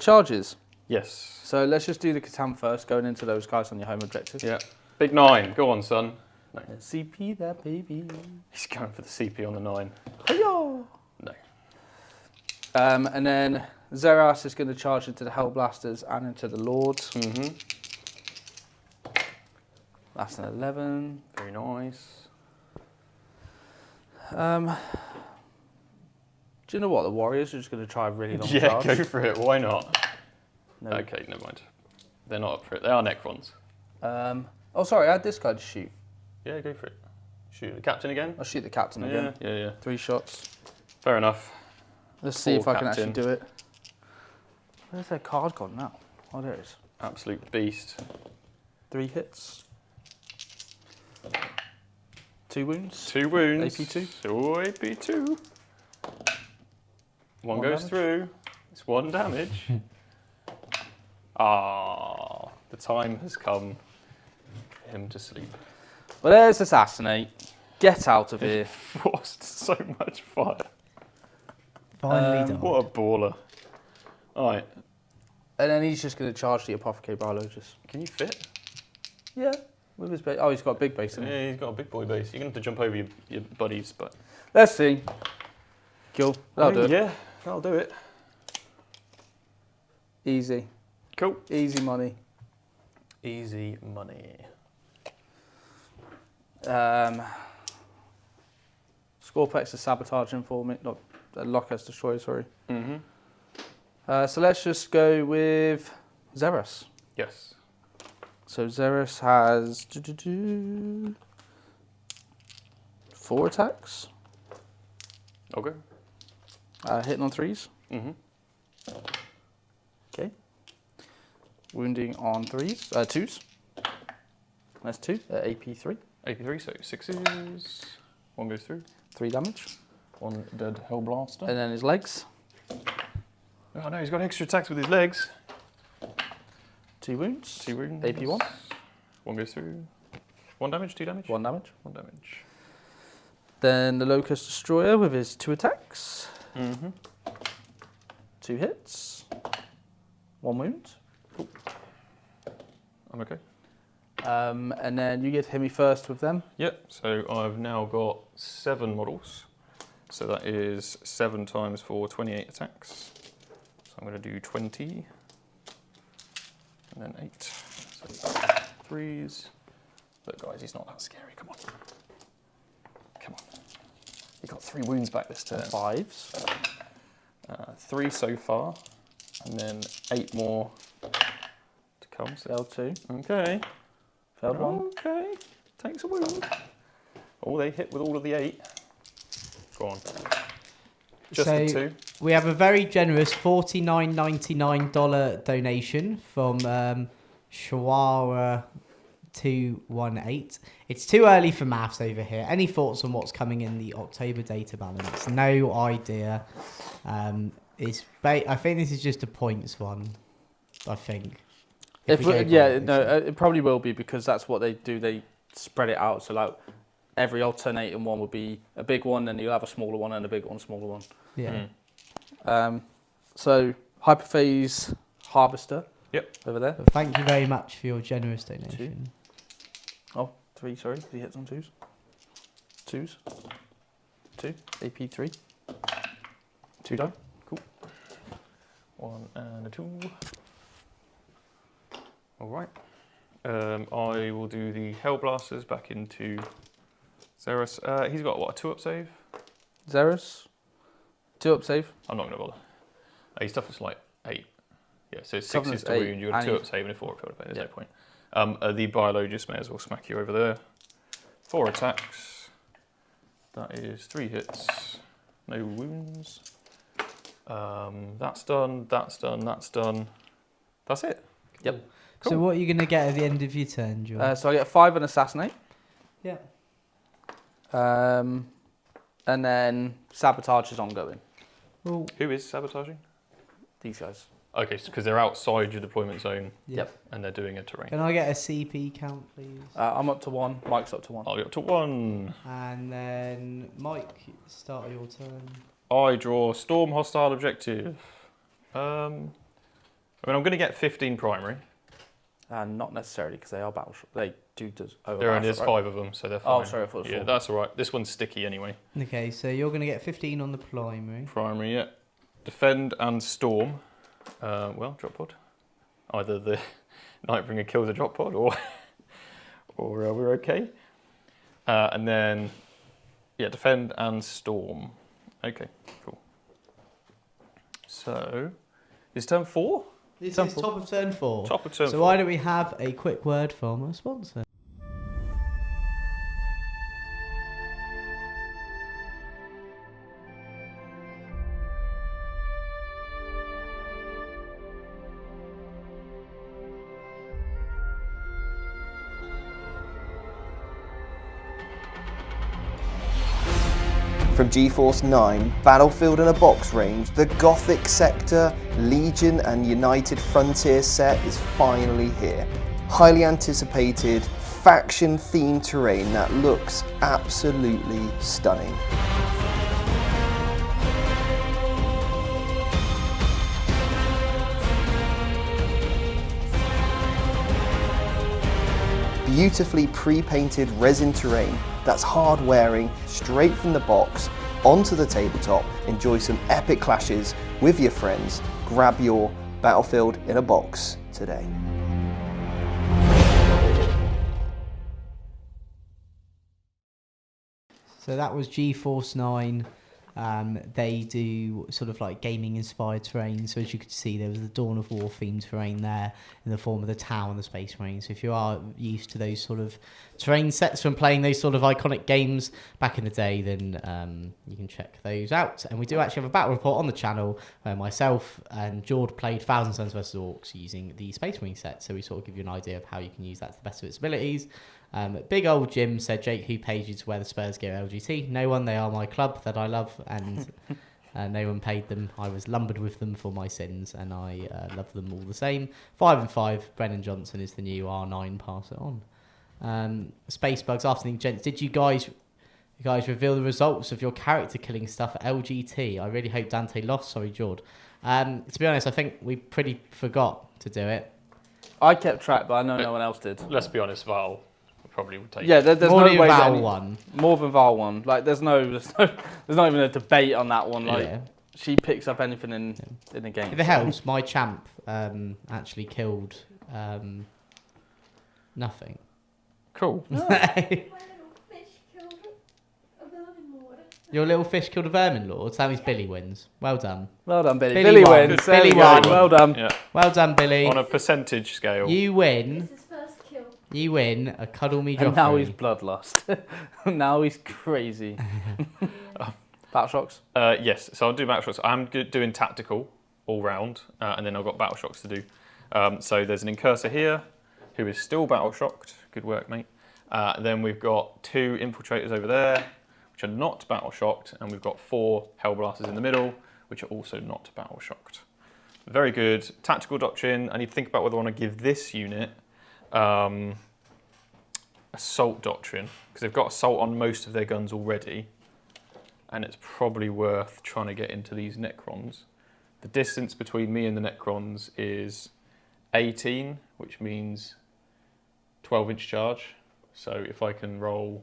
Charges. Yes. So let's just do the Catan first, going into those guys on your home objective. Yeah. Big 9. Go on, son. No. CP that baby. He's going for the CP on the 9. Hiya! No. And then Zeras is going to charge into the Hellblasters and into the Lords. Mm-hmm. That's an 11. Very nice. Do you know what? The Warriors are just going to try a really long Yeah, charge. go for it. Why not? No. Okay, never mind. They're not up for it. They are Necrons. Oh, sorry, I had this guy to shoot. Yeah, go for it. Shoot the captain again. I'll shoot the captain again. Yeah. 3 shots. Fair enough. Let's see if Poor I can actually captain. do it. Where's their card gone now? Oh, there it is. Absolute beast. 3 hits. 2 wounds. 2 wounds. AP2. Oh, AP2. One 1 goes damage. through. It's 1 damage. Ah, the time has come for him to sleep. Well, there's Assassinate. Get out of here. Forced so much fire. Finally done. What a baller. Alright, And then he's just going to charge the Apothecary Biologist. can you fit? Yeah. With his base. Oh, he's got a big base in it. Yeah, he's got a big boy base. You're going to have to jump over your buddies, but... Let's see. Cool. That'll do it. Yeah, that'll do it. Easy. Cool. Easy money. Easy money. Scorpex is sabotaging for me. Not Lockhouse Destroyer, sorry. Mm-hmm. So let's just go with Zeros. Yes. So Zeros has 4 attacks. Okay. Hitting on 3s. Mm-hmm. Okay. Wounding on 3s. 2s. That's 2. AP3. AP3, so 6s. 1 goes through. 3 damage. 1 dead Hellblaster. And then his legs. Oh no, he's got extra attacks with his legs. 2 wounds. 2 wounds. AP1. 1 goes through. 1 damage, 2 damage? 1 damage. 1 damage. Then the Locust Destroyer with his 2 attacks. Mm-hmm. 2 hits. 1 wound. I'm okay. And then you get to hit me first with them. Yep, so I've now got 7 models. So that is 7 times 4, 28 attacks. So I'm going to do 20. And then 8. So 3s. Look guys, he's not that scary, come on. Come on. He got 3 wounds back this turn. 5s. 3 so far. And then 8 more to come. So Failed 2. okay. Failed 1. Okay. Takes a wound. Oh, they hit with all of the 8. Go on. Just So- the 2. We have a very generous $49.99 donation from Shawara218. It's too early for maths over here. Any thoughts on what's coming in the October data balance? No idea. I think this is just a points one. I think. If we go by It probably will be because that's what they do. They spread it out. So like every alternating one will be a big one, then you'll have a smaller one and a big one, smaller one. Yeah. So Hyperphase Harvester. Yep. Over there. But thank you very much for your generous donation. Oh, 3, sorry. He hits on 2s. 2s. 2. AP3. 2 die. Cool. 1 and a 2. All right. I will do the Hellblasters back into Zeros. He's got what, a 2-up save? Zeros. 2 up save. I'm not going to bother. His stuff is like 8. Yeah, so 6 Covenant's is to 8, wound. You got and 2 you- up save and a 4 up failed. There's Yeah. no point. The biologist may as well smack you over there. 4 attacks. That is 3 hits. No wounds. That's done. That's done. That's done. That's it. Yep. So Cool. what are you going to get at the end of your turn, John? So I get 5 and assassinate. Yeah. And then sabotage is ongoing. Well, Who is sabotaging? These guys. Okay, because they're outside your deployment zone Yep. and they're doing a terrain. can I get a CP count, please? I'm up to 1. Mike's up to 1. I'll get up to 1. And then Mike, start your turn. I draw Storm Hostile Objective. I mean, I'm going to get 15 primary. Not necessarily, because they are battleship. They do over There only is battleship, 5 of them, so they're fine. Oh, sorry, I thought it was Yeah, 4. that's all right. This one's sticky anyway. Okay, so you're going to get 15 on the primary. Primary, yeah. Defend and Storm. Well, drop pod. Either the Nightbringer kills a drop pod, or we're okay. And then, yeah, Defend and Storm. Okay, cool. So, is turn 4? This Turn is 4. top of turn 4. Top of turn So 4. why don't we have a quick word from our sponsor? From GeForce 9, Battlefield in a Box range, the Gothic Sector, Legion and United Frontier set is finally here. Highly anticipated, faction-themed terrain that looks absolutely stunning. Beautifully pre-painted resin terrain that's hard wearing, straight from the box, onto the tabletop. Enjoy some epic clashes with your friends. Grab your Battlefield in a Box today. So that was GeForce 9. They do sort of like gaming inspired terrain. So as you could see, there was the Dawn of War themed terrain there in the form of the Tau and the Space Marine. So if you are used to those sort of terrain sets from playing those sort of iconic games back in the day, then you can check those out. And we do actually have a battle report on the channel where myself and Jord played Thousand Suns vs Orcs using the Space Marine set. So we sort of give you an idea of how you can use that to the best of its abilities. Big old Jim said, Jake, who paid you to wear the Spurs gear at LGT? No one. They are my club that I love, and no one paid them. I was lumbered with them for my sins, and I love them all the same. 5 and 5. Brennan Johnson is the new R9. Pass it on. Space Bugs afternoon, gents. Did you guys reveal the results of your character killing stuff at LGT? I really hope Dante lost. Sorry, Jord. To be honest, I think we pretty forgot to do it. I kept track, but I know no one else did. Let's be honest, Val probably would take Yeah, there's More no than way that Val any- won. More than Val one. Like, there's not even a debate on that one. Like, Yeah. she picks up anything in the game. If it helps, my champ actually killed nothing. Cool. My little fish killed a vermin lord. Your little fish killed a vermin lord. So that means Billy wins. Well done. Well done, Billy. Billy won. wins. Billy There we go. won. Well done. Yeah. Well done, Billy. On a percentage scale. You win. This is first kill. You win a cuddle me And now Joffrey. he's bloodlust. Now he's crazy. Battle shocks. Yes, so I'll do battle shocks. I'm doing tactical all round, and then I've got battle shocks to do. So there's an incursor here, who is still battle shocked. Good work, mate. Then we've got 2 infiltrators over there, which are not battle shocked, and we've got 4 hellblasters in the middle, which are also not battle shocked. Very good. Tactical doctrine. I need to think about whether I want to give this unit assault doctrine, because they've got assault on most of their guns already, and it's probably worth trying to get into these Necrons. The distance between me and the Necrons is 18, which means 12-inch charge. So if I can roll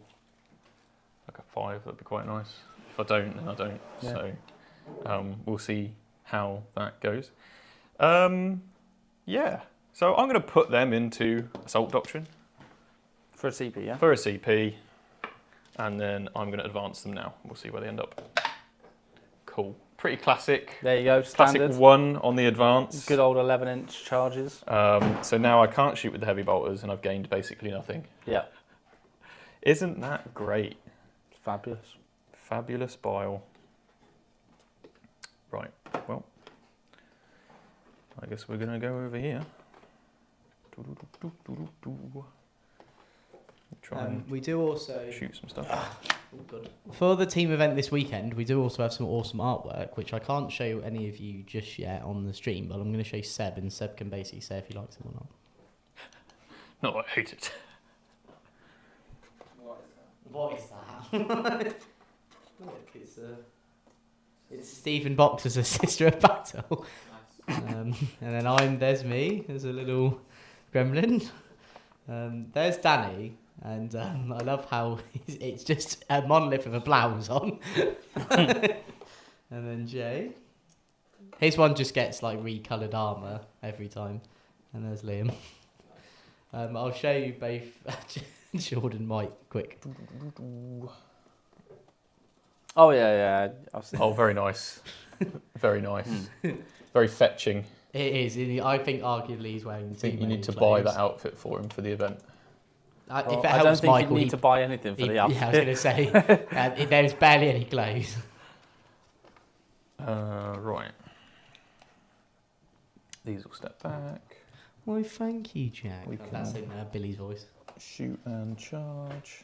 like a 5, that'd be quite nice. If I don't, then I don't. Yeah. So we'll see how that goes. Yeah, so I'm going to put them into assault doctrine For a CP, yeah? for a CP, and then I'm going to advance them now. We'll see where they end up. Cool. pretty classic. There you go, Classic standard. 1 on the advance. Good old 11-inch charges. So now I can't shoot with the heavy bolters, and I've gained basically nothing. Yeah. Isn't that great? Fabulous. Fabulous bile. Right, well, I guess we're going to go over here. Try and We do also shoot some stuff. for the team event this weekend. We do also have some awesome artwork, which I can't show any of you just yet on the stream, but I'm going to show Seb, and Seb can basically say if he likes them or not. No, I hate it. What is that? Look, it's Stephen Box as a Sister of Battle. And then there's me as a little gremlin. There's Danny, and I love how it's just a monolith with a blouse on. And then Jay. His one just gets like recoloured armour every time. And there's Liam. I'll show you both Jordan Mike quick. Oh, yeah. I've seen Oh, very nice. Very nice. Very fetching. It is. I think arguably he's wearing I too think you many need to clothes. buy that outfit for him for the event. If it I helps don't think Michael, you need to buy anything for the outfit. yeah, I was going to say there's barely any clothes. Right. These will step back. Why, thank you, Jack. We That's can- in Billy's voice. Shoot and charge.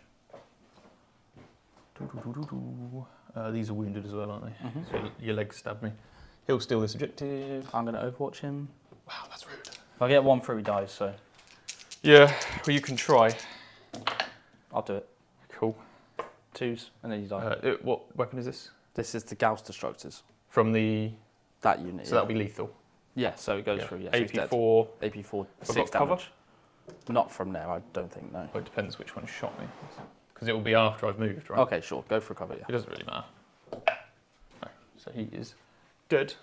These are wounded as well, aren't they? So your legs stabbed me. He'll steal this objective. I'm going to Overwatch him. Wow, that's rude. If I get 1 through, he dies, so Yeah, well, you can try. I'll do it. Cool. 2s, and then you die. What weapon is this? This is the Gauss Destructors. From the... That unit. So that'll be lethal. Yeah, so it goes Yeah. through. Yeah, so he's dead. AP4. AP4, I've 6 got cover? damage. Not from there, I don't think, no. Well, it depends which one shot me. Because it will be after I've moved, right? Okay, sure. Go for cover, yeah. It doesn't really matter. No. So he is dead.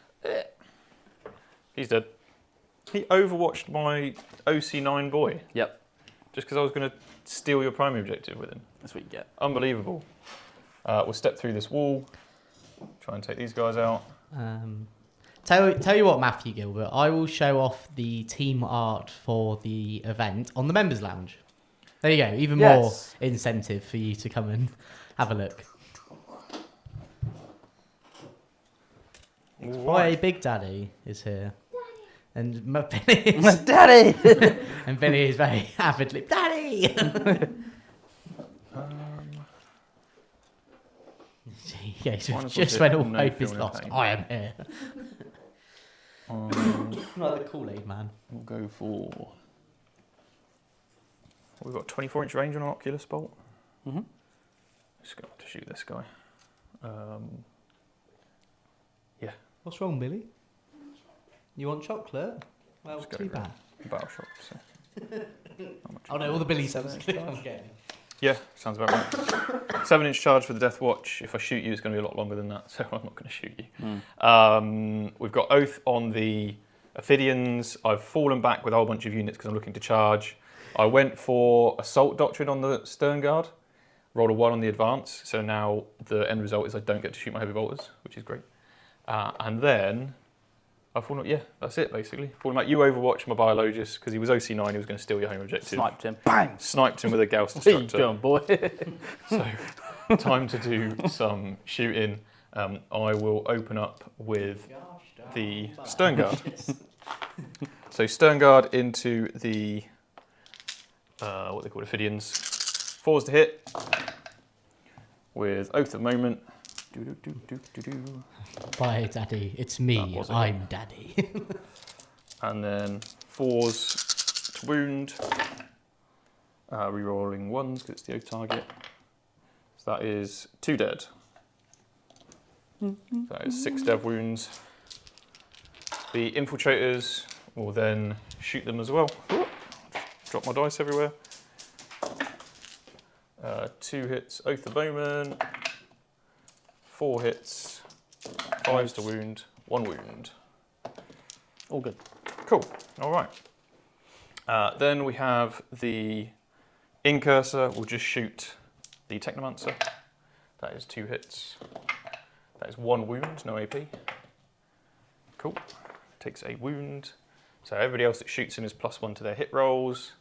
He's dead. He overwatched my OC9 boy. Yep, Just because I was going to steal your primary objective with him. that's what you get. Unbelievable. We'll step through this wall. Try and take these guys out. Tell you what, Matthew Gilbert, I will show off the team art for the event on the members' lounge. There you go. Even more Yes. incentive for you to come and have a look. Boy, Big Daddy is here. And Billy is, Daddy! and Billy is very avidly, Daddy! Yes, Might as well just hit when all no hope is feeling lost, pain. I am here. Like the Kool-Aid man. We'll go for... We've got 24-inch range on an Oculus bolt. Mhm. Just going to shoot this guy. Yeah, What's wrong, Billy? You want chocolate? Well, Just go too for bad. battle shot. So. Oh no, all the Billy Seven sounds inch good. charge? I'm getting. Yeah, sounds about right. 7-inch charge for the Deathwatch. If I shoot you, it's going to be a lot longer than that, so I'm not going to shoot you. We've got Oath on the Ophidians. I've fallen back with a whole bunch of units because I'm looking to charge. I went for Assault Doctrine on the Stern Guard, rolled a 1 on the Advance, so now the end result is I don't get to shoot my Heavy Bolters, which is great. And then I've fallen, yeah, that's it basically. Fallen back. You Overwatch my Biologist because he was OC9, he was going to steal your home objective. Sniped him. Bang! Sniped him with a Gauss There you Destructor. go, boy. So, time to do some shooting. I will open up with the Stern Guard. So Stern Guard into the, what they call Ophidians. 4s to hit with Oath of Moment. Bye, Daddy. It's That me. was it. I'm Daddy. And then 4s to wound. Rerolling 1s because it's the Oath target. So that is 2 dead. So that is 6 dev wounds. The infiltrators will then shoot them as well. Drop my dice everywhere. 2 hits, Oath of Bowman. 4 hits, 5s to wound, 1 wound. All good. Cool, all right. Then we have the Incursor will just shoot the Technomancer. That is 2 hits. That is 1 wound, no AP. Cool. Takes a wound. So everybody else that shoots him is +1 to their hit rolls.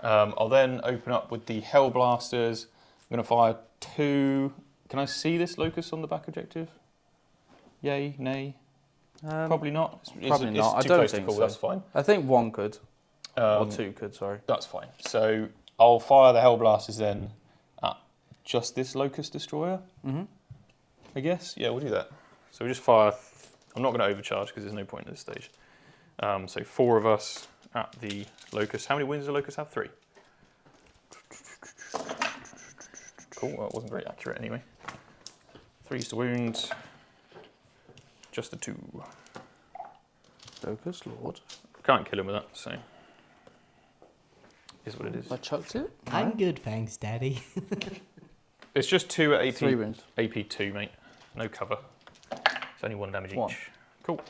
I'll then open up with the Hell Blasters. I'm going to fire 2. Can I see this locus on the back objective? Yay, nay? Probably not. Probably not. It's too I don't close think to call, so. that's fine. I think 1 could. Or 2 could, sorry. That's fine. So I'll fire the Hell Blasters then at just this Locust Destroyer, I guess. Yeah, we'll do that. So we just fire. I'm not going to overcharge because there's no point at this stage. So 4 of us at the Locust. How many wounds does the Locust have? 3. Cool. Well, it wasn't very accurate anyway. 3's to wound. Just the 2. Locust Lord. Can't kill him with that, so is what it is. I chucked it. I'm good, thanks, Daddy. It's just 2 at AP. 3 wounds. AP 2, mate. No cover. It's only 1 damage 1. each. Cool.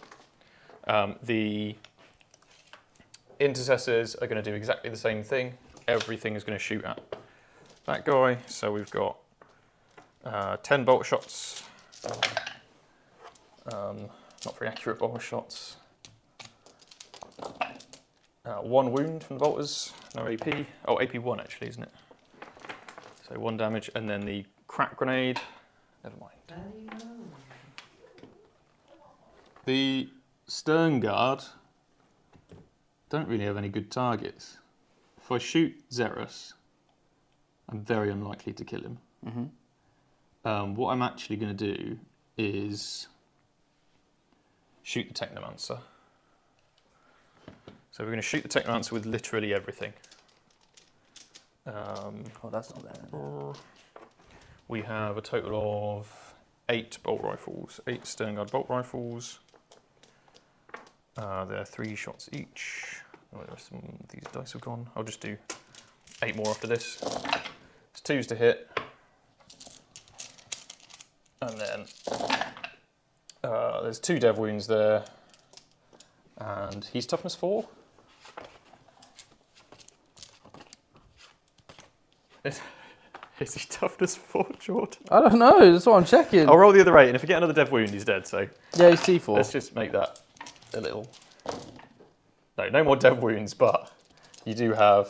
The intercessors are going to do exactly the same thing. Everything is going to shoot at that guy. So we've got 10 bolt shots. Not very accurate bolt shots. 1 wound from the bolters. No AP. Oh, AP 1 actually, isn't it? So 1 damage, and then the crack grenade. Never mind. The Stern Guard don't really have any good targets. If I shoot Xeros, I'm very unlikely to kill him. What I'm actually going to do is shoot the Technomancer. So we're going to shoot the Technomancer with literally everything. Oh, that's not there. We have a total of 8 bolt rifles, 8 Sternguard bolt rifles. They're 3 shots each. Oh, these dice have gone. I'll just do 8 more after this. It's 2s to hit. And then there's 2 dev wounds there. And he's toughness 4. Is he toughness 4, Jordan? I don't know. That's what I'm checking. I'll roll the other 8, and if I get another dev wound, he's dead. So Yeah, he's T4. let's just make that a little. No more dev wounds, but you do have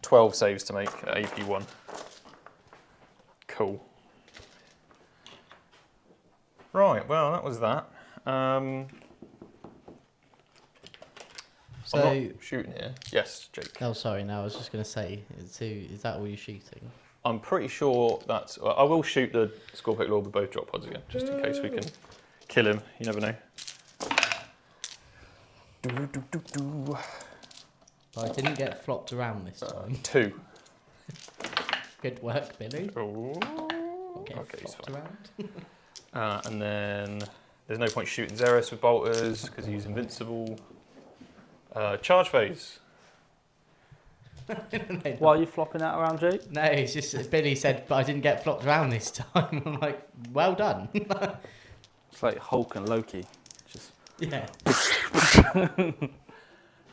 12 saves to make at AP 1. Cool. Right, well, that was that. So, I'm not shooting here. Yes, Jake. oh, sorry, no, I was just going to say, is that all you're shooting? I'm pretty sure that's. I will shoot the Scorpic Lord with both drop pods again, just in case we can kill him. You never know. I didn't get flopped around this time. 2. Good work, Billy. Oh. Get Okay, he's flopped fine. around. And then there's no point shooting Xeros with bolters because he's invincible. Charge phase. Why are you flopping that around, Jake? No, it's just Billy said, but I didn't get flopped around this time. I'm like, well done. It's like Hulk and Loki. Just Yeah.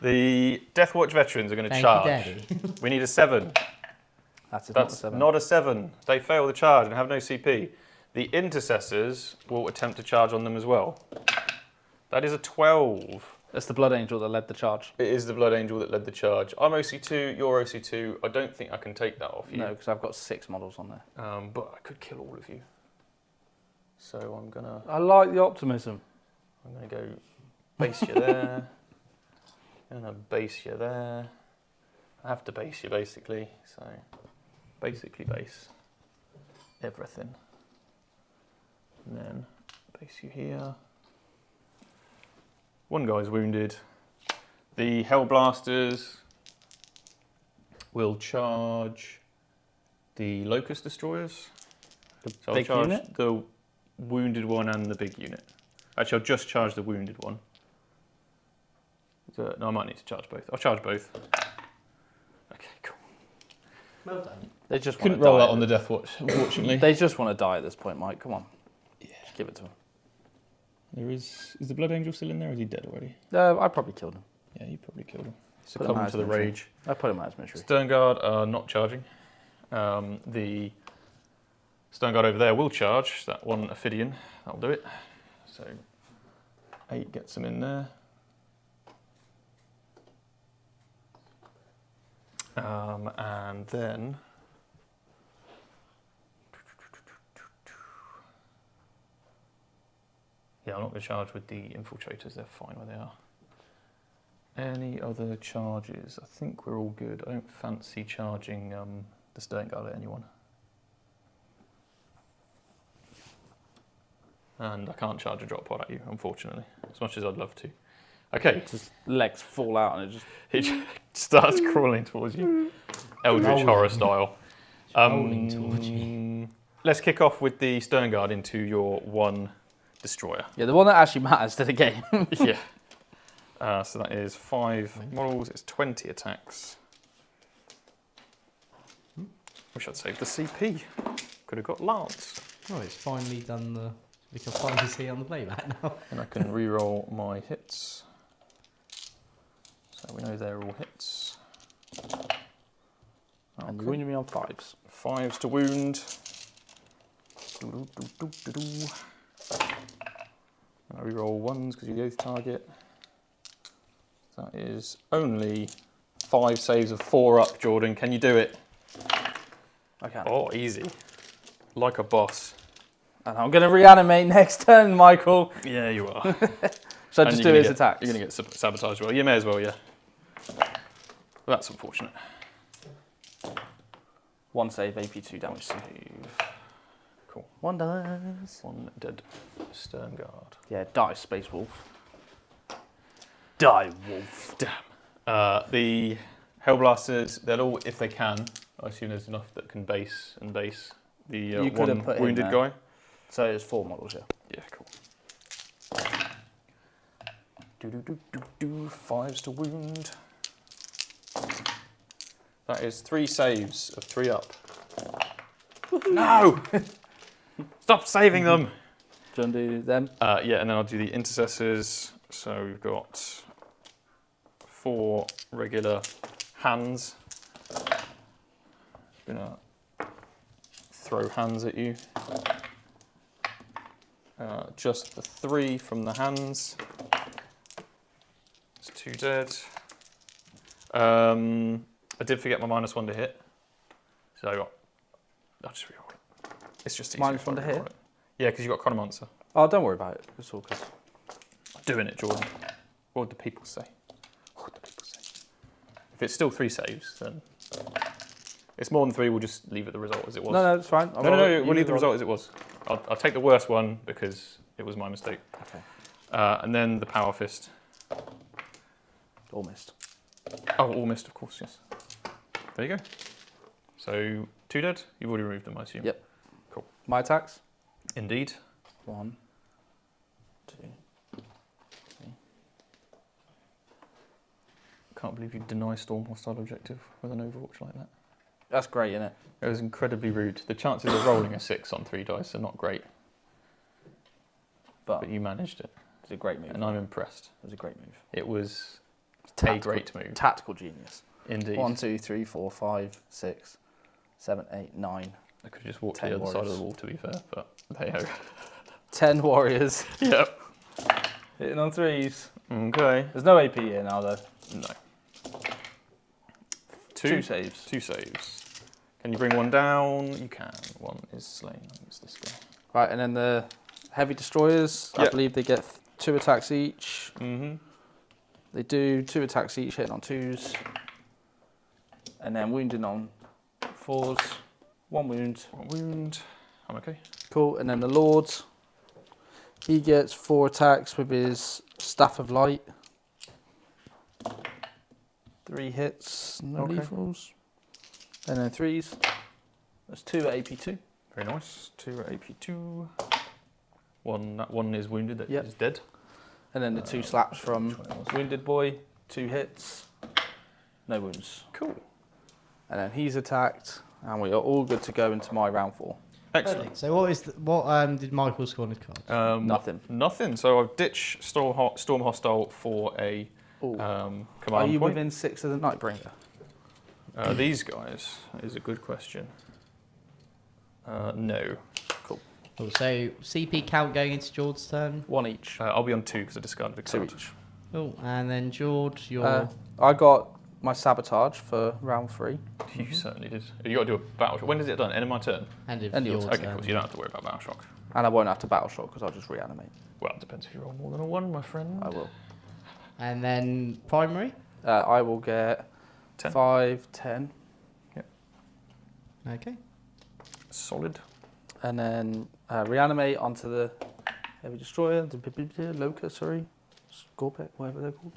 The Deathwatch veterans are going to Thank charge. you, Daddy. We need a 7. that's That's not a 7. They fail the charge and have no CP. The intercessors will attempt to charge on them as well. That is a 12. That's the Blood Angel that led the charge. It is the Blood Angel that led the charge. I'm OC2, you're OC2. I don't think I can take that off you. No, because I've got 6 models on there. But I could kill all of you. So I'm gonna The optimism. go base you there. I'm gonna base you there. I have to base you basically. So basically base everything. And then base you here. 1 guy's wounded. The Hell Blasters will charge the Locust Destroyers. So I'll big charge unit? the wounded one and the big unit. Actually, I'll just charge the wounded one. No, I might need to charge both. I'll charge both. Okay, cool. Well done. They just Couldn't want to roll die that on the Deathwatch, unfortunately. They just want to die at this point, Mike. Come on. Yeah. Just give it to them. There is the Blood Angel still in there, or is he dead already? I probably killed him. Yeah, you probably killed him. Put him Succumbed out to the as misery. rage. I put him out as misery. Sternguard are not charging. The Stone Guard over there will charge. That one Ophidian, that'll do it. So 8 gets him in there. And then yeah, I'm not going to charge with the infiltrators. They're fine where they are. Any other charges? I think we're all good. I don't fancy charging the Stone Guard at anyone. And I can't charge a drop pod at you, unfortunately, as much as I'd love to. Okay. Just legs fall out and it just... It starts crawling towards you. Eldritch horror style. Rolling towards you. Let's kick off with the Stern Guard into your one destroyer. Yeah, the one that actually matters to the game. Yeah. So that is 5 models, it's 20 attacks. Wish I'd saved the CP. Could have got Lance. Oh, it's finally done the... We can finally see on the playback now. And I can re-roll my hits. So we know they're all hits. And you wounded me on 5s. 5s to wound. And I re-roll 1s because you're the oath target. That is only 5 saves of 4 up, Jordan. Can you do it? I can. Oh, easy. Like a boss. And I'm going to reanimate next turn, Michael. Yeah, you are. Should I just do his attacks? You're going to get sabotaged well. You may as well, yeah. Well, that's unfortunate. 1 save, AP 2 damage. Save. Cool. 1 dice. 1 dead Stern Guard. Yeah, die, Space Wolf. Die, Wolf. Damn. The Hellblasters, they'll all, if they can, I assume there's enough that can base the You could have one put wounded in guy. So it's 4 models, yeah. Yeah, cool. 5s to wound. That is 3 saves of 3 up. No! Stop saving them! Do you want to do them? Yeah, and then I'll do the intercessors. So we've got 4 regular hands. Gonna throw hands at you. Just the 3 from the hands. It's 2 dead. I did forget my -1 to hit. So I'll just reroll it. It's just easier if I -1 to reroll hit? it. Yeah, because you've got Chronomancer. Oh, don't worry about it. It's all good. I'm doing it, Jordan. What would the people say? What would the people say? If it's still 3 saves, then... It's more than 3, we'll just leave it the result as it was. No, it's fine. No, we'll leave the result as it was. I'll take the worst one because it was my mistake. Okay. And then the Power Fist. All missed. Oh, all missed, of course, yes. There you go. So, 2 dead? You've already removed them, I assume? Yep. Cool. My attacks? Indeed. 1, 2, 3. Can't believe you deny Storm hostile objective with an Overwatch like that. That's great, isn't it? It was incredibly rude. The chances of rolling a 6 on 3 dice are not great, But but you managed it, it's a great move. and I'm impressed. It was a great move. It was Tactical, a great move. Tactical genius. Indeed. 1, 2, 3, 4, 5, 6, 7, 8, 9. I could have just walked to 10 the other side of warriors. the wall, to be fair, but there you go. 10 warriors. Yep. Hitting on 3s. Okay. There's no AP here now, though. No. 2 saves. 2 saves. Can you bring 1 down? You can. 1 is slain. It's this guy. Right, and then the heavy destroyers, I Yep. believe they get 2 attacks each. Mm-hmm. They do 2 attacks each, hitting on 2s. And then wounding on 4s. 1 wound. 1 wound. I'm okay. Cool. And then the Lord, he gets 4 attacks with his Staff of Light. 3 hits, no Okay. lethals. And then 3s. That's 2 at AP2. Very nice. 2 at AP2. 1, that 1 is wounded, that Yep. is dead. And then the 2 slaps from which one it was? Wounded Boy. 2 hits, no wounds. Cool. And then he's attacked, and we are all good to go into my round 4. Excellent. So what did Michael score on his card? Nothing. Nothing. So I've ditched Storm Hostile for a Ooh. command Are you point. within 6 of the Nightbringer? These guys is a good question. No. Cool. Cool. So CP count going into George's turn. 1 each. I'll be on 2 because I discarded a 2 card. each. Cool. And then George, your I got my sabotage for round 3. You certainly did. You got to do a battle shock. When is it done? End of my turn? end of and your yours. turn. Okay, cool. So you don't have to worry about battle shock. And I won't have to battle shock because I'll just reanimate. Well, it depends if you roll more than a 1, my friend. I will. And then primary. I will get 10. 5, 10. Okay. Solid. And then reanimate onto the heavy destroyer, the locust, Scorpet, whatever they're called.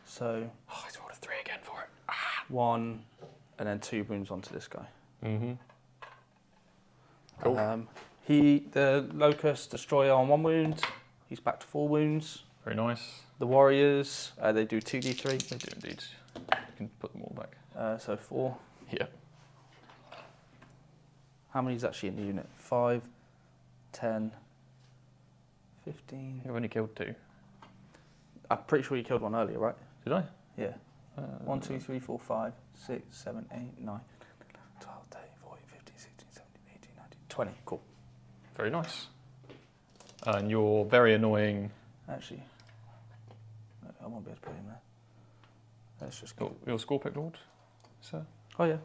So Oh, he's rolled a 3 again for it. 1, and then 2 wounds onto this guy. Mm-hmm. Cool. The locust destroyer on 1 wound. He's back to 4 wounds. Very nice. The warriors, they do 2d3. They do indeed. You can put them all back. So 4. Yeah. How many is actually in the unit? 5, 10, 15. You've only killed 2. I'm pretty sure you killed 1 earlier, right? Did I? Yeah. 1, 2, 3, 4, 5, 6, 7, 8, 9, 12, 13, 14, 15, 16, 17, 18, 19, 20. Cool. Very nice. And you're very annoying. Actually, I won't be able to put him there. Let's just go. Your Scorpic Lord, sir? Oh, yeah.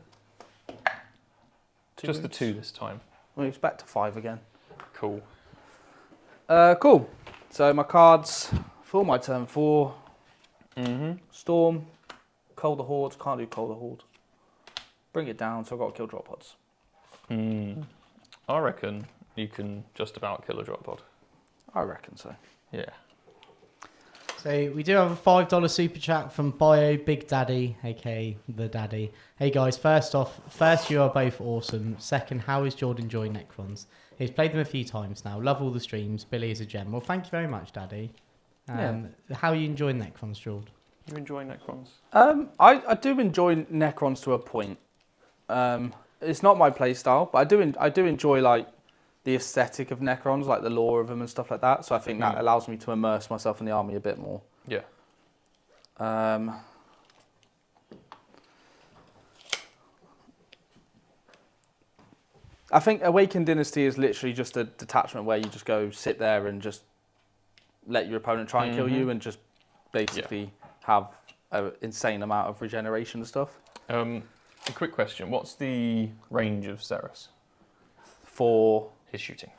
Just the wounds. 2 this time. Well, it's back to 5 again. Cool. Cool. So my cards for my turn 4. Mm-hmm. Storm, Cold the Horde. Can't do Cold the Horde. Bring it down, so I've got to kill drop pods. I reckon you can just about kill a drop pod. I reckon so. Yeah. So we do have a $5 super chat from Bio Big Daddy, aka the Daddy. Hey guys, first you are both awesome. Second, how is Jordan enjoying Necrons? He's played them a few times now. Love all the streams. Billy is a gem. Well, thank you very much, Daddy. How are you enjoying Necrons, Jordan? You enjoying Necrons? I do enjoy Necrons to a point. It's not my playstyle, but I do enjoy like the aesthetic of Necrons, like the lore of them and stuff like that. So I think that allows me to immerse myself in the army a bit more. Yeah. I think Awakened Dynasty is literally just a detachment where you just go sit there and just let your opponent try and kill you and just basically have an insane amount of regeneration and stuff. A quick question. What's the range of Xeris? For His shooting.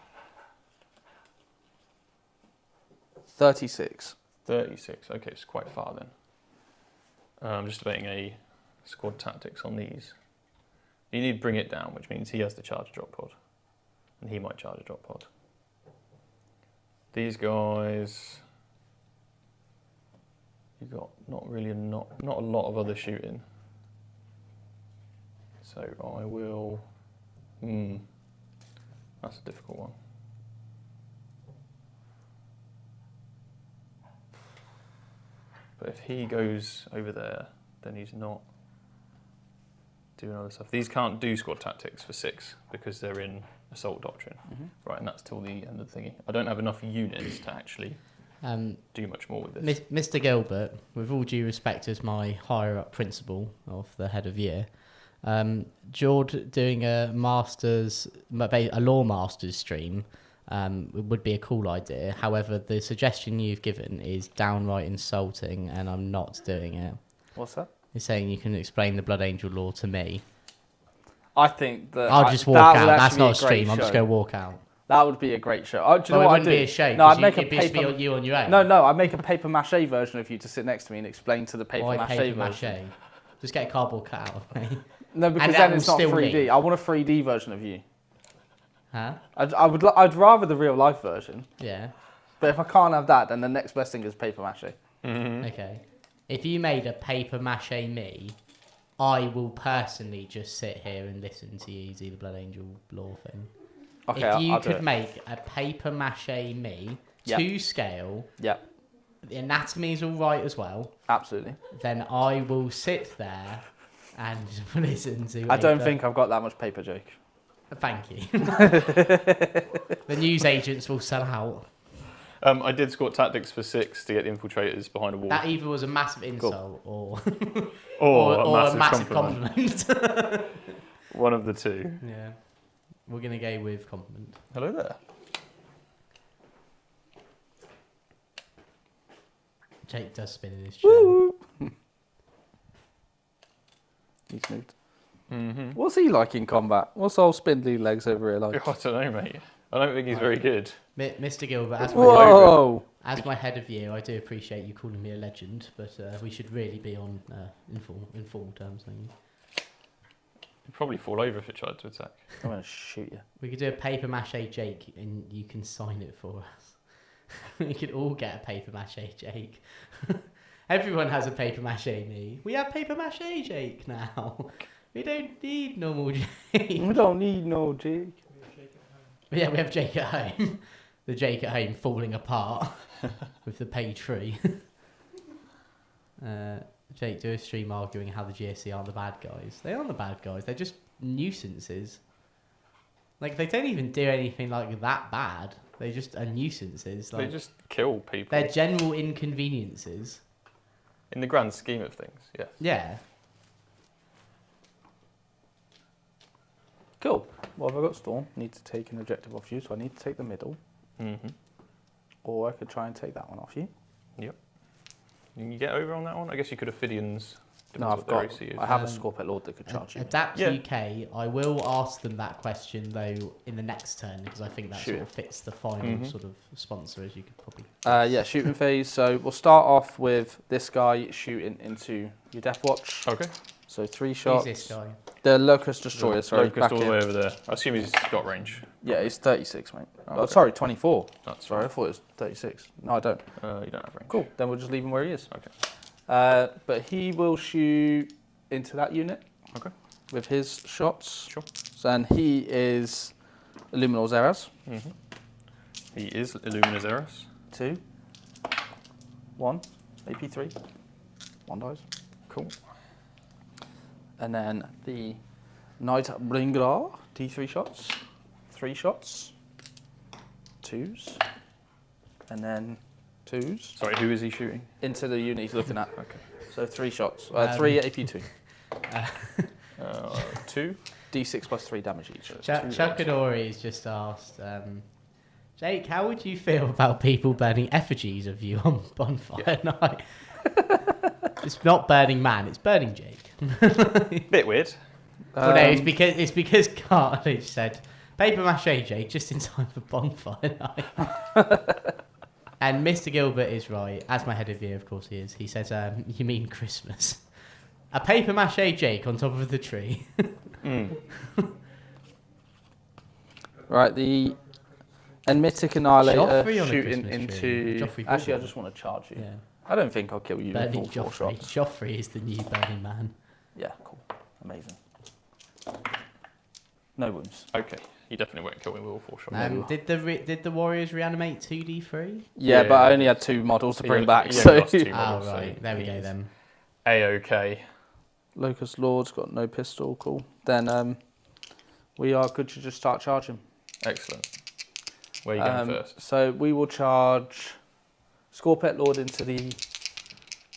36. 36. Okay, it's quite far then. I'm just debating a squad tactics on these. You need to bring it down, which means he has to charge a drop pod. And he might charge a drop pod. These guys... You've got not a lot of other shooting. So I will... That's a difficult one. But if he goes over there, then he's not doing other stuff. These can't do squad tactics for 6 because they're in Assault Doctrine. Right, and that's till the end of the thingy. I don't have enough units to actually do much more with this. Mr. Gilbert, with all due respect as my higher up principal of the head of year, George doing a law masters stream would be a cool idea. However, the suggestion you've given is downright insulting, and I'm not doing it. What's that? You're saying you can explain the Blood Angel law to me. I think that I'll just walk out. That's not a stream. I'm just going to walk out. That would be a great show. Do you know it what wouldn't I'd do? be a show. No, I'd make make a it'd paper. be you on your own. No, I'd make a paper mache version of you to sit next to me and explain to the paper Why mache paper version. mache? Just get a cardboard cut out of me. No, because And then that it's will not still 3D. leave. I want a 3D version of you. Huh? I'd rather the real life version. Yeah. But if I can't have that, then the next best thing is paper mache. Okay. If you made a paper mache me, I will personally just sit here and listen to you do the Blood Angel law thing. Okay, if you I'll do could it. make a paper mache me Yep. to scale, Yep, the anatomy is all right as well, absolutely. then I will sit there and listen to. I don't think I've got that much paper, Jake. Thank you. The news agents will sell out. I did squad tactics for 6 to get the infiltrators behind a wall. That either was a massive insult or or a a massive massive compliment. compliment. One of the two. Yeah. We're going to go with compliment. Hello there. Jake does spin in his chair. He's moved. Mm-hmm. What's he like in combat? What's old spindly legs over here like? I don't know, mate. I don't think he's very good. Mr. Gilbert, Whoa! as my head of year, I do appreciate you calling me a legend, but we should really be on informal terms, don't you? He'd probably fall over if it tried to attack. I'm going to shoot you. We could do a paper mache Jake and you can sign it for us. We could all get a paper mache Jake. Everyone has a paper mache me. We have paper mache Jake now. We don't need normal Jake. We don't need no Jake. Yeah, we have Jake at home. The Jake at home falling apart with the page free. Jake, do a stream arguing how the GSC aren't the bad guys. They aren't the bad guys. They're just nuisances. Like, they don't even do anything like that bad. They just are nuisances. Like, They just kill people. they're general inconveniences. In the grand scheme of things, yes. Yeah. Cool. What have I got, Storm? Need to take an objective off you, so I need to take the middle. Mm-hmm. Or I could try and take that one off you. Yep. Can you get over on that one? I guess you could have Fidians. No, I've got. I have a Scorpet Lord that could charge you. Adapt Yeah. UK, I will ask them that question, though, in the next turn, because I think that Shoot. sort of fits the final sort of sponsor, as you could probably... Yeah, shooting phase. So we'll start off with this guy shooting into your Deathwatch. Okay. So 3 Who's shots. this guy? The Locust Destroyer, sorry. Locust back all the in. way over there. I assume he's got range. Yeah, he's 36, mate. Oh, Oh, okay. sorry, 24. That's Sorry, I thought it was 36. No, I don't. You don't have range. Cool, then we'll just leave him where he is. Okay. But he will shoot into that unit. Okay. With his shots. Sure. So, and he is Illuminor Zeras. Mm-hmm. He is Illuminus Eris. 2. 1. AP 3. 1 dies. Cool. And then the Nightbringer, D3 shots. 3 shots. 2s. And then 2s. Sorry, who is he shooting? Into the unit he's looking at. Okay. So 3 shots. 3 AP2. 2. D6 plus 3 damage each. Chuck and Ori's just asked, Jake, how would you feel about people burning effigies of you on bonfire night? It's not Burning Man, it's Burning Jake. Bit weird. Well, no, it's because Cartilage said paper mache Jake just in time for bonfire night. And Mr. Gilbert is right, as my head of year, of course he is. He says, you mean Christmas? A paper mache Jake on top of the tree. Right, the Enmitic Annihilator Joffrey on a shooting Christmas tree. into... Joffrey Actually, I Bubble. just want to charge you. Yeah. I don't think I'll kill you Burning with all 4 Joffrey. shots. Joffrey is the new Burning Man. Yeah, cool. Amazing. No wounds. Okay. He definitely won't kill me with all 4 shots. Did the Warriors reanimate 2d3? Yeah, Yeah. but I only had 2 models to He bring only- back, he so... only lost 2 Oh, models, so right. There we go he's then. A-okay. Locust Lord's got no pistol, cool. Then we are good to just start charging. Excellent. Where are you going first? So we will charge Scorpet Lord into the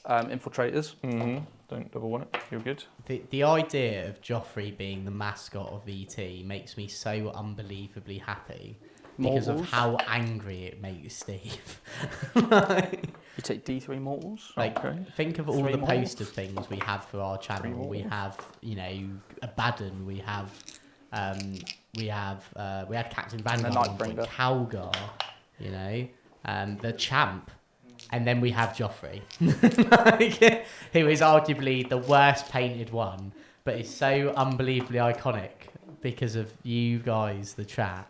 infiltrators. Mm-hmm. Don't double one it. You're good. The idea of Joffrey being the mascot of VT makes me so unbelievably happy because of Mortals. how angry it makes Steve. You take D3 mortals. Like, Okay. think of all 3 the more. poster things we have for our channel. We more. have, Abaddon. We had Captain Vanguard, at one point, Nightbringer. Calgar, the Champ, and then we have Joffrey, who is arguably the worst painted one, but is so unbelievably iconic because of you guys, the chat,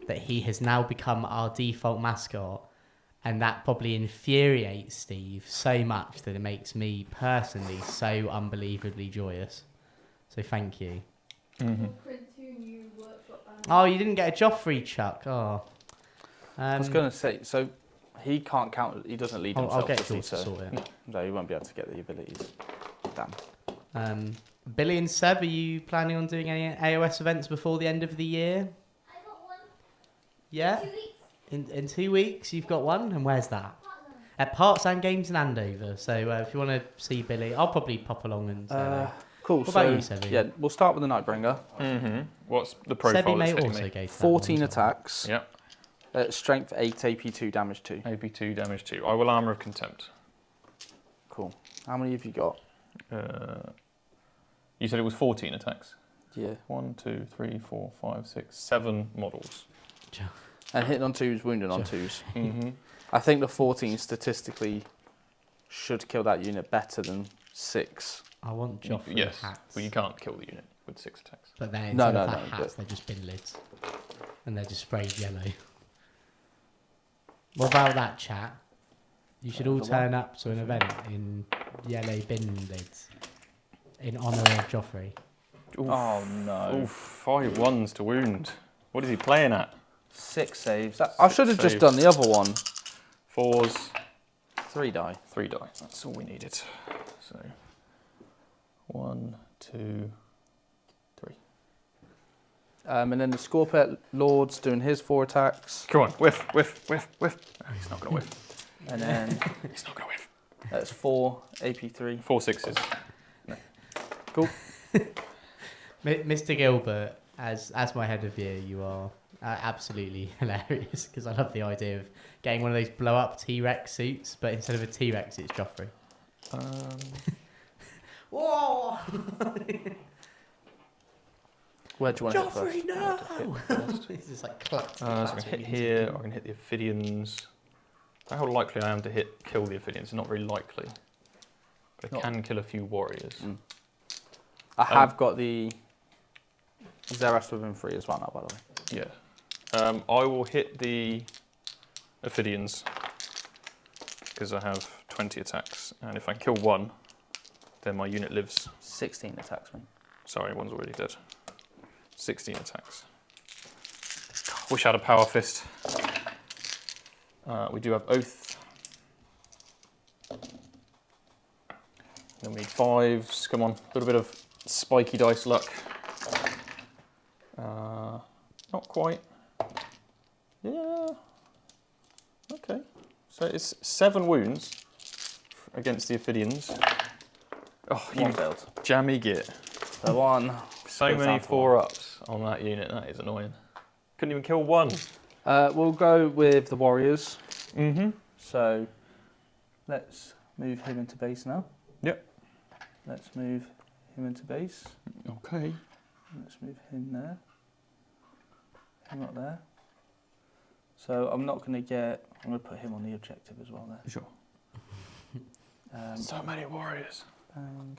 that he has now become our default mascot. And that probably infuriates Steve so much that it makes me personally so unbelievably joyous. So thank you. Mm-hmm. Print 2 new workshop banners. Oh, you didn't get a Joffrey, Chuck. Oh. I was going to say, so he can't count, he doesn't lead himself. I'll get does he? George to So sort it. no, he won't be able to get the abilities. Damn. Billy and Seb, are you planning on doing any AOS events before the end of the year? I got one. Yeah? 2 weeks. In 2 weeks, you've got one? And where's that? Partner. At Parts and Games in Andover. So if you want to see Billy, I'll probably pop along and say hello. Cool. What so, about you, Sebi? yeah, we'll start with the Nightbringer. Mm-hmm. What's the profile? Sebi may that's hitting also me? go to that 14 one. attacks. Yep. Strength 8, AP2, damage 2. AP2, damage 2. I will Armor of Contempt. Cool. How many have you got? You said it was 14 attacks. Yeah. 1, 2, 3, 4, 5, 6, 7 models. And hitting on 2s, wounding on 2s. Mm-hmm. I think the 14 statistically should kill that unit better than 6. I want Joffrey Yes. hats. Well, you can't kill the unit with 6 attacks. But then No, instead of no, that no, hats, but- they're just bin lids. And they're just sprayed yellow. What about that, chat? You should all The turn up to an event in yellow bin lids in honour of Joffrey. Oof. Oh no. Oof, 5 1s to wound. What is he playing at? 6 saves. I should have just saves. done the other one. 4s, 3 die. 3 die. That's all we needed. So, 1, 2, 3. And then the Scorpet Lord's doing his 4 attacks. Come on, whiff, whiff, whiff, whiff. Oh, he's not going to whiff. And then He's not going to whiff. that's 4 AP3. 4 6s. Cool. Mr. Gilbert, as my head of year, you are absolutely hilarious because I love the idea of getting one of those blow up T-Rex suits, but instead of a T-Rex, it's Joffrey. Whoa! Where do you want to hit first? Joffrey, no! This is like clutch. So I can hit here, I can hit the Ophidians. How likely I am to kill the Ophidians? Not very likely. But I can kill a few warriors. I have got the Zeras within 3 as well now, by the way. Yeah. I will hit the Ophidians because I have 20 attacks, and if I kill one, then my unit lives. 16 attacks, mate. Sorry, one's already dead. 16 attacks. Wish I had a power fist. We do have Oath. Then we need 5s. Come on, a little bit of spiky dice luck. Not quite. Yeah. Okay. So it's 7 wounds against the Ophidians. Oh, One failed. jammy git. The one. So many 4-ups on that unit. That is annoying. Couldn't even kill one. We'll go with the Warriors. Mm-hmm. So let's move him into base now. Yep. Let's move him into base. Okay. Let's move him there. Him up there. So I'm not going to put him on the objective as well there. Sure. So many warriors. Bang.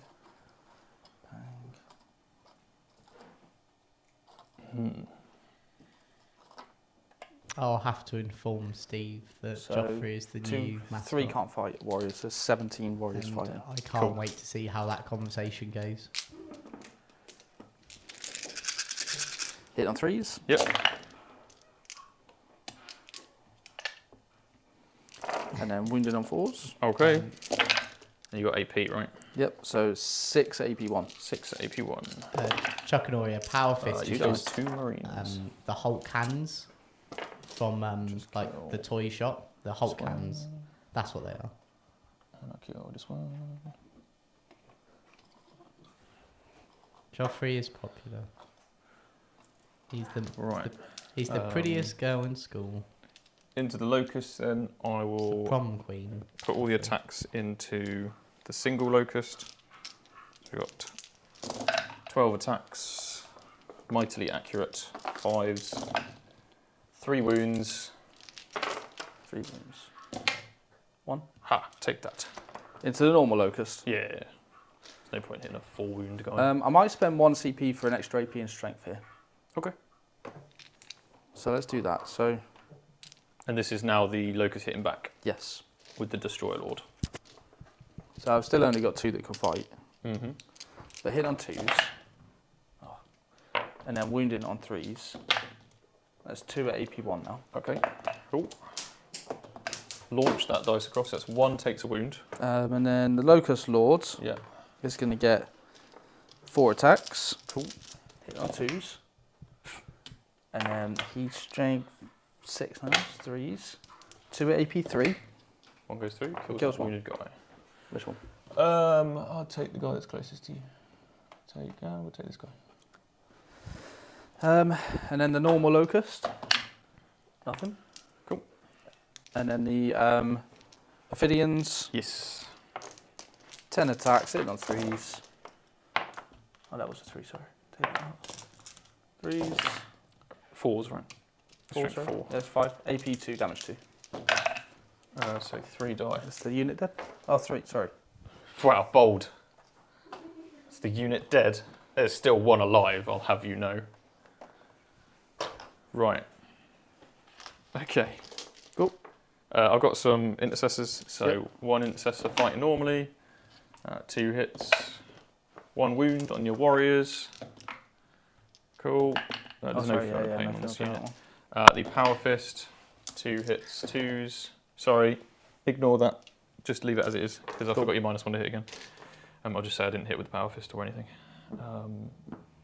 Bang. I'll have to inform Steve that So, Joffrey is the new mascot. 3 can't fight Warriors. There's 17 Warriors And, fighting. I can't wait to see how that conversation goes. Hit on 3s. Yep. And then wounded on 4s. Okay. And you got AP, right? Yep. So 6 AP1. 6 AP1. Chuck and Ori, a power fist You is guys just 2 marines. the Hulk hands from like the toy shop. The Hulk hands. That's what they are. And I kill this one. Joffrey is popular. He's the Right. he's the prettiest girl in school. Into the locust, then I The will prom queen. put all the attacks into the single locust. So we've got 12 attacks, mightily accurate, 5s, 3 wounds. 3 wounds. 1. Ha, take that. Into the normal locust. Yeah. There's no point hitting a 4 wound guy. I might spend 1 CP for an extra AP and strength here. Okay. So let's do that. So And this is now the locust hitting back yes. with the Destroyer Lord. So I've still only got 2 that can fight. Mm-hmm. But hit on 2s. And then wounding on 3s. That's 2 at AP1 now. Okay, cool. Launch that dice across. That's 1 takes a wound. And then the Locust Lord Yeah. is going to get 4 attacks. Cool. Hit on 2s. And then he's strength 6 now, 3s. 2 at AP3. 1 goes through, kills Kills that one. wounded guy. Which one? I'll take the guy that's closest to you. We'll take this guy. And then the normal locust. Nothing. Cool. And then the Ophidians. Yes. 10 attacks, sitting on 3s. Oh, that was a 3, sorry. Take that out. 3s. 4s, right? 4, Strength sorry. 4. There's 5. AP 2, damage 2. So 3 die. That's the unit dead? Oh, 3, sorry. Wow, bold. It's the unit dead. There's still one alive, I'll have you know. Right. Okay. Cool. I've got some intercessors. So Yep. 1 intercessor fighting normally. 2 hits. 1 wound on your warriors. Cool. There's no further pain on this unit. The power fist. 2 hits, 2s. Sorry, ignore that. Just leave it as it is, because I forgot your -1 to hit again. I'll just say I didn't hit with the power fist or anything.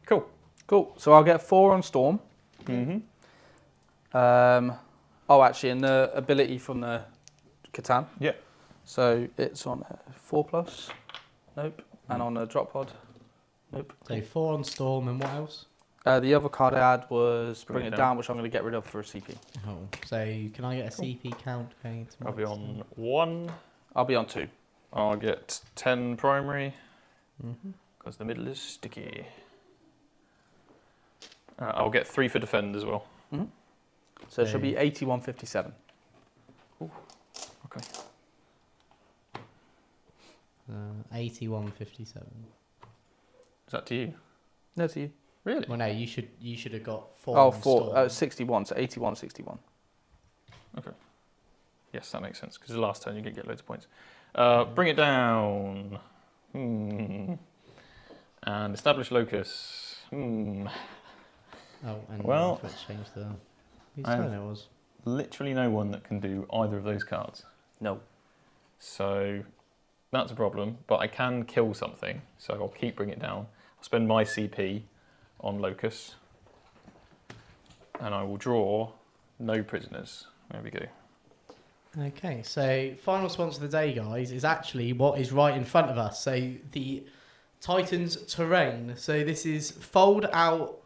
Cool. Cool. So I'll get 4 on Storm. Mm-hmm. Oh, actually, and the ability from the Catan. Yeah. So it's on 4+. Nope. And on a drop pod. Nope. So 4 on Storm, and what else? The other card I had was Bring It Down, which I'm going to get rid of for a CP. Oh, so can I get a CP count going into I'll be on 1. I'll be on 2. I'll get 10 primary, Mm-hmm. because the middle is sticky. I'll get 3 for defend as well. Mm-hmm. So it should be 8157. Okay. 8157. Is that to you? No, to you. Really? Well, no, you should have got 4 Oh, on 4. Storm. 61. So 8161. Yes, that makes sense, because the last turn you get loads of points. Bring it down. And establish locus. Oh, and Well, let's change the... Whose I turn have- it was? Literally no one that can do either of those cards. No. So that's a problem, but I can kill something, so I'll keep Bring It Down. I'll spend my CP on Locus, and I will draw no prisoners. There we go. Okay, so final sponsor of the day, guys, is actually what is right in front of us. So the Titans terrain. So this is fold out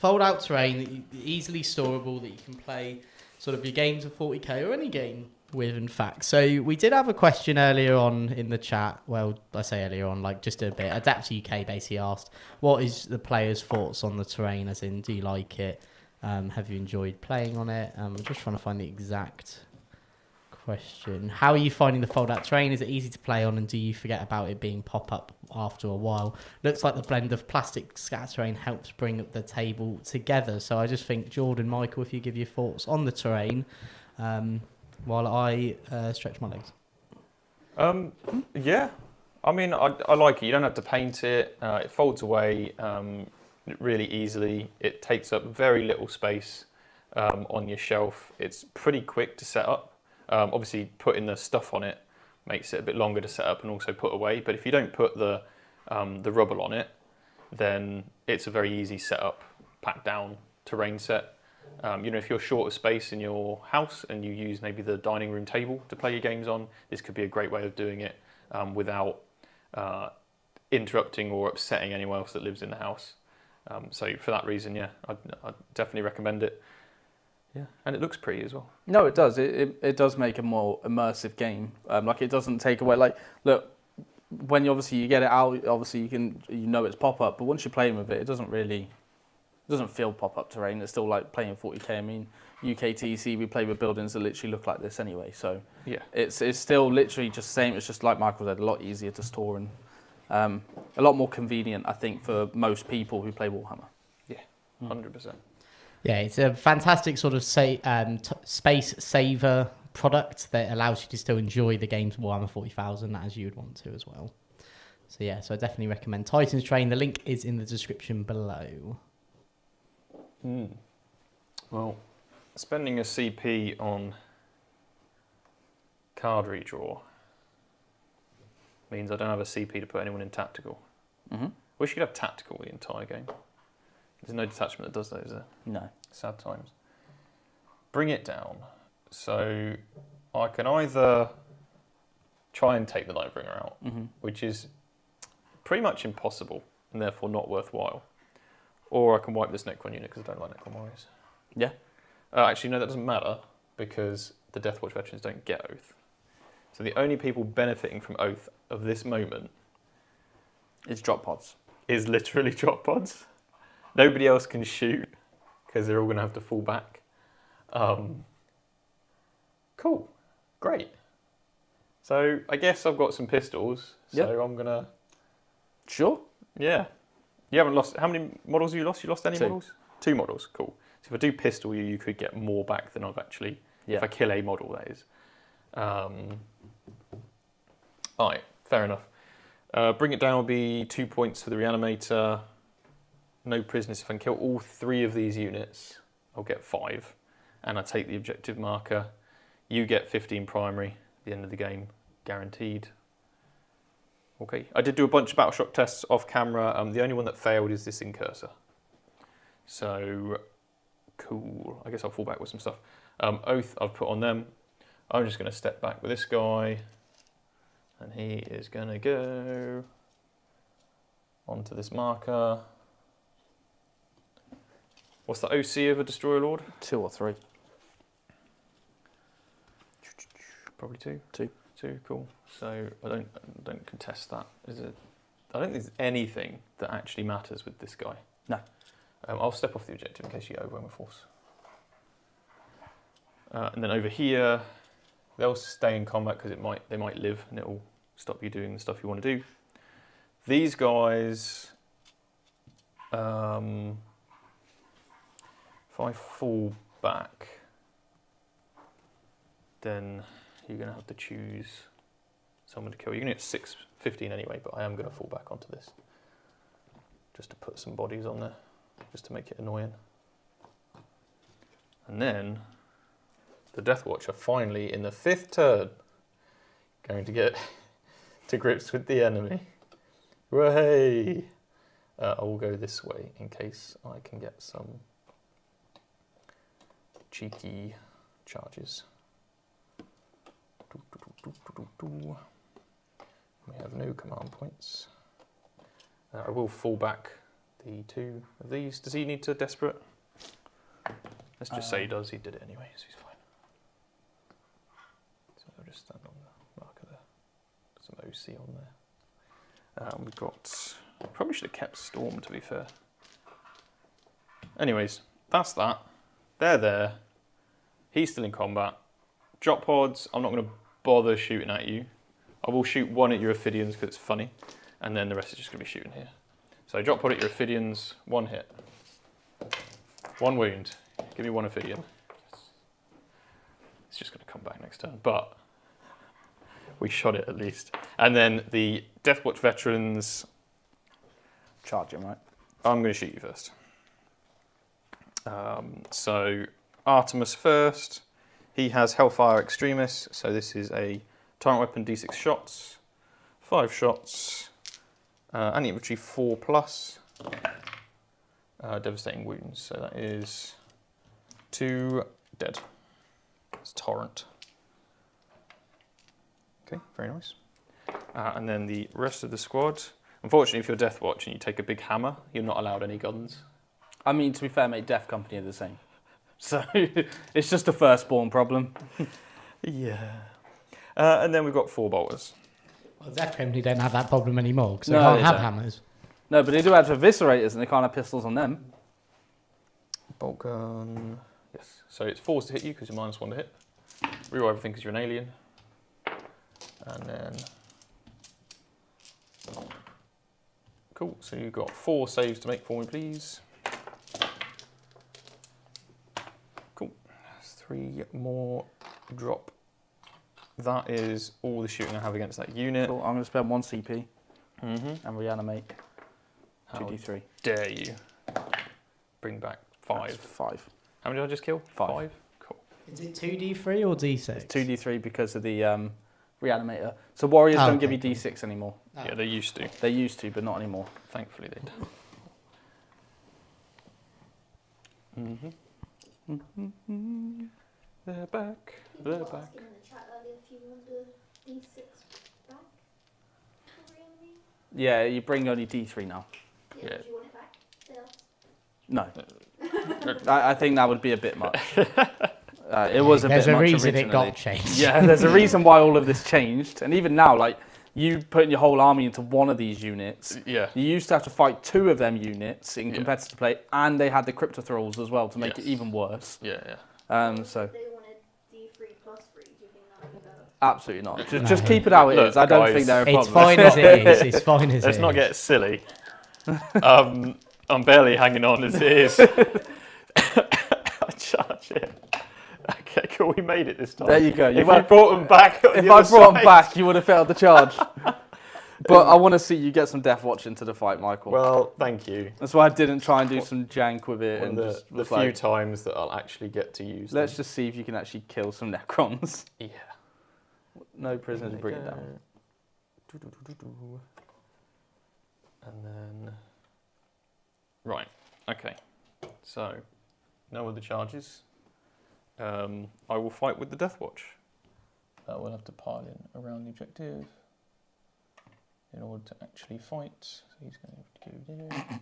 terrain that easily storable, that you can play sort of your games of 40k or any game with, in fact. So we did have a question earlier on in the chat. Well, I say earlier on, like just a bit. Adepta UK basically asked, what is the players' thoughts on the terrain? As in, do you like it? Have you enjoyed playing on it? I'm just trying to find the exact question. How are you finding the fold out terrain? Is it easy to play on, and do you forget about it being pop up after a while? Looks like the blend of plastic scatter terrain helps bring the table together. So I just think, Jordan, Michael, if you give your thoughts on the terrain while I stretch my legs. Yeah, I mean, I like it. You don't have to paint it. It folds away really easily. It takes up very little space on your shelf. It's pretty quick to set up. Obviously, putting the stuff on it makes it a bit longer to set up and also put away. But if you don't put the rubble on it, then it's a very easy setup, pack down terrain set. If you're short of space in your house and you use maybe the dining room table to play your games on, this could be a great way of doing it without interrupting or upsetting anyone else that lives in the house. So for that reason, yeah, I'd definitely recommend it. Yeah, and it looks pretty as well. No, it does. It does make a more immersive game. Like, it doesn't take away. Like, look, when you get it out, obviously you know it's pop up. But once you're playing with it, it doesn't feel pop up terrain. It's still like playing 40k. I mean, UKTC, we play with buildings that literally look like this anyway. So Yeah, it's still literally just the same. It's just like Michael said, a lot easier to store and a lot more convenient, I think, for most people who play Warhammer. 100%. Yeah, it's a fantastic sort of space saver product that allows you to still enjoy the games of Warhammer 40,000 as you would want to as well. So yeah, so I definitely recommend Titans Train. The link is in the description below. Well, spending a CP on card redraw means I don't have a CP to put anyone in tactical. Mm-hmm. Wish you could have tactical the entire game. There's no detachment that does that, is there? No. Sad times. Bring it down. So I can either try and take the Lightbringer out, Mm-hmm. which is pretty much impossible and therefore not worthwhile. Or I can wipe this Necron unit because I don't like Necron warriors. Yeah. Actually, no, that doesn't matter because the Deathwatch veterans don't get Oath. So the only people benefiting from Oath of this moment It's drop pods. is literally drop pods. Nobody else can shoot because they're all going to have to fall back. Cool. Great. So I guess I've got some pistols. So Yep. I'm going to... Sure. Yeah. You haven't lost... How many models have you lost? You lost any 2. models? 2 models. Cool. So if I do pistol you, you could get more back than I've actually... Yeah. If I kill a model, that is. Alright, fair enough. Bring it down will be 2 points for the reanimator. No prisoners. If I can kill all 3 of these units, I'll get 5. And I take the objective marker. You get 15 primary at the end of the game, guaranteed. Okay, I did do a bunch of battle shock tests off camera. The only one that failed is this incursor. So, cool. I guess I'll fall back with some stuff. Oath I've put on them. I'm just going to step back with this guy. And he is going to go onto this marker. What's the OC of a Destroyer Lord? 2 or 3. Probably 2. 2. 2, cool. So I don't contest that. Is it? I don't think there's anything that actually matters with this guy. No. I'll step off the objective in case you get overwhelm with force. And then over here, they'll stay in combat because they might live and it'll stop you doing the stuff you want to do. These guys, if I fall back, then you're going to have to choose someone to kill. You're going to get 15 anyway, but I am going to fall back onto this. Just to put some bodies on there, just to make it annoying. And then the Deathwatch are finally, in the 5th turn, going to get to grips with the enemy. Hooray! I will go this way in case I can get some cheeky charges. We have no command points. I will fall back the 2 of these. Does he need to desperate? Let's just say he does. He did it anyway, so he's fine. So I'll just stand on the marker there. Some OC on there. We've got... Probably should have kept Storm, to be fair. Anyways, that's that. They're there. He's still in combat. Drop pods, I'm not going to bother shooting at you. I will shoot 1 at your Ophidians because it's funny. And then the rest is just going to be shooting here. So drop pod at your Ophidians, 1 hit. 1 wound. Give me 1 Ophidian. It's just going to come back next turn, but we shot it at least. And then the Deathwatch veterans. Charge him, right? I'm going to shoot you first. So Artemis first. He has Hellfire Extremis, so this is a Tyrant Weapon D6 shots, 5 shots, anti-infantry 4+, devastating wounds, so that is 2 dead. It's Torrent. Okay, very nice. And then the rest of the squad. Unfortunately, if you're Deathwatch and you take a big hammer, you're not allowed any guns. I mean, to be fair, mate, Death Company are the same. So it's just a firstborn problem. Yeah. And then we've got 4 bolters. Well, Death Company don't have that problem anymore because No, they can't they have don't. hammers. No, but they do have eviscerators and they can't have pistols on them. Bolt gun. Yes. So it's 4s to hit you because you're -1 to hit. Reroll everything because you're an alien. And then... Cool. So you've got 4 saves to make for me, please. Cool. 3 more drop. That is all the shooting I have against that unit. Cool. I'm going to spend 1 CP Mm-hmm. and reanimate How 2d3. dare you bring back 5. That's 5. How many did I just kill? 5. Cool. Is it 2d3 or d6? It's 2d3 because of the reanimator. So warriors Oh, don't okay, give you cool. d6 anymore. Oh. Yeah, they used to. They used to, but not anymore. Thankfully they did. Mm-hmm. They're back. They're People back. asking in the chat earlier if you want the D6 back for reanimate. Yeah, you bring only d3 now. Yeah, Yeah. would you want it back? No. Still? I think that would be a bit much. It was a There's bit a much reason originally. it got changed. Yeah, there's a reason why all of this changed. And even now, like, you putting your whole army into one of these units, Yeah. you used to have to fight 2 of them units in Yeah. competitive play, and they had the crypto thralls as well to make it Yes. even worse. Yeah, yeah. So If they wanted D3+3, do you think that would be better? absolutely not. No. Just keep it how it Look, is. I don't guys, think they're a problem. It's fine as it is. It's fine as Let's it not is. get silly. I'm barely hanging on as it is. I charge it. Okay, cool. We made it this time. There you go. If I brought them back, on If the I other brought them side- back, you would have failed the charge. But I want to see you get some Deathwatch into the fight, Michael. Well, thank you. That's why I didn't try and do some jank with it. One And of just the was few like, times that I'll actually get to use them. let's just see if you can actually kill some Necrons. Yeah. No prisoners, There we bring it go. down. Do-do-do-do-do. And then... Right, okay. So, no other charges. I will fight with the Deathwatch. We'll have to pile in around the objective in order to actually fight. So he's going to go there.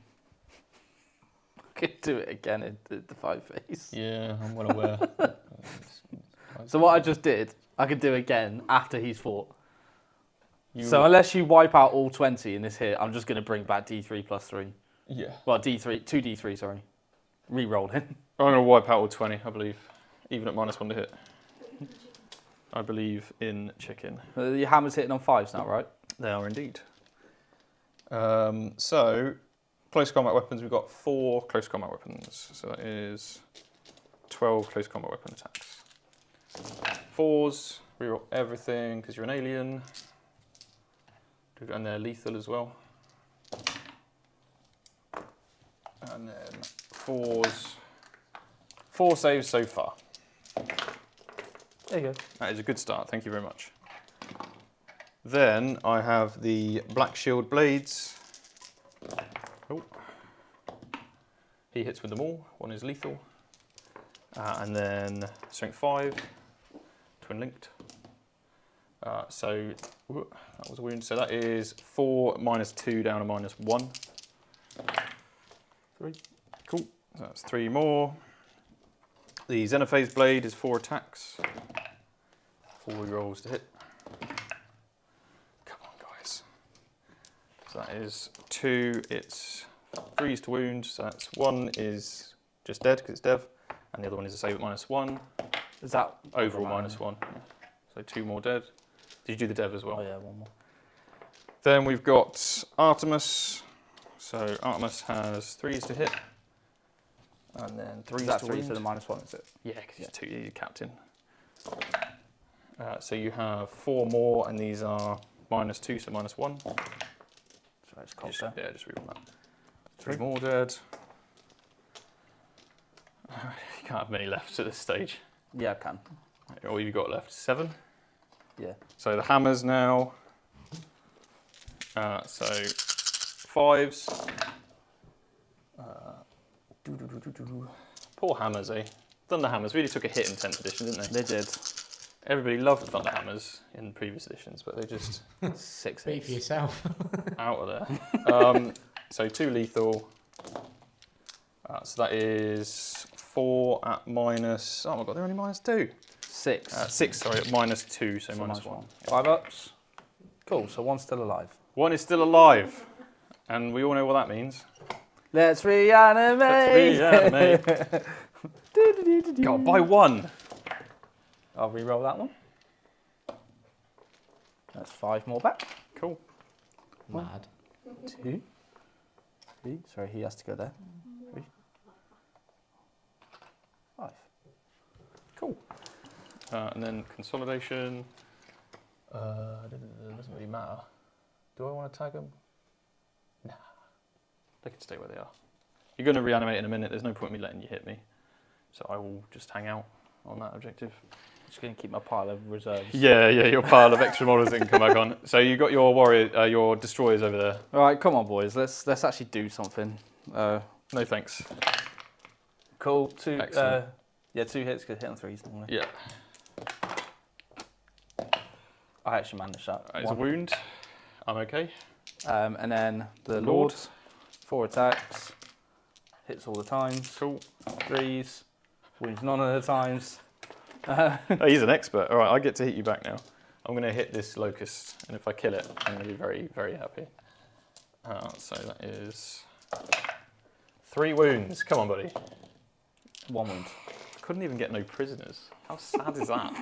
I could do it again in the 5 phase. Yeah, I'm well aware. So what I just did, I could do again after he's fought. You- So unless you wipe out all 20 in this hit, I'm just going to bring back D3+3. yeah. Well, D3, sorry. Re-roll him. I'm going to wipe out all 20, I believe. Even at -1 to hit. I believe in chicken. Your hammer's hitting on 5s now, right? They are indeed. So, close combat weapons, we've got 4 close combat weapons. So that is 12 close combat weapon attacks. 4s, reroll everything because you're an alien. And they're lethal as well. And then 4s. 4 saves so far. There you go. That is a good start, thank you very much. Then I have the Black Shield Blades. Oh. He hits with them all, 1 is lethal. And then Strength 5, Twin Linked. So that was a wound, so that is 4 -2 down to -1. 3, cool, so that's 3 more. The Xenophase Blade is 4 attacks. 4 rolls to hit. Come on, guys. So that is 2, it's 3 to wound, so that's 1 is just dead because it's dev, and the other one is a save at -1. Is that Overall -1. Yeah. So 2 more dead. Did you do the dev as well? Oh yeah, 1 more. Then we've got Artemis. So Artemis has 3s to hit. And then 3s Is that to 3 wound. to the -1, is it? Yeah, because he's 2, you're captain. So you have 4 more, and these are -2, so -1. Sorry, it's cold there. Yeah, just reroll that. 3 more dead. You can't have many left at this stage. Yeah, I can. All you've got left, 7. Yeah. So the hammers now. So 5s. Poor hammers, eh? Thunder hammers really took a hit in 10th edition, didn't they? They did. Everybody loved Thunder hammers in previous editions, but they just 6 Speak for hits. yourself. out of there. So 2 lethal. So that is 4 at minus. Oh my god, they're only -2. 6. 6, sorry, at -2, so So -1. 5 ups. Cool, so 1's still alive. 1 is still alive, and we all know what that means. Let's reanimate! Reanimate. God, by 1. I'll re-roll that one. That's 5 more back. Cool. Mad. 2, 3. Sorry, he has to go there. 3, 5. Cool. And then consolidation. Doesn't really matter. Do I want to tag them? Nah. They can stay where they are. You're going to reanimate in a minute. There's no point in me letting you hit me. So I will just hang out on that objective. Just going to keep my pile of reserves. Yeah, your pile of extra models that can come back on. So you got your warrior, your destroyers over there. All right, come on, boys. Let's actually do something. No thanks. Cool. 2. Excellent. Yeah, 2 hits could hit on 3s normally. Yeah. I actually managed that. It's a 1. wound. I'm okay. And then the Lord. Lords. 4 attacks. Hits all the times. Cool. 3s. Wounds none of the times. Oh, he's an expert. All right, I get to hit you back now. I'm going to hit this locust, and if I kill it, I'm going to be very, very happy. So that is 3 wounds. Come on, buddy. 1 wound. Couldn't even get no prisoners. How sad is that?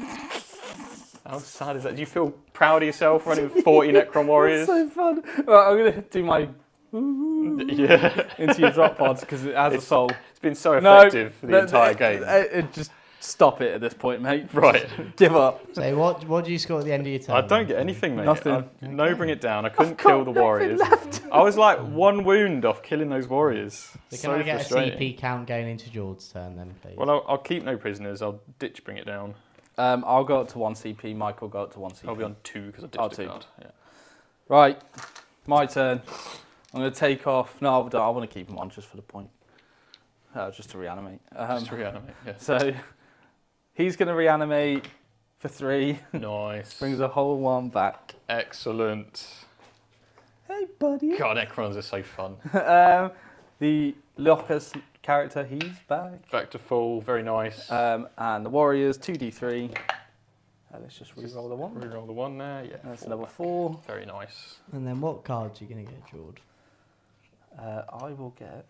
How sad is that? Do you feel proud of yourself running 40 Necron warriors? That's so fun. Right, I'm going to do my Yeah. into your drop pods because it has a soul. It's been so effective for the No, entire game. Just stop it at this point, mate. Right. Give up. So what do you score at the end of your turn? I don't get anything, mate. Nothing. No, bring it down. I couldn't kill the warriors. I was like 1 wound off killing those warriors. So So can I get a frustrating. CP count going into George's turn then, please? Well, I'll keep no prisoners. I'll ditch bring it down. I'll go up to 1 CP. Mike will go up to 1 CP. I'll be on 2 because I ditched Oh, a 2. card. Yeah. Right, my turn. I'm going to take off. No, I want to keep him on just for the point. Just to reanimate. Just reanimate. Yeah. So he's going to reanimate for 3. Nice. Brings a whole 1 back. Excellent. Hey, buddy. God, Necrons are so fun. The Locus character, he's back. Back to full. Very nice. And the Warriors, 2d3. Let's just re-roll the 1. Reroll the 1 there. Yeah. That's 4 another back. 4. Very nice. And then what cards are you going to get, George? I will get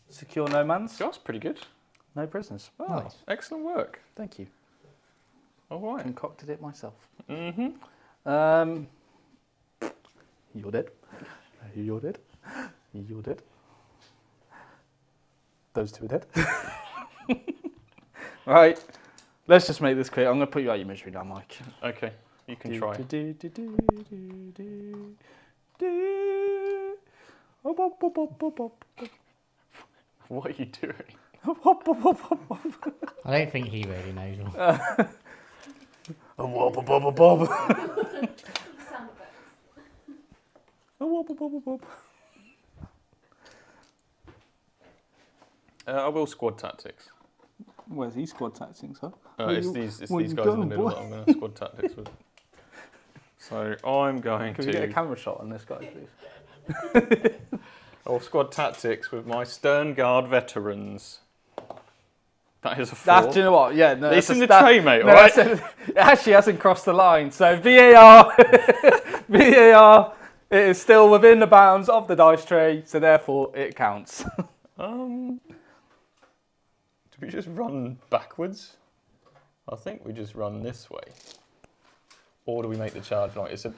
Secure No Man's. That's pretty good. No prisoners. Oh, Nice. excellent work. Thank you. All right. Concocted it myself. Mm-hmm. You're dead. You're dead. You're dead. Those 2 are dead. Right. Let's just make this clear. I'm going to put you out of your misery now, Mike. Okay, you can try. What are you doing? I don't think he really knows. Sound effects. I will squad tactics. Where's he squad tactics, huh? It's these where guys you in the going, middle boy? that I'm going to squad tactics with. So I'm going Can we get a to. camera shot on this guy, please? I'll squad tactics with my Stern Guard veterans. That is a 4. That's, do you know what? Yeah, no. It's that's in a the tray, mate, No, alright? it actually hasn't crossed the line. So VAR, VAR, it is still within the bounds of the dice tray, so therefore it counts. Do we just run backwards? I think we just run this way. Or do we make the charge like it's an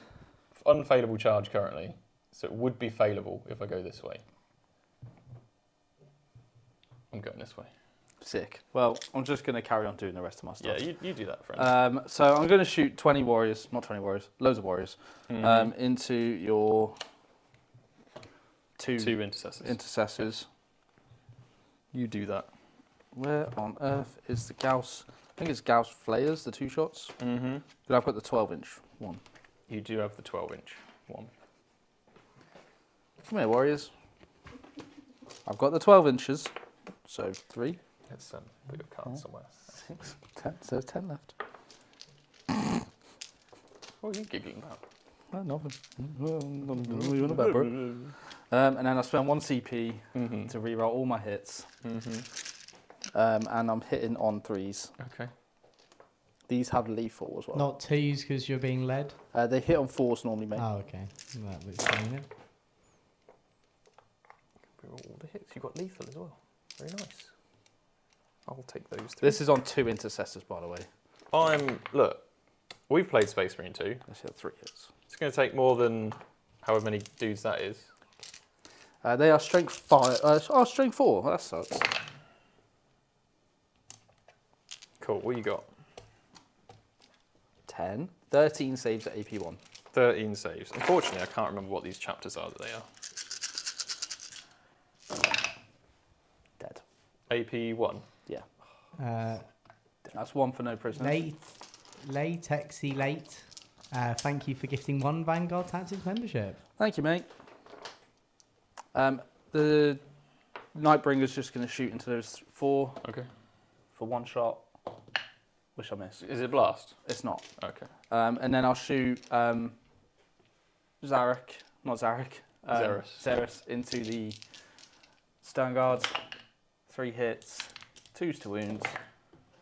unfailable charge currently, so it would be failable if I go this way. I'm going this way. Sick. Well, I'm just going to carry on doing the rest of my stuff. Yeah, you do that, friend. So I'm going to shoot 20 warriors, not 20 warriors, loads of warriors, into your 2 2 intercessors. intercessors. You do that. Where on earth is the Gauss? I think it's Gauss flayers, the 2 shots. Mm-hmm. But I've got the 12-inch one. You do have the 12-inch one. Come here, warriors. I've got the 12 inches, so 3, Let's put your card somewhere. 6, 10. So there's 10 left. What are you giggling about? Oh, nothing. What are you on about, bro? And then I spend 1 CP to reroll all my hits. And I'm hitting on 3s. Okay. These have lethal as well. Not 2s because you're being led? They hit on 4s normally, mate. Oh, okay. That would explain it. All the hits. You got lethal as well. Very nice. I'll take those 3. This is on 2 intercessors, by the way. Look, we've played Space Marine 2. Let's hit 3 hits. It's going to take more than however many dudes that is. They are strength 5. Strength 4. That sucks. Cool. What you got? 10. 13 saves at AP 1. 13 saves. Unfortunately, I can't remember what these chapters are that they are. Dead. AP 1. Yeah. That's 1 for no prisoners. Latexy late. Thank you for gifting 1 Vanguard Tactics membership. Thank you, mate. The Nightbringer's just going to shoot into those 4 Okay. for 1 shot, which I miss. Is it blast? It's not. Okay. And then I'll shoot Zarek, not Zarek. Xeris into the Stern Guards. 3 hits, 2s to wounds,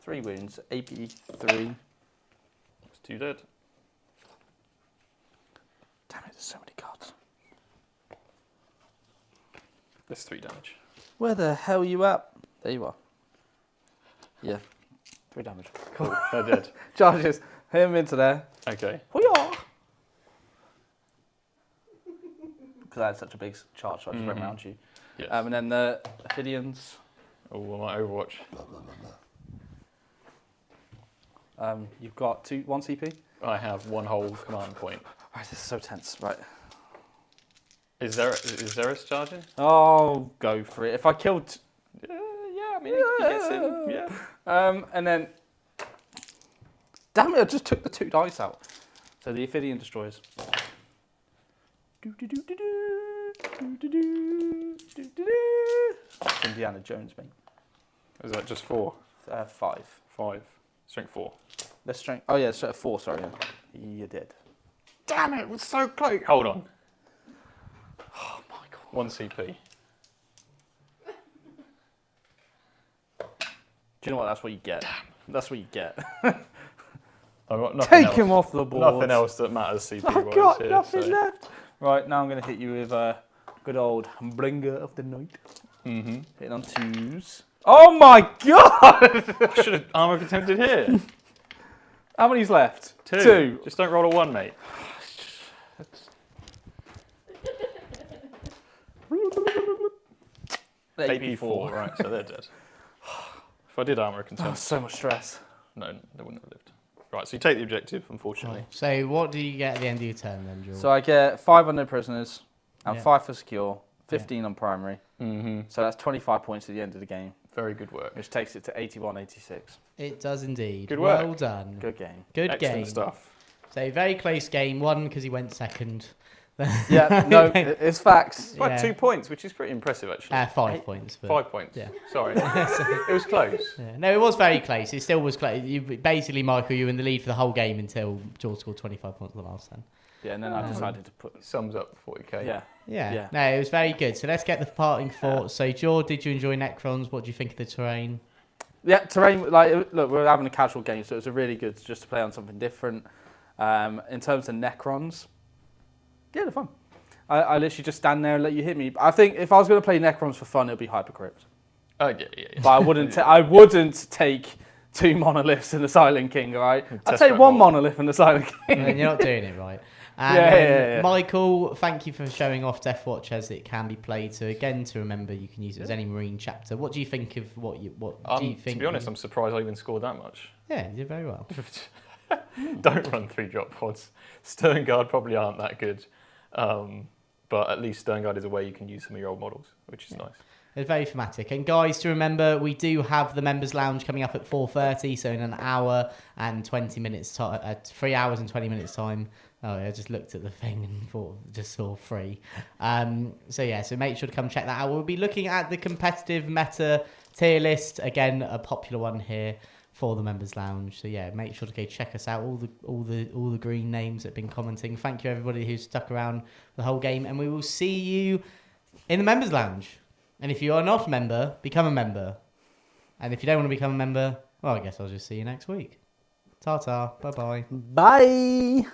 3 wounds, AP 3. It's 2 dead. Damn it, there's so many cards. That's 3 damage. Where the hell are you at? There you are. Yeah, 3 damage. Cool. They're dead. Charges, hit him into there. Okay. Hoo-yah! Because I had such a big charge, so I just ran around you. Yes. And then the Ophidians. Oh, my Overwatch. You've got 1 CP. I have 1 whole command point. Right, this is so tense. Right. Is Xeris charging? Oh, go for it. If I killed... Yeah, I mean, he gets in. Yeah. And then... Damn it, I just took the 2 dice out. So the Ophidian destroys. Indiana Jones, mate. Is that just 4? 5. 5. Strength 4. Let's strength. Oh yeah, strength 4. Sorry, yeah. You did. Damn it, we're so close. Hold on. Oh my god. 1 CP. Do you know what? That's what you get. That's what you get. I've got nothing Take else. him off the board. Nothing else that matters CP I've wise got here. nothing So. left. Right, now I'm going to hit you with a good old Bringer of the Night. Hitting on 2s. Oh my god! I should have armor contempted here. How many's left? 2. Just don't roll a 1, mate. AP 4. Right, so they're dead. If I did armor Oh, contempt, so much stress. no, they wouldn't have lived. Right, so you take the objective, unfortunately. So what do you get at the end of your turn then, George? So I get 5 on no prisoners and Yeah. 5 for secure, 15 on primary. Mm-hmm. So that's 25 points at the end of the game, Very good work. which takes it to 81, 86. It does indeed. Good work. Well done. Good game. Good Excellent game. stuff. So very close game. 1 because he went second. Yeah, no, it's facts. It's like Yeah. 2 points, which is pretty impressive, actually. 5 points. But 5 points. Yeah. Sorry. It was close. Yeah. No, it was very close. It still was close. You basically, Michael, you were in the lead for the whole game until George scored 25 points the last turn. Yeah, and then I decided to put... Sums up 40k. Yeah. Yeah. Yeah. No, it was very good. So let's get the parting thoughts. So, George, did you enjoy Necrons? What do you think of the terrain? Yeah, terrain, like, look, we're having a casual game, so it was a really good just to play on something different. In terms of Necrons, yeah, they're fun. I literally just stand there and let you hit me. I think if I was going to play Necrons for fun, it would be Hypercrypt. Oh, yeah. But I wouldn't take 2 monoliths and a Silent King, all right? I'd take 1 monolith and a Silent King. And you're not doing it right. And, Yeah. Michael, thank you for showing off Deathwatch as it can be played. So again, to remember, you can use it as any Marine chapter. What do you think of what do you think? To be honest, I'm surprised I even scored that much. Yeah, you did very well. Don't run 3 drop pods. Stern Guard probably aren't that good. But at least Stern Guard is a way you can use some of your old models, which is nice. It's very thematic. And guys, to remember, we do have the Members Lounge coming up at 4:30, so in an hour and 20 minutes time, 3 hours and 20 minutes time. Oh, I just looked at the thing and just saw free. So make sure to come check that out. We'll be looking at the competitive meta tier list, again, a popular one here for the Members Lounge. So yeah, make sure to go check us out. All the green names that have been commenting. Thank you everybody who's stuck around the whole game, and we will see you in the Members Lounge. And if you are not a member, become a member. And if you don't want to become a member, well, I guess I'll just see you next week. Ta-ta. Bye-bye. Bye!